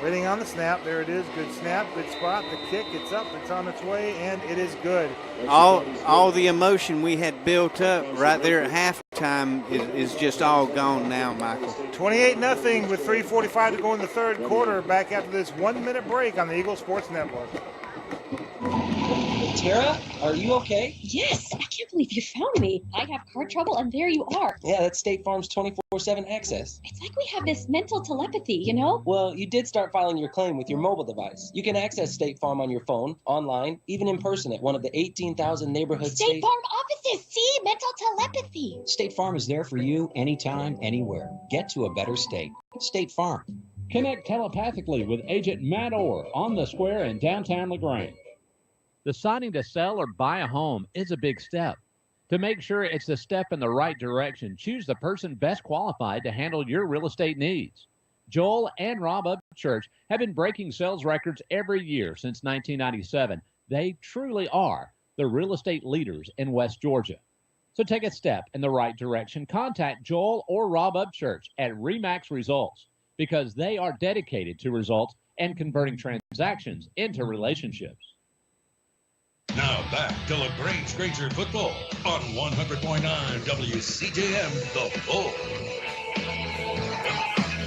Waiting on the snap. There it is. Good snap. Good spot. The kick. It's up. It's on its way, and it is good. All the emotion we had built up right there at halftime is just all gone now, Michael. 28-0 with 3:45 to go in the third quarter. Back after this 1-minute break on the Eagle Sports Network. Tara, are you okay? Yes, I can't believe you found me. I have car trouble, and there you are. Yeah, that's State Farm's 24/7 access. It's like we have this mental telepathy, you know? Well, you did start filing your claim with your mobile device. You can access State Farm on your phone, online, even in person at one of the 18,000 neighborhood State Farm offices. See, mental telepathy. State Farm is there for you anytime, anywhere. Get to a better state. State Farm. Connect telepathically with Agent Matt Orr on the square in downtown LaGrange. Deciding to sell or buy a home is a big step. To make sure it's the step in the right direction, choose the person best qualified to handle your real estate needs. Joel and Rob Upchurch have been breaking sales records every year since 1997. They truly are the real estate leaders in West Georgia. So take a step in the right direction. Contact Joel or Rob Upchurch at Remax Results because they are dedicated to results and converting transactions into relationships. Now back to LaGrange Granger football on 100.9 WCJM The Bull.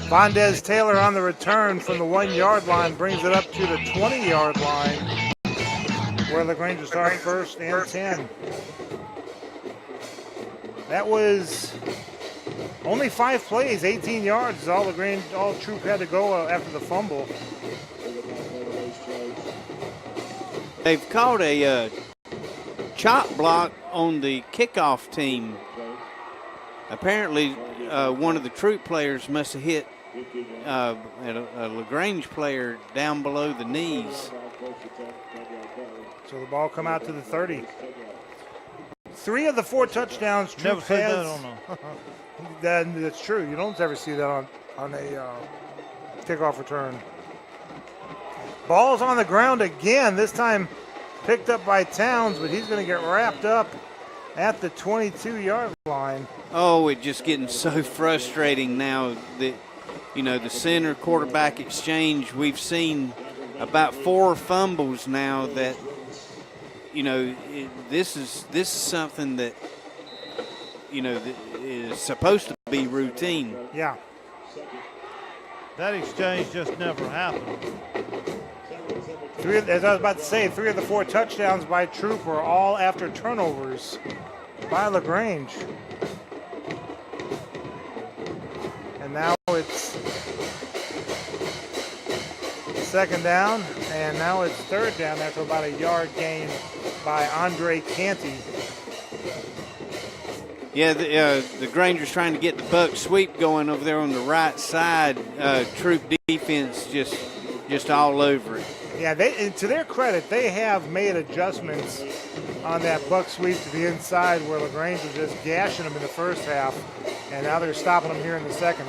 Vondez Taylor on the return from the 1 yard line brings it up to the 20-yard line where LaGrange will start first and 10. That was only 5 plays, 18 yards is all Troup had to go after the fumble. They've called a chop block on the kickoff team. Apparently, one of the Troup players must have hit a LaGrange player down below the knees. So the ball come out to the 30. 3 of the 4 touchdowns Troup Never seen has. that on That's true. You don't ever see that on a kickoff return. Ball's on the ground again. This time picked up by Towns, but he's going to get wrapped up at the 22-yard line. Oh, it's just getting so frustrating now that, the center quarterback exchange, we've seen about 4 fumbles now that, this is something that, that is supposed to be routine. Yeah. That exchange just never happened. As I was about to say, 3 of the 4 touchdowns by Troup were all after turnovers by LaGrange. And now it's 2nd down, and now it's 3rd down after about a yard gain by Andre Canty. Yeah, the Granger's trying to get the buck sweep going over there on the right side. Troup defense just all over it. Yeah, to their credit, they have made adjustments on that buck sweep to the inside where LaGrange was just gashing them in the first half, and now they're stopping them here in the second.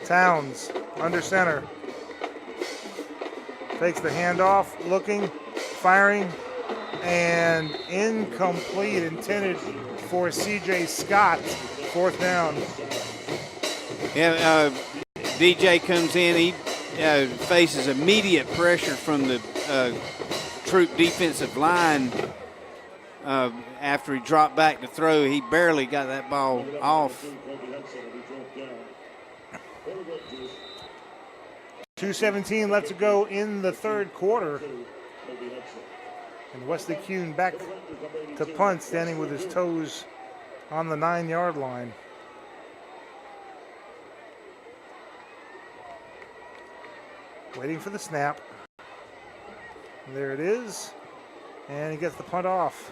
Towns under center. Takes the handoff, looking, firing, and incomplete, intended for C.J. Scott, 4th down. Yeah, DJ comes in. He faces immediate pressure from the Troup defensive line. After he dropped back to throw, he barely got that ball off. 2:17 left to go in the 3rd quarter. And Wesley Kuhn back to punt, standing with his toes on the 9-yard line. Waiting for the snap. There it is. And he gets the punt off.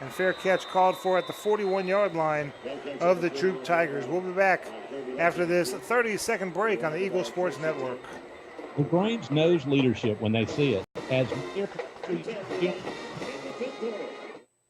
And fair catch called for at the 41-yard line of the Troup Tigers. We'll be back after this 30-second break on the Eagle Sports Network. LaGrange knows leadership when they see it, as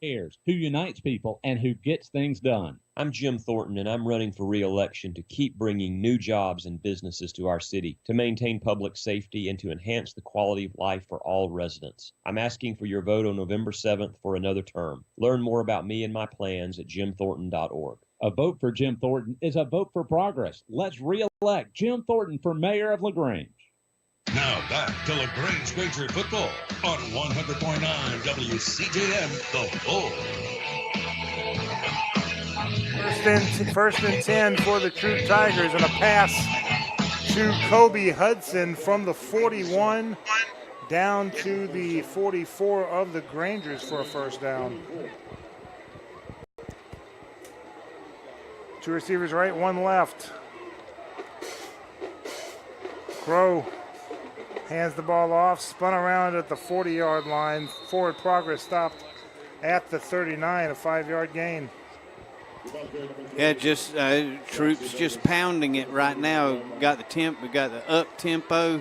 cares, who unites people, and who gets things done. I'm Jim Thornton, and I'm running for re-election to keep bringing new jobs and businesses to our city, to maintain public safety, and to enhance the quality of life for all residents. I'm asking for your vote on November 7th for another term. Learn more about me and my plans at jimthornton.org. A vote for Jim Thornton is a vote for progress. Let's re-elect Jim Thornton for mayor of LaGrange. Now back to LaGrange Granger football on 100.9 WCJM The Bull. First and 10 for the Troup Tigers, and a pass to Kobe Hudson from the 41 down to the 44 of the Grangers for a 1st down. 2 receivers right, 1 left. Crow hands the ball off, spun around at the 40-yard line. Forward progress stopped at the 39, a 5-yard gain. Yeah, just Troup's just pounding it right now. We got the up tempo,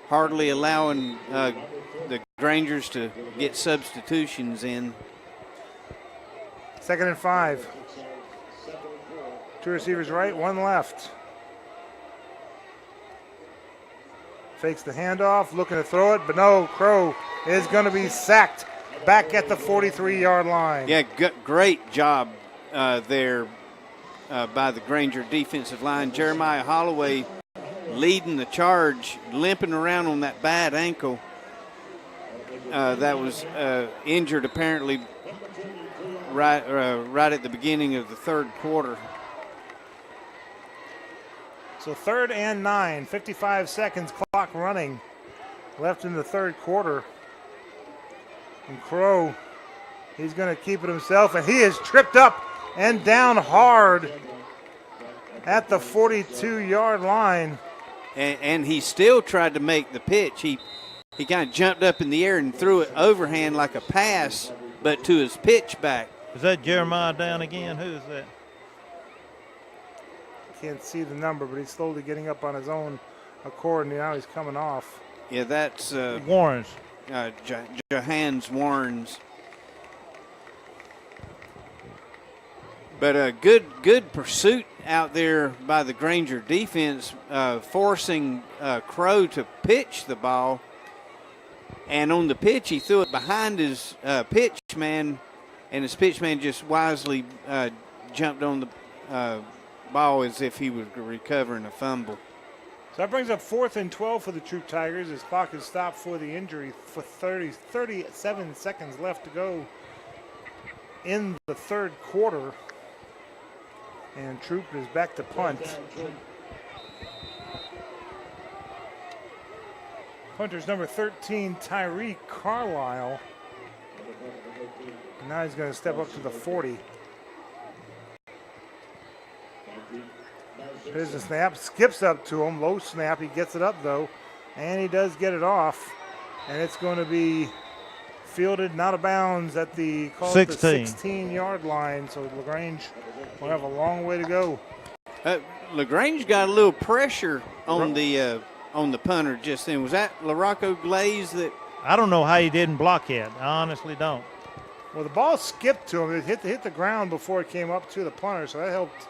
hardly allowing the Grangers to get substitutions in. 2nd and 5. 2 receivers right, 1 left. Fakes the handoff, looking to throw it, but no, Crow is going to be sacked back at the 43-yard line. Yeah, great job there by the Granger defensive line. Jeremiah Holloway leading the charge, limping around on that bad ankle that was injured apparently right at the beginning of the third quarter. So 3rd and 9, 55 seconds, clock running left in the third quarter. And Crow, he's going to keep it himself, and he is tripped up and down hard at the 42-yard line. And he still tried to make the pitch. He kind of jumped up in the air and threw it overhand like a pass, but to his pitch back. Is that Jeremiah down again? Who is that? Can't see the number, but he's slowly getting up on his own accord, and now he's coming off. Yeah, that's Warrens. Johans Warrens. But a good pursuit out there by the Granger defense, forcing Crow to pitch the ball. And on the pitch, he threw it behind his pitch man, and his pitch man just wisely jumped on the ball as if he was recovering a fumble. So that brings up 4th and 12 for the Troup Tigers. His clock is stopped for the injury for 37 seconds left to go in the third quarter. And Troup is back to punt. Punter's number 13, Tyree Carlisle. And now he's going to step up to the 40. There's the snap, skips up to him, low snap, he gets it up though, and he does get it off, and it's going to be fielded and out of bounds at the 16-yard line, so LaGrange will have a long way to go. LaGrange got a little pressure on the punter just then. Was that LaRocco Glaze that? I don't know how he didn't block it. I honestly don't. Well, the ball skipped to him. It hit the ground before it came up to the punter, so that helped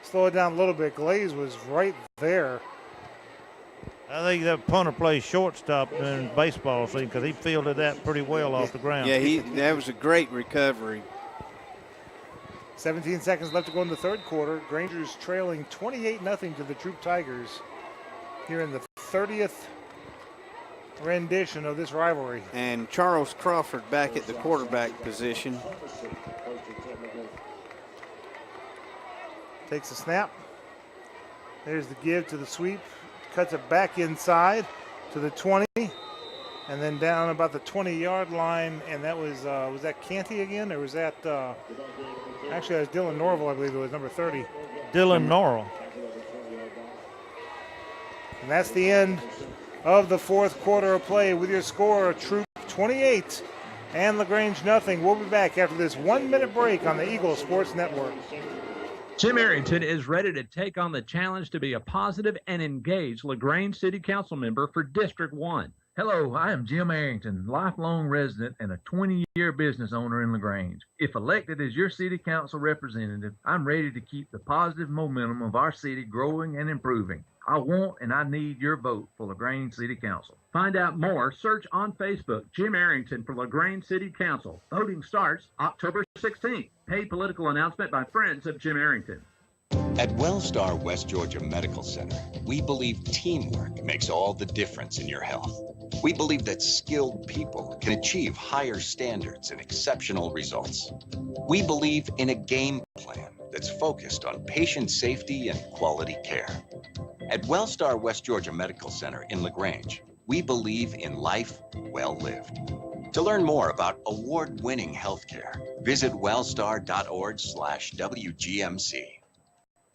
slow it down a little bit. Glaze was right there. I think that punter plays shortstop in baseball season because he fielded that pretty well off the ground. Yeah, that was a great recovery. 17 seconds left to go in the third quarter. Granger's trailing 28-0 to the Troup Tigers here in the 30th rendition of this rivalry. And Charles Crawford back at the quarterback position. Takes a snap. There's the give to the sweep. Cuts it back inside to the 20. And then down about the 20-yard line. And that was that Canty again? Or was that, actually that was Dylan Norville, I believe it was, number 30. Dylan Norville. And that's the end of the fourth quarter of play with your score, Troup 28 and LaGrange nothing. We'll be back after this 1-minute break on the Eagle Sports Network. Jim Arrington is ready to take on the challenge to be a positive and engaged LaGrange City Council member for District 1. Hello, I am Jim Arrington, lifelong resident and a 20-year business owner in LaGrange. If elected as your city council representative, I'm ready to keep the positive momentum of our city growing and improving. I want and I need your vote for LaGrange City Council. Find out more, search on Facebook, Jim Arrington for LaGrange City Council. Voting starts October 16th. Paid political announcement by friends of Jim Arrington. At Wellstar West Georgia Medical Center, we believe teamwork makes all the difference in your health. We believe that skilled people can achieve higher standards and exceptional results. We believe in a game plan that's focused on patient safety and quality care. At Wellstar West Georgia Medical Center in LaGrange, we believe in life well lived. To learn more about award-winning healthcare, visit wellstar.org/WGMC.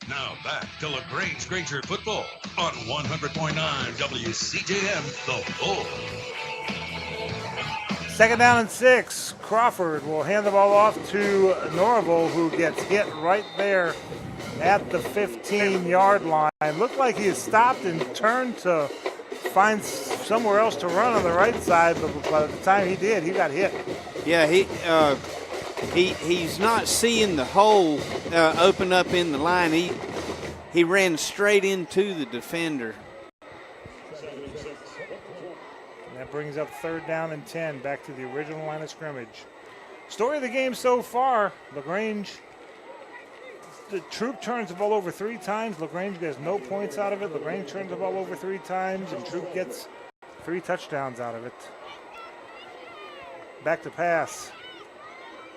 Now back to LaGrange Granger football on 100.9 WCJM The Bull. Second down and 6. Crawford will hand the ball off to Norville, who gets hit right there at the 15-yard line. Looked like he had stopped and turned to find somewhere else to run on the right side, but by the time he did, he got hit. Yeah, he's not seeing the hole open up in the line. He ran straight into the defender. brings up 3rd down and 10, back to the original line of scrimmage. Story of the game so far, LaGrange, the Troup turns the ball over 3 times. LaGrange gets no points out of it. LaGrange turns the ball over 3 times, and Troup gets 3 touchdowns out of it. Back to pass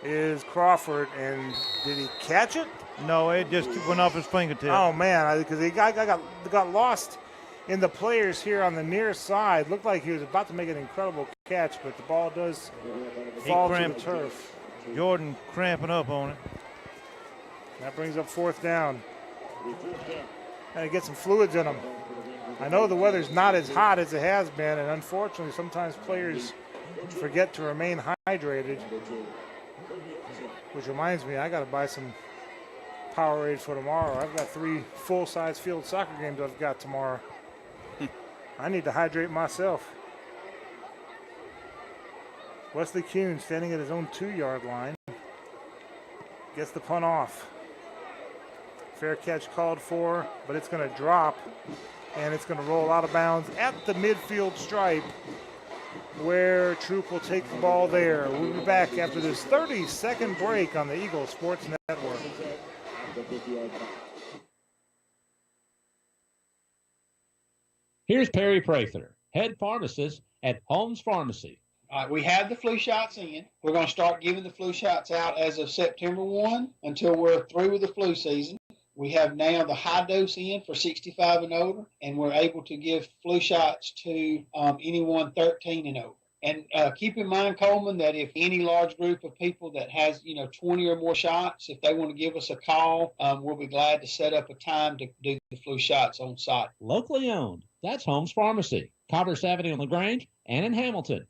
is Crawford, and did he catch it? No, it just went off his fingertip. Oh, man, because he got lost in the players here on the near side. Looked like he was about to make an incredible catch, but the ball does fall to the turf. Jordan cramping up on it. That brings up 4th down. And get some fluids in them. I know the weather's not as hot as it has been, and unfortunately sometimes players forget to remain hydrated. Which reminds me, I got to buy some Powerade for tomorrow. I've got 3 full-size field soccer games I've got tomorrow. I need to hydrate myself. Wesley Kuhn standing at his own 2-yard line. Gets the punt off. Fair catch called for, but it's going to drop, and it's going to roll out of bounds at the midfield stripe, where Troup will take the ball there. We'll be back after this 30-second break on the Eagle Sports Network. Here's Perry Prather, head pharmacist at Holmes Pharmacy. All right, we have the flu shots in. We're going to start giving the flu shots out as of September 1 until we're through with the flu season. We have now the high dose in for 65 and older, and we're able to give flu shots to anyone 13 and over. And keep in mind, Coleman, that if any large group of people that has, 20 or more shots, if they want to give us a call, we'll be glad to set up a time to do the flu shots on site. Locally owned. That's Holmes Pharmacy, Commerce Avenue in LaGrange and in Hamilton.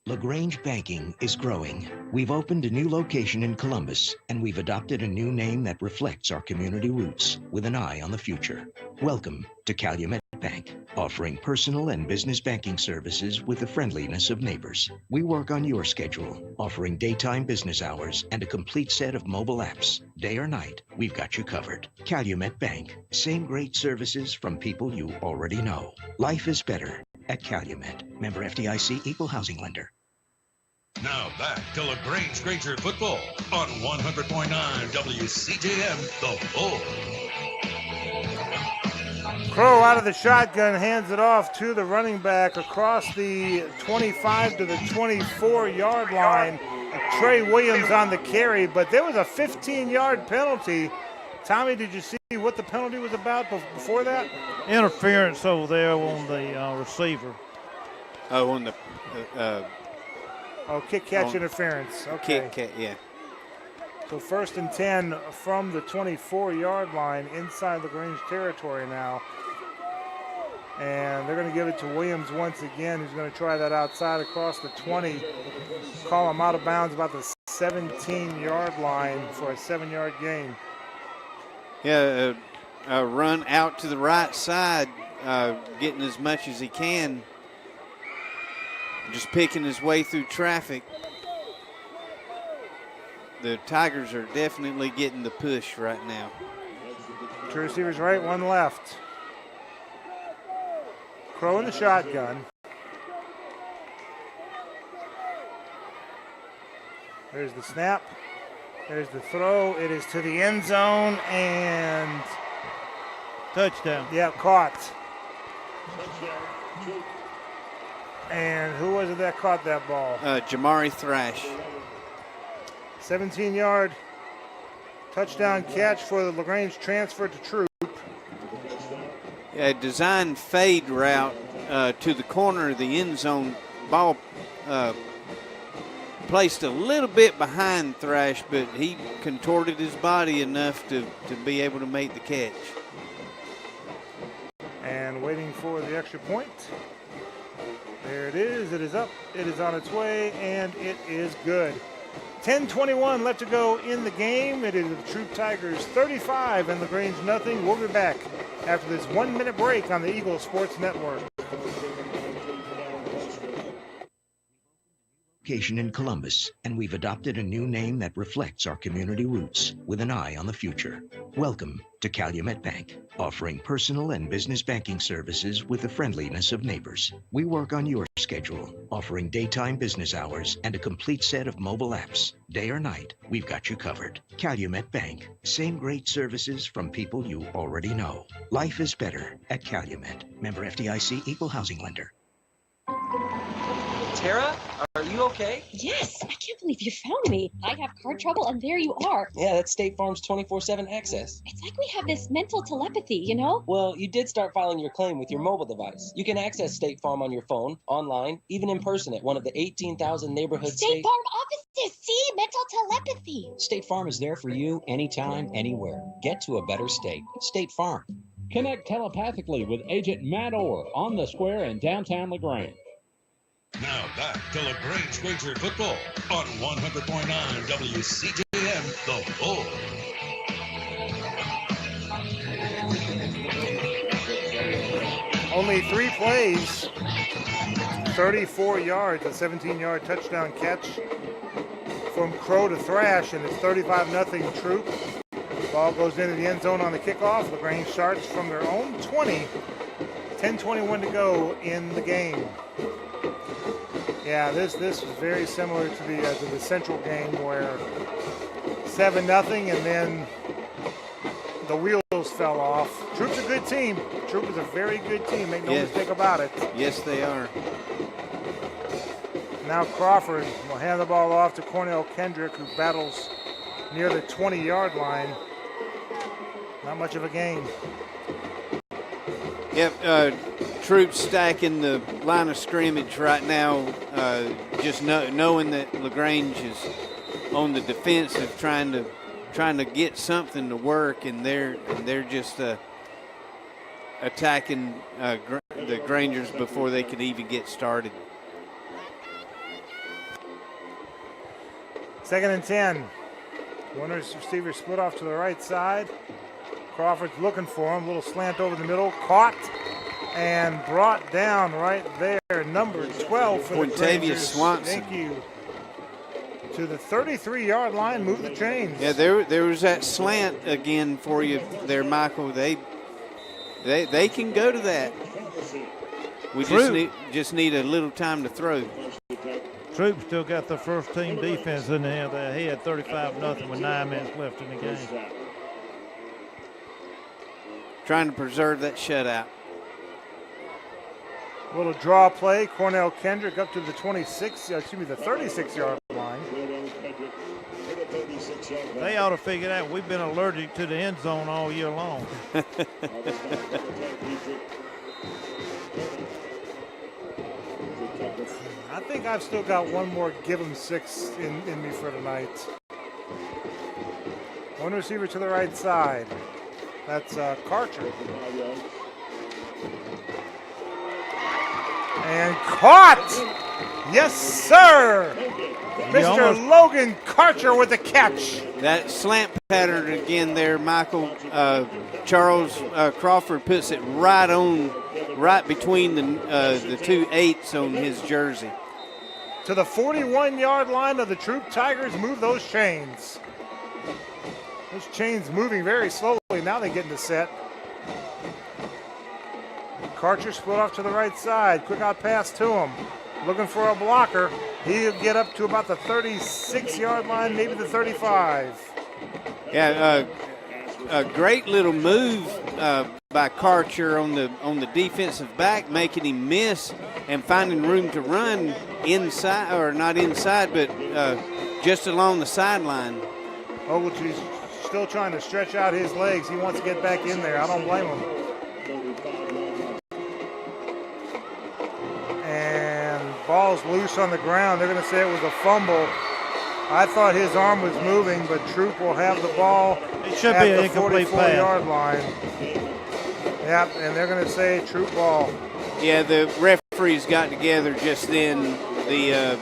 LaGrange Banking is growing. We've opened a new location in Columbus, and we've adopted a new name that reflects our community roots with an eye on the future. Welcome to Calumet Bank, offering personal and business banking services with the friendliness of neighbors. We work on your schedule, offering daytime business hours and a complete set of mobile apps. Day or night, we've got you covered. Calumet Bank, same great services from people you already know. Life is better at Calumet. Member FDIC, equal housing lender. Now back to LaGrange Granger football on 100.9 WCJM, The Bull. Crow out of the shotgun, hands it off to the running back across the 25 to the 24-yard line. Trey Williams on the carry, but there was a 15-yard penalty. Tommy, did you see what the penalty was about before that? Interference over there on the receiver. Oh, on the kick-catch interference. Okay. Kick, yeah. So 1st and 10 from the 24-yard line inside LaGrange territory now. And they're going to give it to Williams once again, who's going to try that outside across the 20. Call him out of bounds about the 17-yard line for a 7-yard gain. Yeah, run out to the right side, getting as much as he can. Just picking his way through traffic. The Tigers are definitely getting the push right now. 2 receivers right, 1 left. Crow in the shotgun. There's the snap. There's the throw. It is to the end zone and touchdown. Yeah, caught. And who was it that caught that ball? Jamari Thrash. 17-yard touchdown catch for the LaGrange transfer to Troup. A design fade route to the corner of the end zone. Ball placed a little bit behind Thrash, but he contorted his body enough to be able to make the catch. And waiting for the extra point. There it is. It is up. It is on its way, and it is good. 10:21 left to go in the game. It is the Troup Tigers 35 and LaGrange nothing. We'll be back after this 1-minute break on the Eagle Sports Network. location in Columbus, and we've adopted a new name that reflects our community roots with an eye on the future. Welcome to Calumet Bank, offering personal and business banking services with the friendliness of neighbors. We work on your schedule, offering daytime business hours and a complete set of mobile apps. Day or night, we've got you covered. Calumet Bank, same great services from people you already know. Life is better at Calumet. Member FDIC, Equal Housing Lender. Tara, are you okay? Yes, I can't believe you found me. I have car trouble and there you are. Yeah, that's State Farm's 24/7 access. It's like we have this mental telepathy, you know? Well, you did start filing your claim with your mobile device. You can access State Farm on your phone, online, even in person at one of the 18,000 neighborhood State Farm offices. See, mental telepathy. State Farm is there for you anytime, anywhere. Get to a better state. State Farm. Connect telepathically with Agent Matt Orr on the square in downtown LaGrange. Now back to LaGrange Granger football on 100.9 WCJM, The Bull. Only 3 plays, 34 yards, a 17-yard touchdown catch from Crow to Thrash, and it's 35-0 Troup. Ball goes into the end zone on the kickoff. LaGrange starts from their own 20. 10:21 to go in the game. Yeah, this was very similar to the Central game where 7-0 and then the wheels fell off. Troup's a good team. Troup is a very good team. Make no mistake about it. Yes, they are. Now Crawford will hand the ball off to Cornell Kendrick, who battles near the 20-yard line. Not much of a gain. Yep, Troup stacking the line of scrimmage right now, just knowing that LaGrange is on the defensive, trying to get something to work, and they're just attacking the Grangers before they could even get started. 2nd and 10. Winners receiver split off to the right side. Crawford's looking for him. Little slant over the middle. Caught and brought down right there. Number 12 for the Grangers. Swanson. Thank you. To the 33-yard line. Move the chains. Yeah, there was that slant again for you there, Michael. They can go to that. We just need a little time to throw. Troup still got the first team defense in there. He had 35-0 with 9 minutes left in the game. Trying to preserve that shutout. Little draw play. Cornell Kendrick up to the 36-yard line. They ought to figure out we've been allergic to the end zone all year long. I think I've still got one more give 'em 6 in me for tonight. One receiver to the right side. That's Karcher. And caught! Yes, sir! Mr. Logan Karcher with the catch. That slant pattern again there, Michael. Charles Crawford puts it right between the 2 8s on his jersey. To the 41-yard line of the Troup Tigers. Move those chains. Those chains moving very slowly. Now they get into set. Karcher split off to the right side. Quick out pass to him. Looking for a blocker. He'll get up to about the 36-yard line, maybe the 35. Yeah, a great little move by Karcher on the defensive back, making him miss and finding room to run inside, or not inside, but just along the sideline. Ogletree's still trying to stretch out his legs. He wants to get back in there. I don't blame him. And ball's loose on the ground. They're going to say it was a fumble. I thought his arm was moving, but Troup will have the ball it should at be an the incomplete 44-yard line. Yep, and they're going to say Troup ball. Yeah, the referees got together just then. The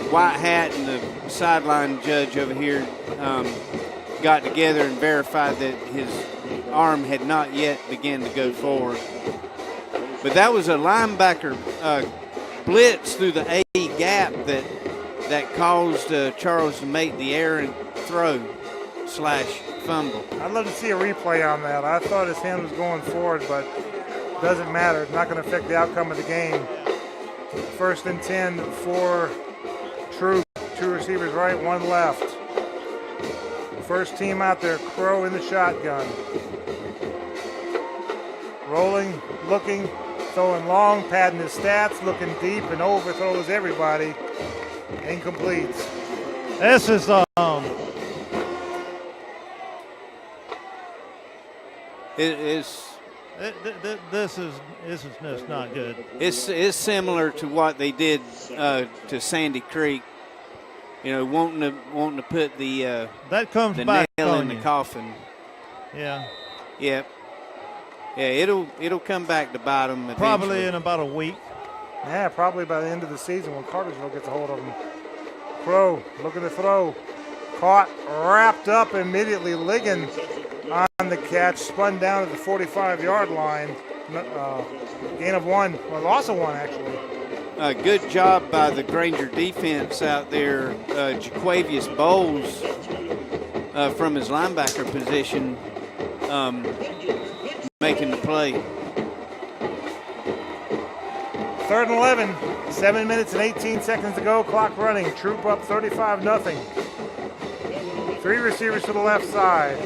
white hat and the sideline judge over here got together and verified that his arm had not yet begun to go forward. But that was a linebacker blitz through the A gap that that caused Charles to make the errant throw/fumble. I'd love to see a replay on that. I thought his hand was going forward, but it doesn't matter. It's not going to affect the outcome of the game. 1st and 10 for Troup. 2 receivers right, 1 left. First team out there, Crow in the shotgun. Rolling, looking, throwing long, padding his stats, looking deep, and overthrows everybody. Incomplete. This is This is just not good. It's similar to what they did to Sandy Creek. You know, wanting to put the that comes the back nail on in the you. coffin. Yeah. Yep. Yeah, it'll come back to bite them eventually. Probably in about a week. Yeah, probably by the end of the season when Cartersville gets a hold of him. Crow looking to throw. Caught, wrapped up immediately. Ligon on the catch, spun down at the 45-yard line. Gain of 1, well, loss of 1 actually. Good job by the Granger defense out there. Jaquavius Bowles from his linebacker position making the play. 3rd and 11, 7 minutes and 18 seconds to go. Clock running. Troup up 35-0. 3 receivers to the left side.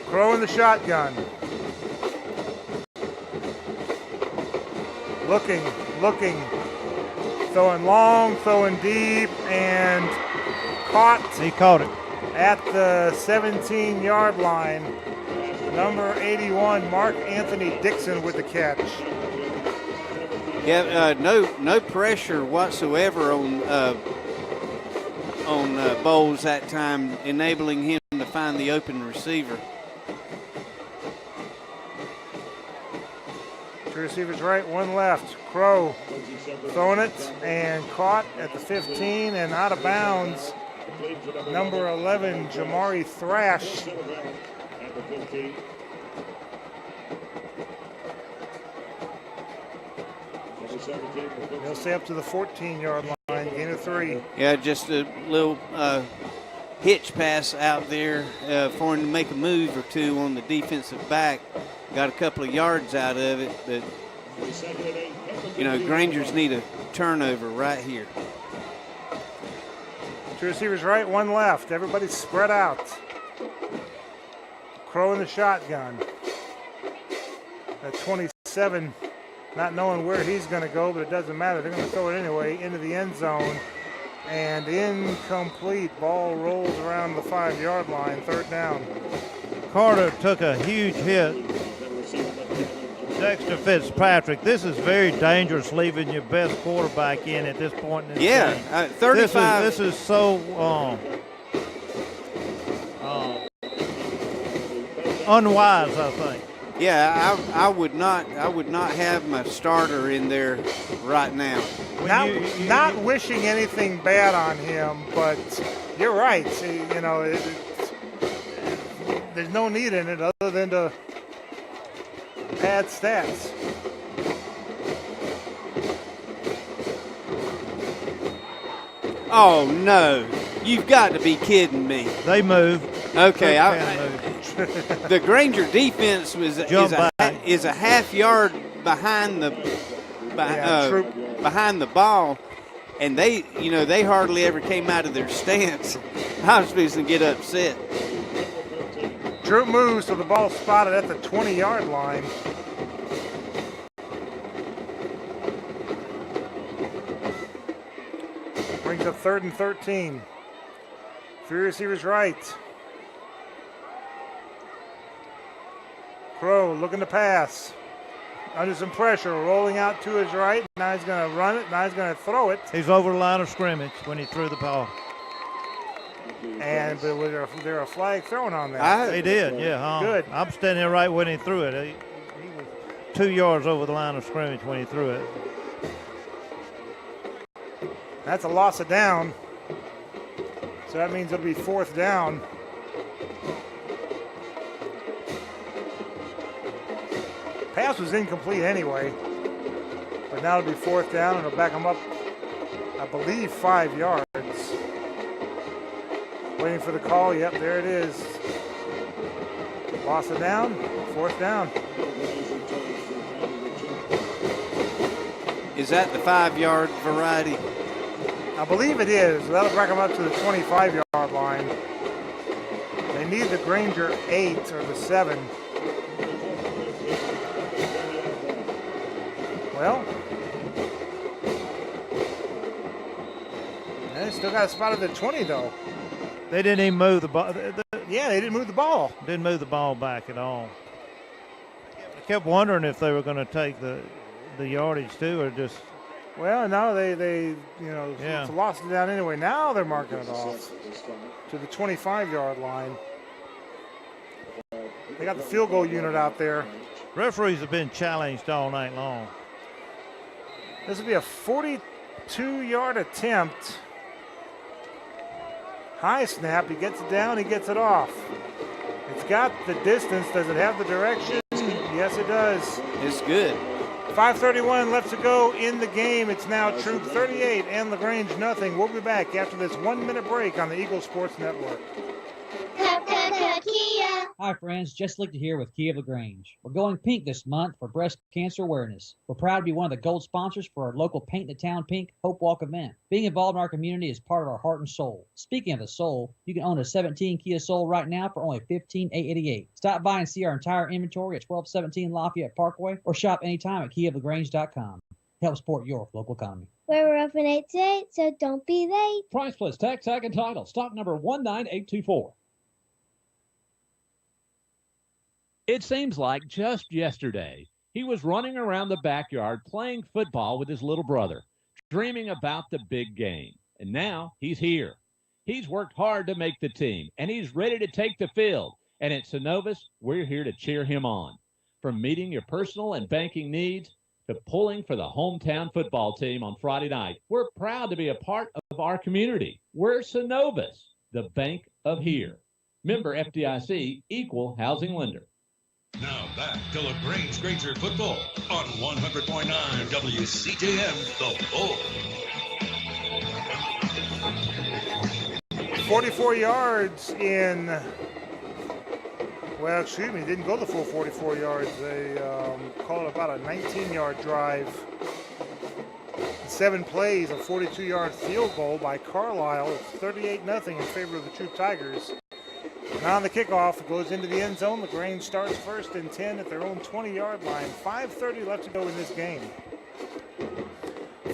Crow in the shotgun. Looking, throwing long, throwing deep, and caught. He caught it at the 17-yard line. Number 81, Mark Anthony Dixon with the catch. Yeah, no pressure whatsoever on Bowles that time, enabling him to find the open receiver. 2 receivers right, 1 left. Crow throwing it and caught at the 15 and out of bounds. Number 11, Jamari Thrash. He'll stay up to the 14-yard line, gain of 3. Yeah, just a little hitch pass out there for him to make a move or two on the defensive back. Got a couple of yards out of it, but, you know, Grangers need a turnover right here. 2 receivers right, 1 left. Everybody's spread out. Crow in the shotgun. At 27, not knowing where he's going to go, but it doesn't matter. They're going to throw it anyway into the end zone. And incomplete. Ball rolls around the 5-yard line, 3rd down. Carter took a huge hit. Dexter Fitzpatrick, this is very dangerous leaving your best quarterback in at this point in the game. 35. This is so unwise, I think. Yeah, I would not have my starter in there right now. Not wishing anything bad on him, but you're right. You know, there's no need in it other than to pad stats. Oh no! You've got to be kidding me. They move. Okay, the Granger defense is a half yard behind the behind the ball, and they hardly ever came out of their stance. I was supposed to get upset. Troup moves, so the ball spotted at the 20-yard line. Brings up 3rd and 13. 3 receivers right. Crow looking to pass. Under some pressure, rolling out to his right. Now he's going to run it. Now he's going to throw it. He's over the line of scrimmage when he threw the ball. But was there a flag thrown on that? They did, yeah. Good. I'm standing there right when he threw it. He was 2 yards over the line of scrimmage when he threw it. That's a loss of down. So that means it'll be 4th down. Pass was incomplete anyway. But now it'll be 4th down, and it'll back them up I believe 5 yards. Waiting for the call. Yep, there it is. Lost it down. 4th down. Is that the 5-yard variety? I believe it is. That'll bring them up to the 25-yard line. They need the Granger 8 or the 7. Well, they still got a spot at the 20 though. They didn't even move the ball. Yeah, they didn't move the ball. Didn't move the ball back at all. I kept wondering if they were going to take the yardage too, or just. Well, no, they lost it down anyway. Now they're marking it off to the 25-yard line. They got the field goal unit out there. Referees have been challenged all night long. This will be a 42-yard attempt. High snap. He gets it down. He gets it off. It's got the distance. Does it have the direction? Yes, it does. It's good. 5:31 left to go in the game. It's now Troup 38 and LaGrange nothing. We'll be back after this 1-minute break on the Eagle Sports Network. Hi friends, Jess Lichter here with Kia of LaGrange. We're going pink this month for breast cancer awareness. We're proud to be one of the gold sponsors for our local Paint the Town Pink Hope Walk event. Being involved in our community is part of our heart and soul. Speaking of the soul, you can own a 17 Kia Soul right now for only $15,888. Stop by and see our entire inventory at 1217 Lafayette Parkway or shop anytime at KiaofLaGrange.com. Help support your local economy. We're open 8 to 8, so don't be late. Price plus tax, tag, and title. Stock number 19824. It seems like just yesterday, he was running around the backyard playing football with his little brother, dreaming about the big game. And now he's here. He's worked hard to make the team, and he's ready to take the field. And at Synovus, we're here to cheer him on. From meeting your personal and banking needs to pulling for the hometown football team on Friday night, we're proud to be a part of our community. We're Synovus, the bank of here. Member FDIC, equal housing lender. Now back to LaGrange Granger football on 100.9 WCJM, The Bull. 44 yards in, well, excuse me, didn't go the full 44 yards. They called it about a 19-yard drive. 7 plays, a 42-yard field goal by Carlisle. It's 38-0 in favor of the Troup Tigers. And on the kickoff, it goes into the end zone. LaGrange starts 1st and 10 at their own 20-yard line. 5:30 left to go in this game.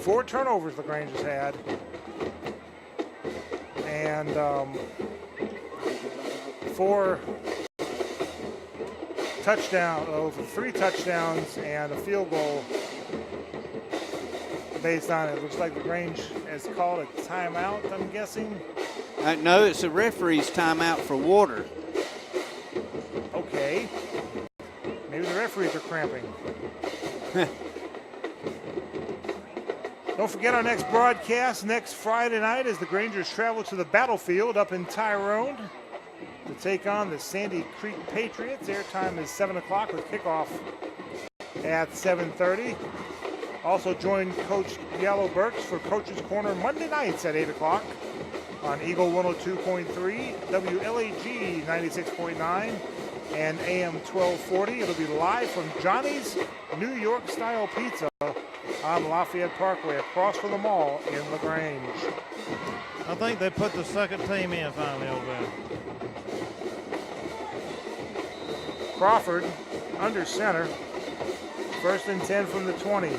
4 turnovers LaGrange has had. And 4 touchdowns, 3 touchdowns and a field goal based on it. Looks like LaGrange has called a timeout, I'm guessing. No, it's a referee's timeout for water. Okay. Maybe the referees are cramping. Don't forget our next broadcast next Friday night as the Grangers travel to the battlefield up in Tyrone to take on the Sandy Creek Patriots. Airtime is 7 o'clock with kickoff at 7:30. Also join Coach Yellow Burks for Coach's Corner Monday nights at 8 o'clock on Eagle 102.3, WLAG 96.9, and AM 1240. It'll be live from Johnny's New York Style Pizza on Lafayette Parkway across from the mall in LaGrange. I think they put the second team in finally over there. Crawford under center. 1st and 10 from the 20.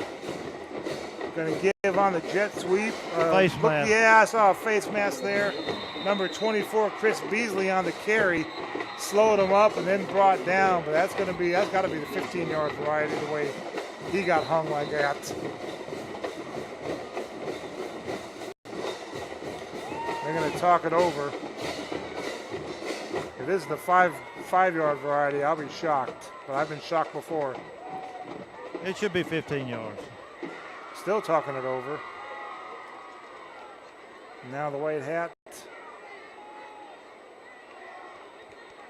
Going to give on the jet sweep. Face mask. Yeah, I saw a face mask there. Number 24, Chris Beasley on the carry. Slowed him up and then brought down. But that's got to be the 15-yard variety the way he got hung like that. They're going to talk it over. If this is the five-yard variety, I'll be shocked. But I've been shocked before. It should be 15 yards. Still talking it over. Now the white hat.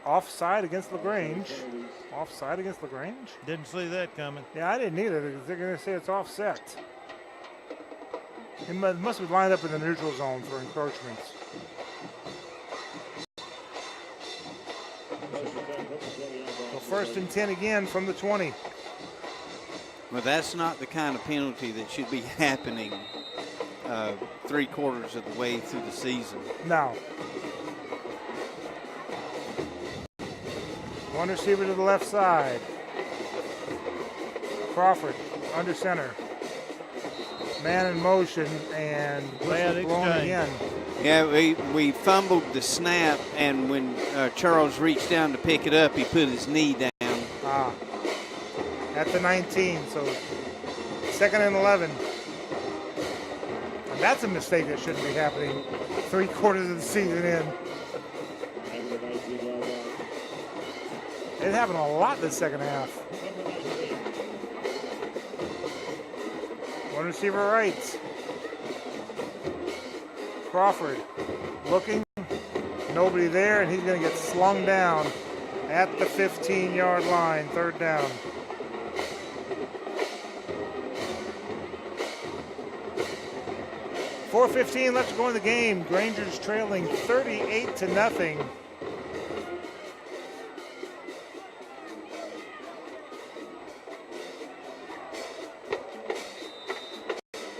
Offside against LaGrange. Offside against LaGrange? Didn't see that coming. Yeah, I didn't either because they're going to say it's offset. He must be lined up in the neutral zone for encroachments. So 1st and 10 again from the 20. Well, that's not the kind of penalty that should be happening 3/4 of the way through the season. No. One receiver to the left side. Crawford under center. Man in motion, and whistle blown again. Yeah, we fumbled the snap, and when Charles reached down to pick it up, he put his knee down. At the 19, so 2nd and 11. And that's a mistake that shouldn't be happening 3/4 of the season in. It happened a lot this second half. One receiver right. Crawford looking. Nobody there, and he's going to get slung down at the 15-yard line, 3rd down. .4:15 left to go in the game. Granger's trailing 38-0.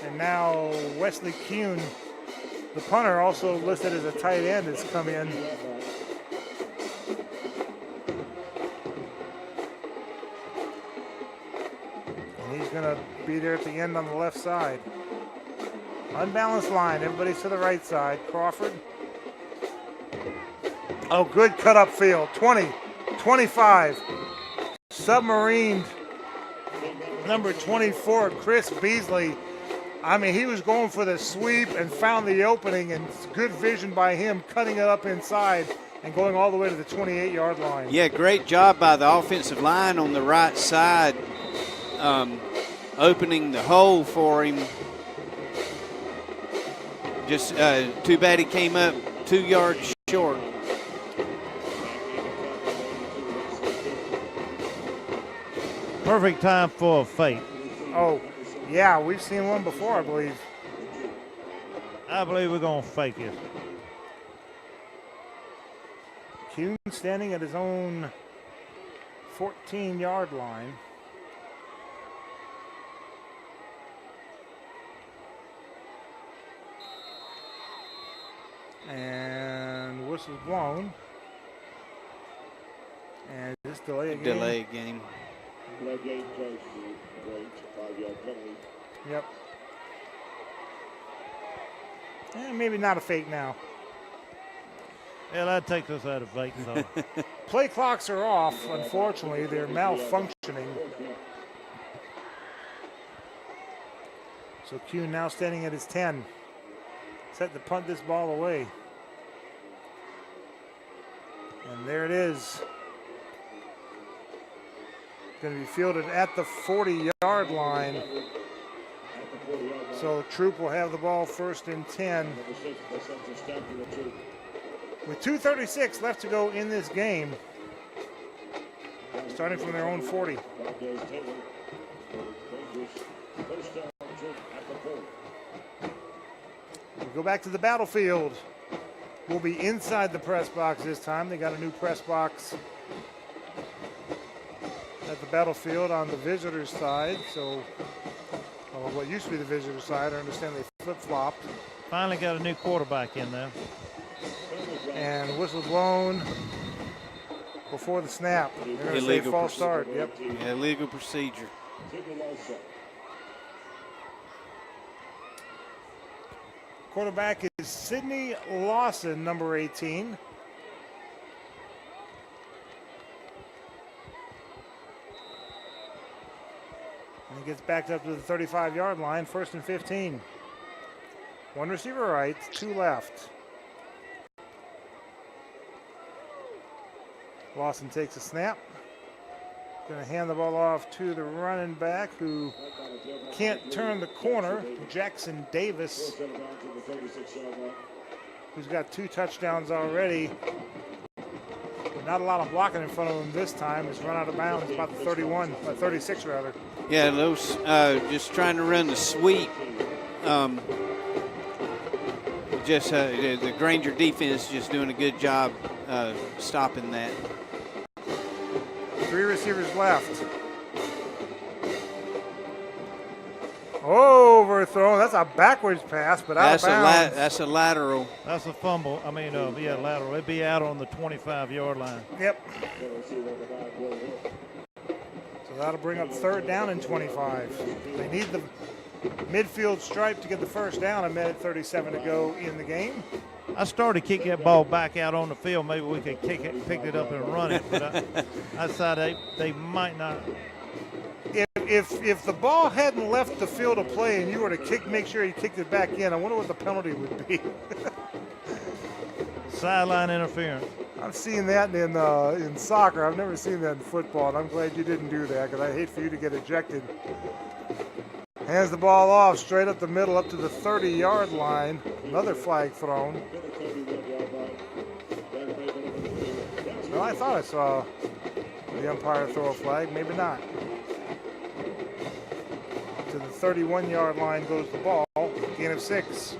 And now Wesley Kuhn, the punter, also listed as a tight end, has come in. And he's going to be there at the end on the left side. Unbalanced line. Everybody's to the right side. Crawford. Oh, good cut up field. 20, 25. Submarined. Number 24, Chris Beasley. I mean, he was going for the sweep and found the opening, and good vision by him cutting it up inside and going all the way to the 28-yard line. Yeah, great job by the offensive line on the right side, opening the hole for him. Just too bad he came up 2 yards short. Perfect time for a fake. Oh, yeah, we've seen one before, I believe. I believe we're going to fake it. Kuhn standing at his own 14-yard line. And whistle's blown. And this delay game. Delay game. Yep. Maybe not a fake now. Yeah, that takes us out of fake zone. Play clocks are off, unfortunately. They're malfunctioning. So Kuhn now standing at his 10. Set to punt this ball away. And there it is. Going to be fielded at the 40-yard line. So Troup will have the ball 1st and 10. With 2:36 left to go in this game. Starting from their own 40. We go back to the battlefield. We'll be inside the press box this time. They got a new press box at the battlefield on the visitor's side. So, what used to be the visitor's side, I understand they flip-flopped. Finally got a new quarterback in there. And whistle blown before the snap. They're going to say false start. Yep. Illegal procedure. Quarterback is Sidney Lawson, number 18. And he gets backed up to the 35-yard line, 1st and 15. One receiver right, 2 left. Lawson takes a snap. Going to hand the ball off to the running back who can't turn the corner, Jackson Davis, who's got 2 touchdowns already. But not a lot of blocking in front of him this time. He's run out of bounds, about the 36 rather. Yeah, those just trying to run the sweep. just the Granger defense is just doing a good job stopping that. 3 receivers left. Overthrown. That's a backwards pass, but out of bounds. That's a lateral. That's a fumble. I mean, yeah, lateral. It'd be out on the 25-yard line. Yep. So that'll bring up 3rd down and 25. They need the midfield stripe to get the first down. A minute 37 to go in the game. I started to kick that ball back out on the field. Maybe we could pick it up and run it, but I decided they might not. If the ball hadn't left the field of play and you were to make sure you kicked it back in, I wonder what the penalty would be. Sideline interference. I've seen that in soccer. I've never seen that in football, and I'm glad you didn't do that because I hate for you to get ejected. Hands the ball off straight up the middle, up to the 30-yard line. Another flag thrown. Well, I thought I saw the umpire throw a flag. Maybe not. To the 31-yard line goes the ball. Gain of 6.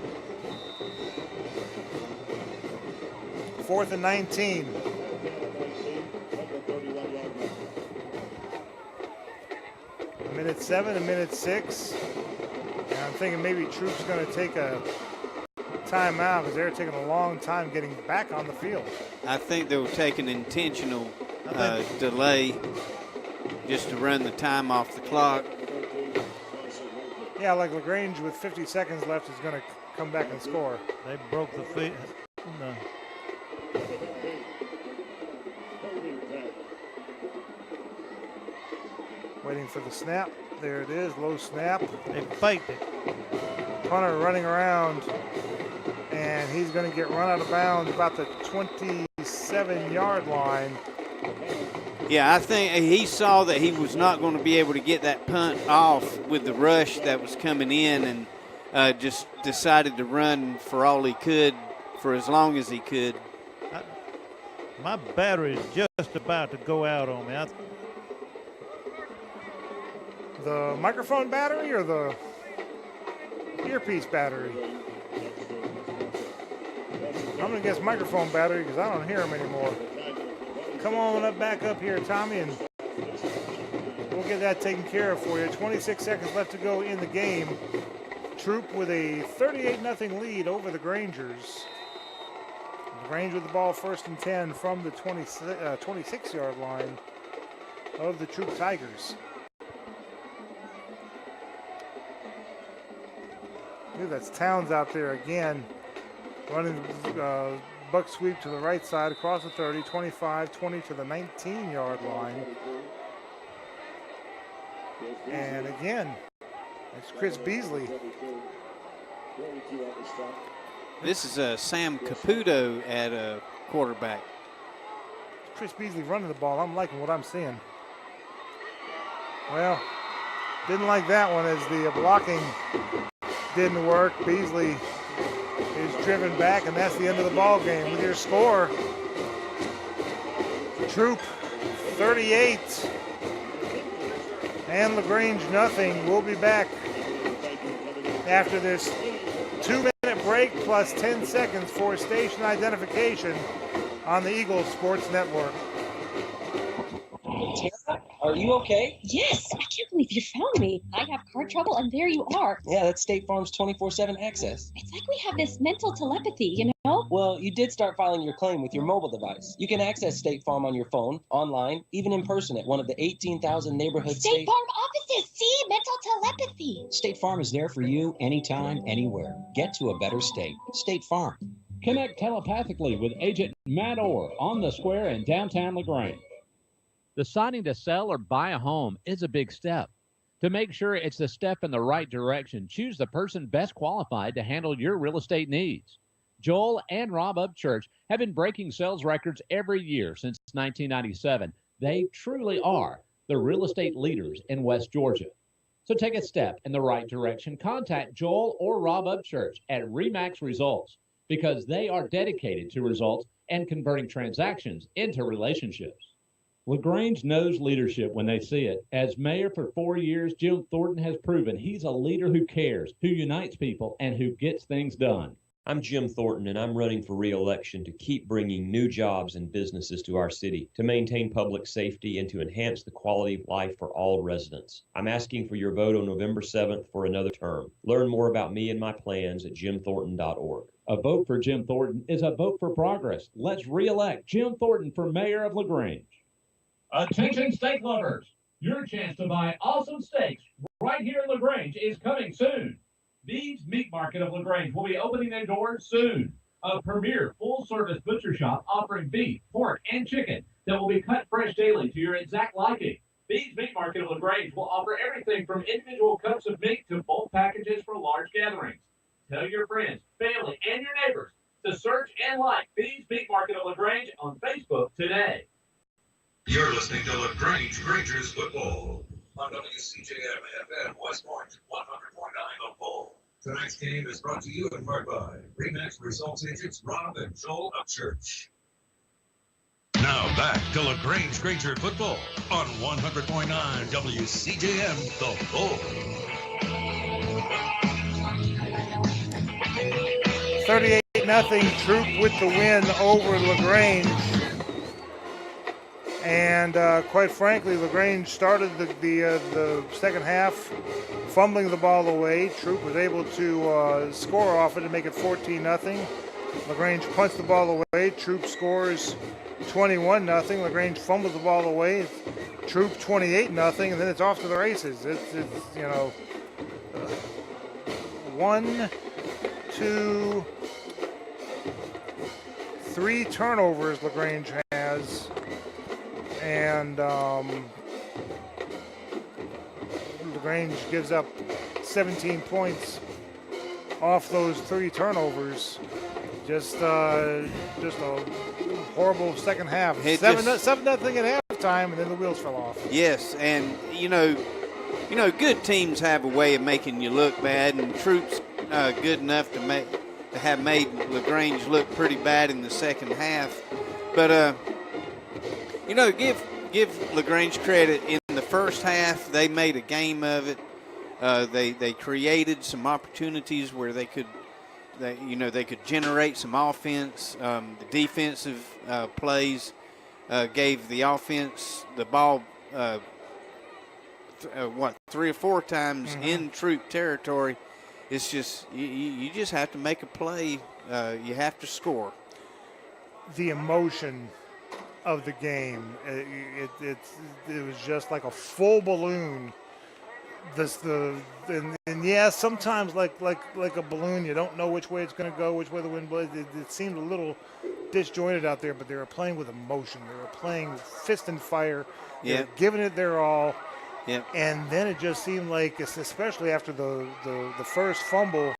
4th and 19. A minute 7, a minute 6. And I'm thinking maybe Troup's going to take a timeout because they're taking a long time getting back on the field. I think they were taking intentional delay just to run the time off the clock. Yeah, like LaGrange with 50 seconds left is going to come back and score. They broke the feet. No. Waiting for the snap. There it is, low snap. They faked it. Punter running around, and he's going to get run out of bounds about the 27-yard line. Yeah, I think he saw that he was not going to be able to get that punt off with the rush that was coming in, and just decided to run for all he could, for as long as he could. My battery is just about to go out on me. The microphone battery or the earpiece battery? I'm going to guess microphone battery because I don't hear them anymore. Come on back up here, Tommy, and we'll get that taken care of for you. 26 seconds left to go in the game. Troup with a 38-0 lead over the Grangers. LaGrange with the ball 1st and 10 from the 26-yard line of the Troup Tigers. That's Towns out there again, running buck sweep to the right side across the 30, 25, 20 to the 19-yard line. And again, it's Chris Beasley. This is Sam Caputo at quarterback. Chris Beasley running the ball. I'm liking what I'm seeing. Well, didn't like that one as the blocking didn't work. Beasley is driven back, and that's the end of the ball game. With your score, Troup 38 and LaGrange nothing. We'll be back after this 2-minute break plus 10 seconds for station identification on the Eagles Sports Network. Tara, are you okay? Yes, I can't believe you found me. I have car trouble, and there you are. Yeah, that's State Farm's 24/7 access. It's like we have this mental telepathy, you know? Well, you did start filing your claim with your mobile device. You can access State Farm on your phone, online, even in person at one of the 18,000 neighborhood State Farm offices. See, mental telepathy. State Farm is there for you anytime, anywhere. Get to a better state. State Farm. Connect telepathically with Agent Matt Orr on the square in downtown LaGrange. Deciding to sell or buy a home is a big step. To make sure it's the step in the right direction, choose the person best qualified to handle your real estate needs. Joel and Rob Upchurch have been breaking sales records every year since 1997. They truly are the real estate leaders in West Georgia. So take a step in the right direction. Contact Joel or Rob Upchurch at RE/MAX Results because they are dedicated to results and converting transactions into relationships. LaGrange knows leadership when they see it. As mayor for 4 years, Jim Thornton has proven he's a leader who cares, who unites people, and who gets things done. I'm Jim Thornton, and I'm running for re-election to keep bringing new jobs and businesses to our city, to maintain public safety, and to enhance the quality of life for all residents. I'm asking for your vote on November 7th for another term. Learn more about me and my plans at jimthornton.org. A vote for Jim Thornton is a vote for progress. Let's re-elect Jim Thornton for mayor of LaGrange. Attention steak lovers! Your chance to buy awesome steaks right here in LaGrange is coming soon. Bede's Meat Market of LaGrange will be opening their doors soon. A premier full-service butcher shop offering beef, pork, and chicken that will be cut fresh daily to your exact liking. Bede's Meat Market of LaGrange will offer everything from individual cuts of meat to bulk packages for large gatherings. Tell your friends, family, and your neighbors to search and like Bede's Meat Market of LaGrange on Facebook today. You're listening to LaGrange Granger's Football on WCJM FM West Point 100.9 The Bull. Tonight's game is brought to you in part by Remax Results Agents Rob and Joel Upchurch. Now back to LaGrange Granger Football on 100.9 WCJM The Bull. 38-0 Troup with the win over LaGrange. And quite frankly, LaGrange started the second half fumbling the ball away. Troup was able to score off it to make it 14-0. LaGrange punts the ball away. Troup scores 21-0. LaGrange fumbles the ball away. Troup 28-0, and then it's off to the races. It's 1, 2, 3 turnovers LaGrange has. And LaGrange gives up 17 points off those 3 turnovers. Just a horrible second half. 7-0 at halftime, and then the wheels fell off. Yes, and good teams have a way of making you look bad, and Troup's good enough to have made LaGrange look pretty bad in the second half. But give LaGrange credit. In the first half, they made a game of it. They created some opportunities where they could generate some offense. The defensive plays gave the offense the ball 3 or 4 times in Troup territory. It's just you just have to make a play. You have to score. The emotion of the game, it was just like a full balloon. And yeah, sometimes like a balloon, you don't know which way it's going to go, which way the wind blows. It seemed a little disjointed out there, but they were playing with emotion. They were playing fist and fire. They were giving it their all. Yep. And then it just seemed like, especially after the first fumble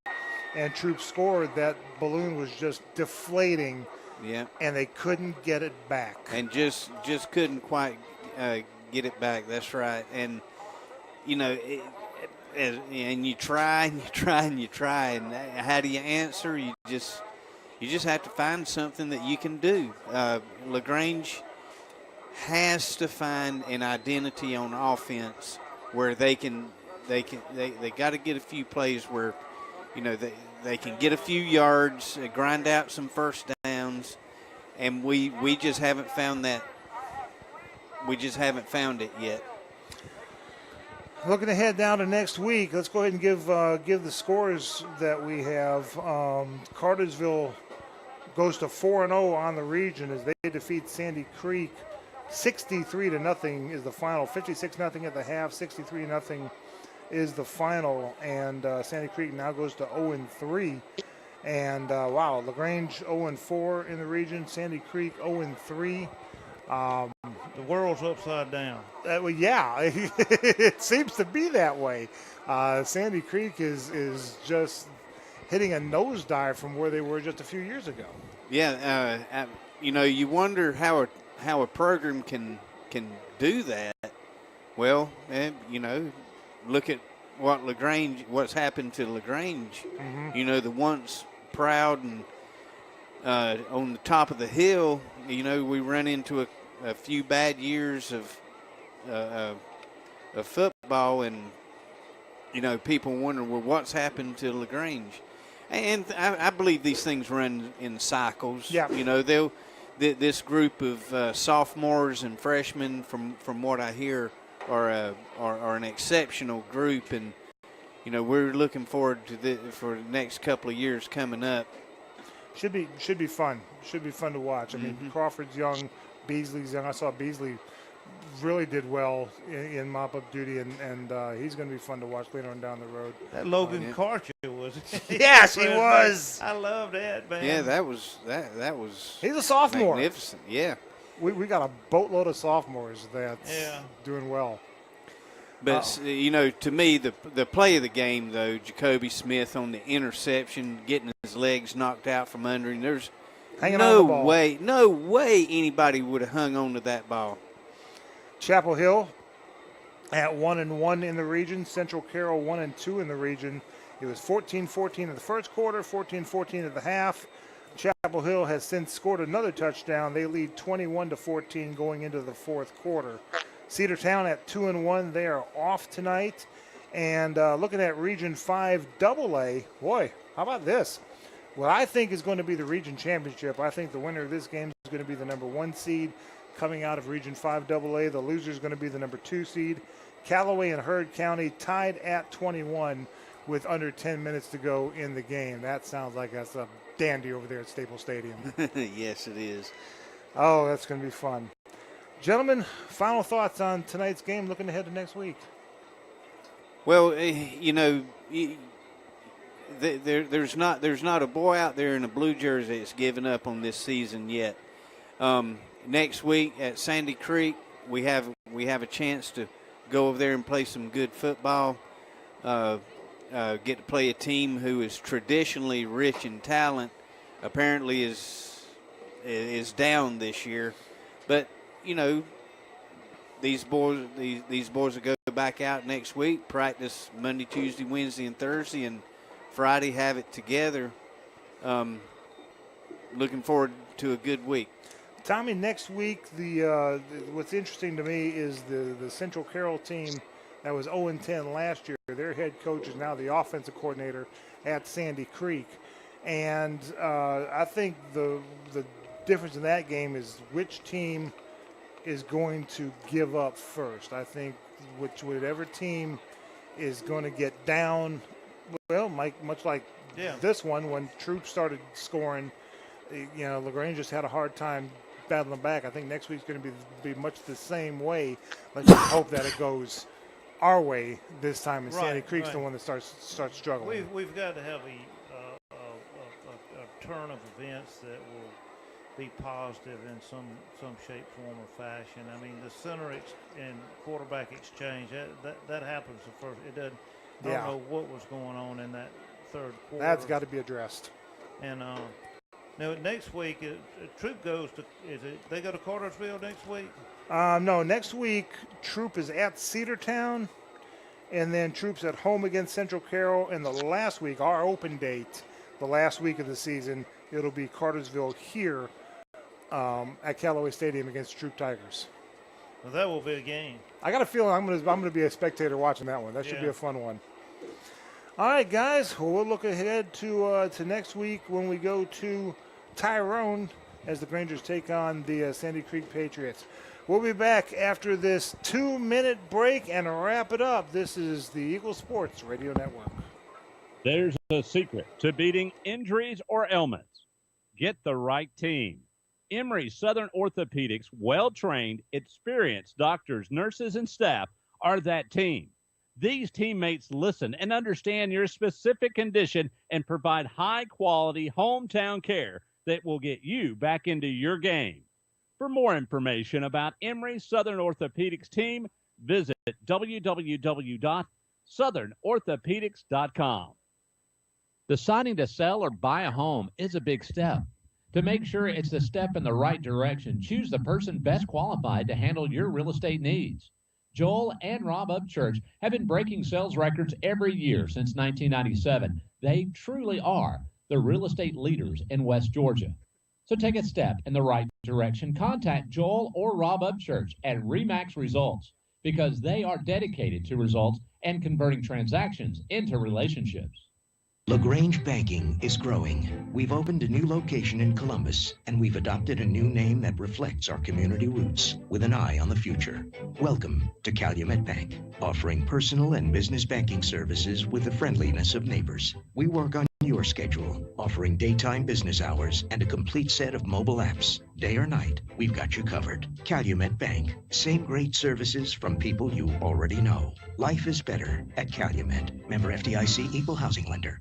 and Troup scored, that balloon was just deflating. Yeah. And they couldn't get it back. And just couldn't quite get it back. That's right. And and you try and you try and you try, and how do you answer? You just have to find something that you can do. LaGrange has to find an identity on offense where they got to get a few plays where they can get a few yards, grind out some first downs, and we just haven't found that. We just haven't found it yet. Looking ahead down to next week, let's go ahead and give the scores that we have. Cartersville goes to 4-0 on the region as they defeat Sandy Creek. 63-0 is the final. 56-0 at the half. 63-0 is the final. And Sandy Creek now goes to 0-3. And wow, LaGrange 0-4 in the region. Sandy Creek 0-3. The world's upside down. Yeah, it seems to be that way. Sandy Creek is just hitting a nosedive from where they were just a few years ago. Yeah, you wonder how a program can do that. Well, look at what's happened to LaGrange. Mm-hmm. The once proud and on the top of the hill. We run into a few bad years of football, and people wonder, well, what's happened to LaGrange? And I believe these things run in cycles. Yeah. You know, this group of sophomores and freshmen, from what I hear, are an exceptional group, and you know, we're looking forward to for the next couple of years coming up. Should be fun. Should be fun to watch. I mean, Crawford's young, Beasley's young. I saw Beasley really did well in mop-up duty, and he's going to be fun to watch later on down the road. That Logan Karcher was. Yes, he was. I love that, man. Yeah, that was. He's a sophomore. Magnificent. Yeah. We got a boatload of sophomores that's doing well. But you know, to me, the play of the game, though, Jacoby Smith on the interception, getting his legs knocked out from under him. There's no way anybody would have hung on to that ball. Chapel Hill at 1-1 in the region. Central Carroll 1-2 in the region. It was 14-14 in the first quarter, 14-14 at the half. Chapel Hill has since scored another touchdown. They lead 21-14 going into the fourth quarter. Cedartown at 2-1. They are off tonight. And looking at Region 5 AA, boy, how about this? What I think is going to be the region championship. I think the winner of this game is going to be the number 1 seed coming out of Region 5 AA. The loser is going to be the number 2 seed. Callaway and Heard County tied at 21 with under 10 minutes to go in the game. That sounds like that's a dandy over there at Staples Stadium. Yes, it is. Oh, that's going to be fun. Gentlemen, final thoughts on tonight's game looking ahead to next week. Well, you know, there's not a boy out there in a blue jersey that's given up on this season yet. Next week at Sandy Creek, we have a chance to go over there and play some good football. Get to play a team who is traditionally rich in talent. Apparently is down this year, but you know, these boys will go back out next week, practice Monday, Tuesday, Wednesday, and Thursday, and Friday have it together. Looking forward to a good week. Tommy, next week, what's interesting to me is the Central Carroll team that was 0-10 last year. Their head coach is now the offensive coordinator at Sandy Creek. And I think the difference in that game is which team is going to give up first. I think whichever team is going to get down, well, much like this one, when Troup started scoring, you know, LaGrange just had a hard time battling back. I think next week's going to be much the same way. Let's just hope that it goes our way this time, and Sandy Creek's the one that starts struggling. We've got to have a turn of events that will be positive in some shape, form, or fashion. I mean, the center and quarterback exchange, that happens the first. It doesn't. I don't know what was going on in that third quarter. That's got to be addressed. And now next week, Troup goes to. They go to Cartersville next week? No, next week Troup is at Cedartown, and then Troup's at home against Central Carroll. And the last week, our open date, the last week of the season, it'll be Cartersville here at Callaway Stadium against Troup Tigers. Well, that will be a game. I got a feeling I'm going to be a spectator watching that one. That should be a fun one. All right, guys. Well, we'll look ahead to next week when we go to Tyrone as the Grangers take on the Sandy Creek Patriots. We'll be back after this 2-minute break and wrap it up. This is the Eagle Sports Radio Network. There's a secret to beating injuries or ailments. Get the right team. Emory Southern Orthopedics, well-trained, experienced doctors, nurses, and staff are that team. These teammates listen and understand your specific condition and provide high-quality hometown care that will get you back into your game. For more information about Emory Southern Orthopedics team, visit www.southernorthopedics.com. Deciding to sell or buy a home is a big step. To make sure it's the step in the right direction, choose the person best qualified to handle your real estate needs. Joel and Rob Upchurch have been breaking sales records every year since 1997. They truly are the real estate leaders in West Georgia. So take a step in the right direction. Contact Joel or Rob Upchurch at RE/MAX Results because they are dedicated to results and converting transactions into relationships. LaGrange Banking is growing. We've opened a new location in Columbus, and we've adopted a new name that reflects our community roots with an eye on the future. Welcome to Calumet Bank, offering personal and business banking services with the friendliness of neighbors. We work on your schedule, offering daytime business hours and a complete set of mobile apps. Day or night, we've got you covered. Calumet Bank. Same great services from people you already know. Life is better at Calumet. Member FDIC, Equal Housing Lender.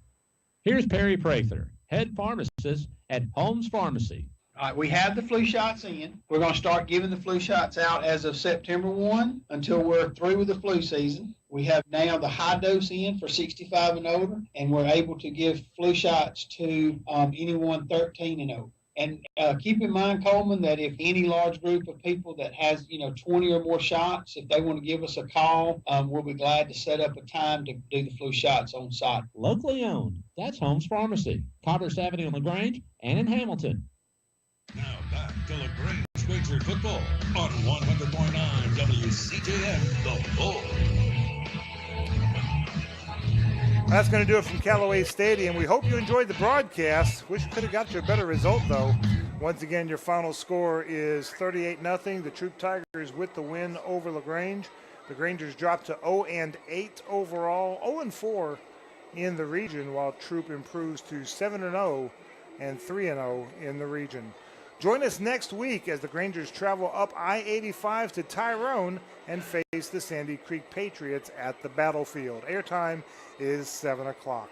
Here's Perry Prather, head pharmacist at Holmes Pharmacy. All right, we have the flu shots in. We're going to start giving the flu shots out as of September 1 until we're through with the flu season. We have now the high dose in for 65 and older, and we're able to give flu shots to anyone 13 and over. And keep in mind, Coleman, that if any large group of people that has, 20 or more shots, if they want to give us a call, we'll be glad to set up a time to do the flu shots on site. Locally owned. That's Holmes Pharmacy, Commerce Avenue in LaGrange and in Hamilton. Now back to LaGrange Granger football on 100.9 WCJM, The Bull. That's going to do it from Callaway Stadium. We hope you enjoyed the broadcast. Wish we could have got you a better result, though. Once again, your final score is 38-0. The Troup Tigers with the win over LaGrange. The Grangers dropped to 0-8 overall, 0-4 in the region, while Troup improves to 7-0 and 3-0 in the region. Join us next week as the Grangers travel up I-85 to Tyrone and face the Sandy Creek Patriots at the battlefield. Airtime is 7 o'clock.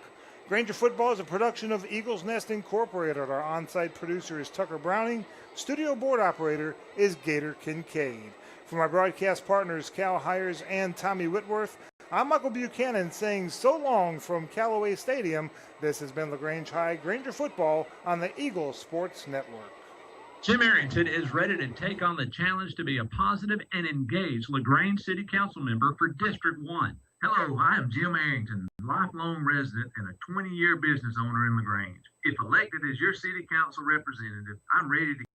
Granger Football is a production of Eagles Nest Incorporated. Our on-site producer is Tucker Browning. Studio board operator is Gator Kincaid. For my broadcast partners, Cal Hires and Tommy Whitworth, I'm Michael Buchanan saying so long from Callaway Stadium. This has been LaGrange High Granger Football on the Eagles Sports Network. Jim Arrington is ready to take on the challenge to be a positive and engaged LaGrange City Council member for District 1. Hello, I am Jim Arrington, lifelong resident and a 20-year business owner in LaGrange. If elected as your city council representative, I'm ready to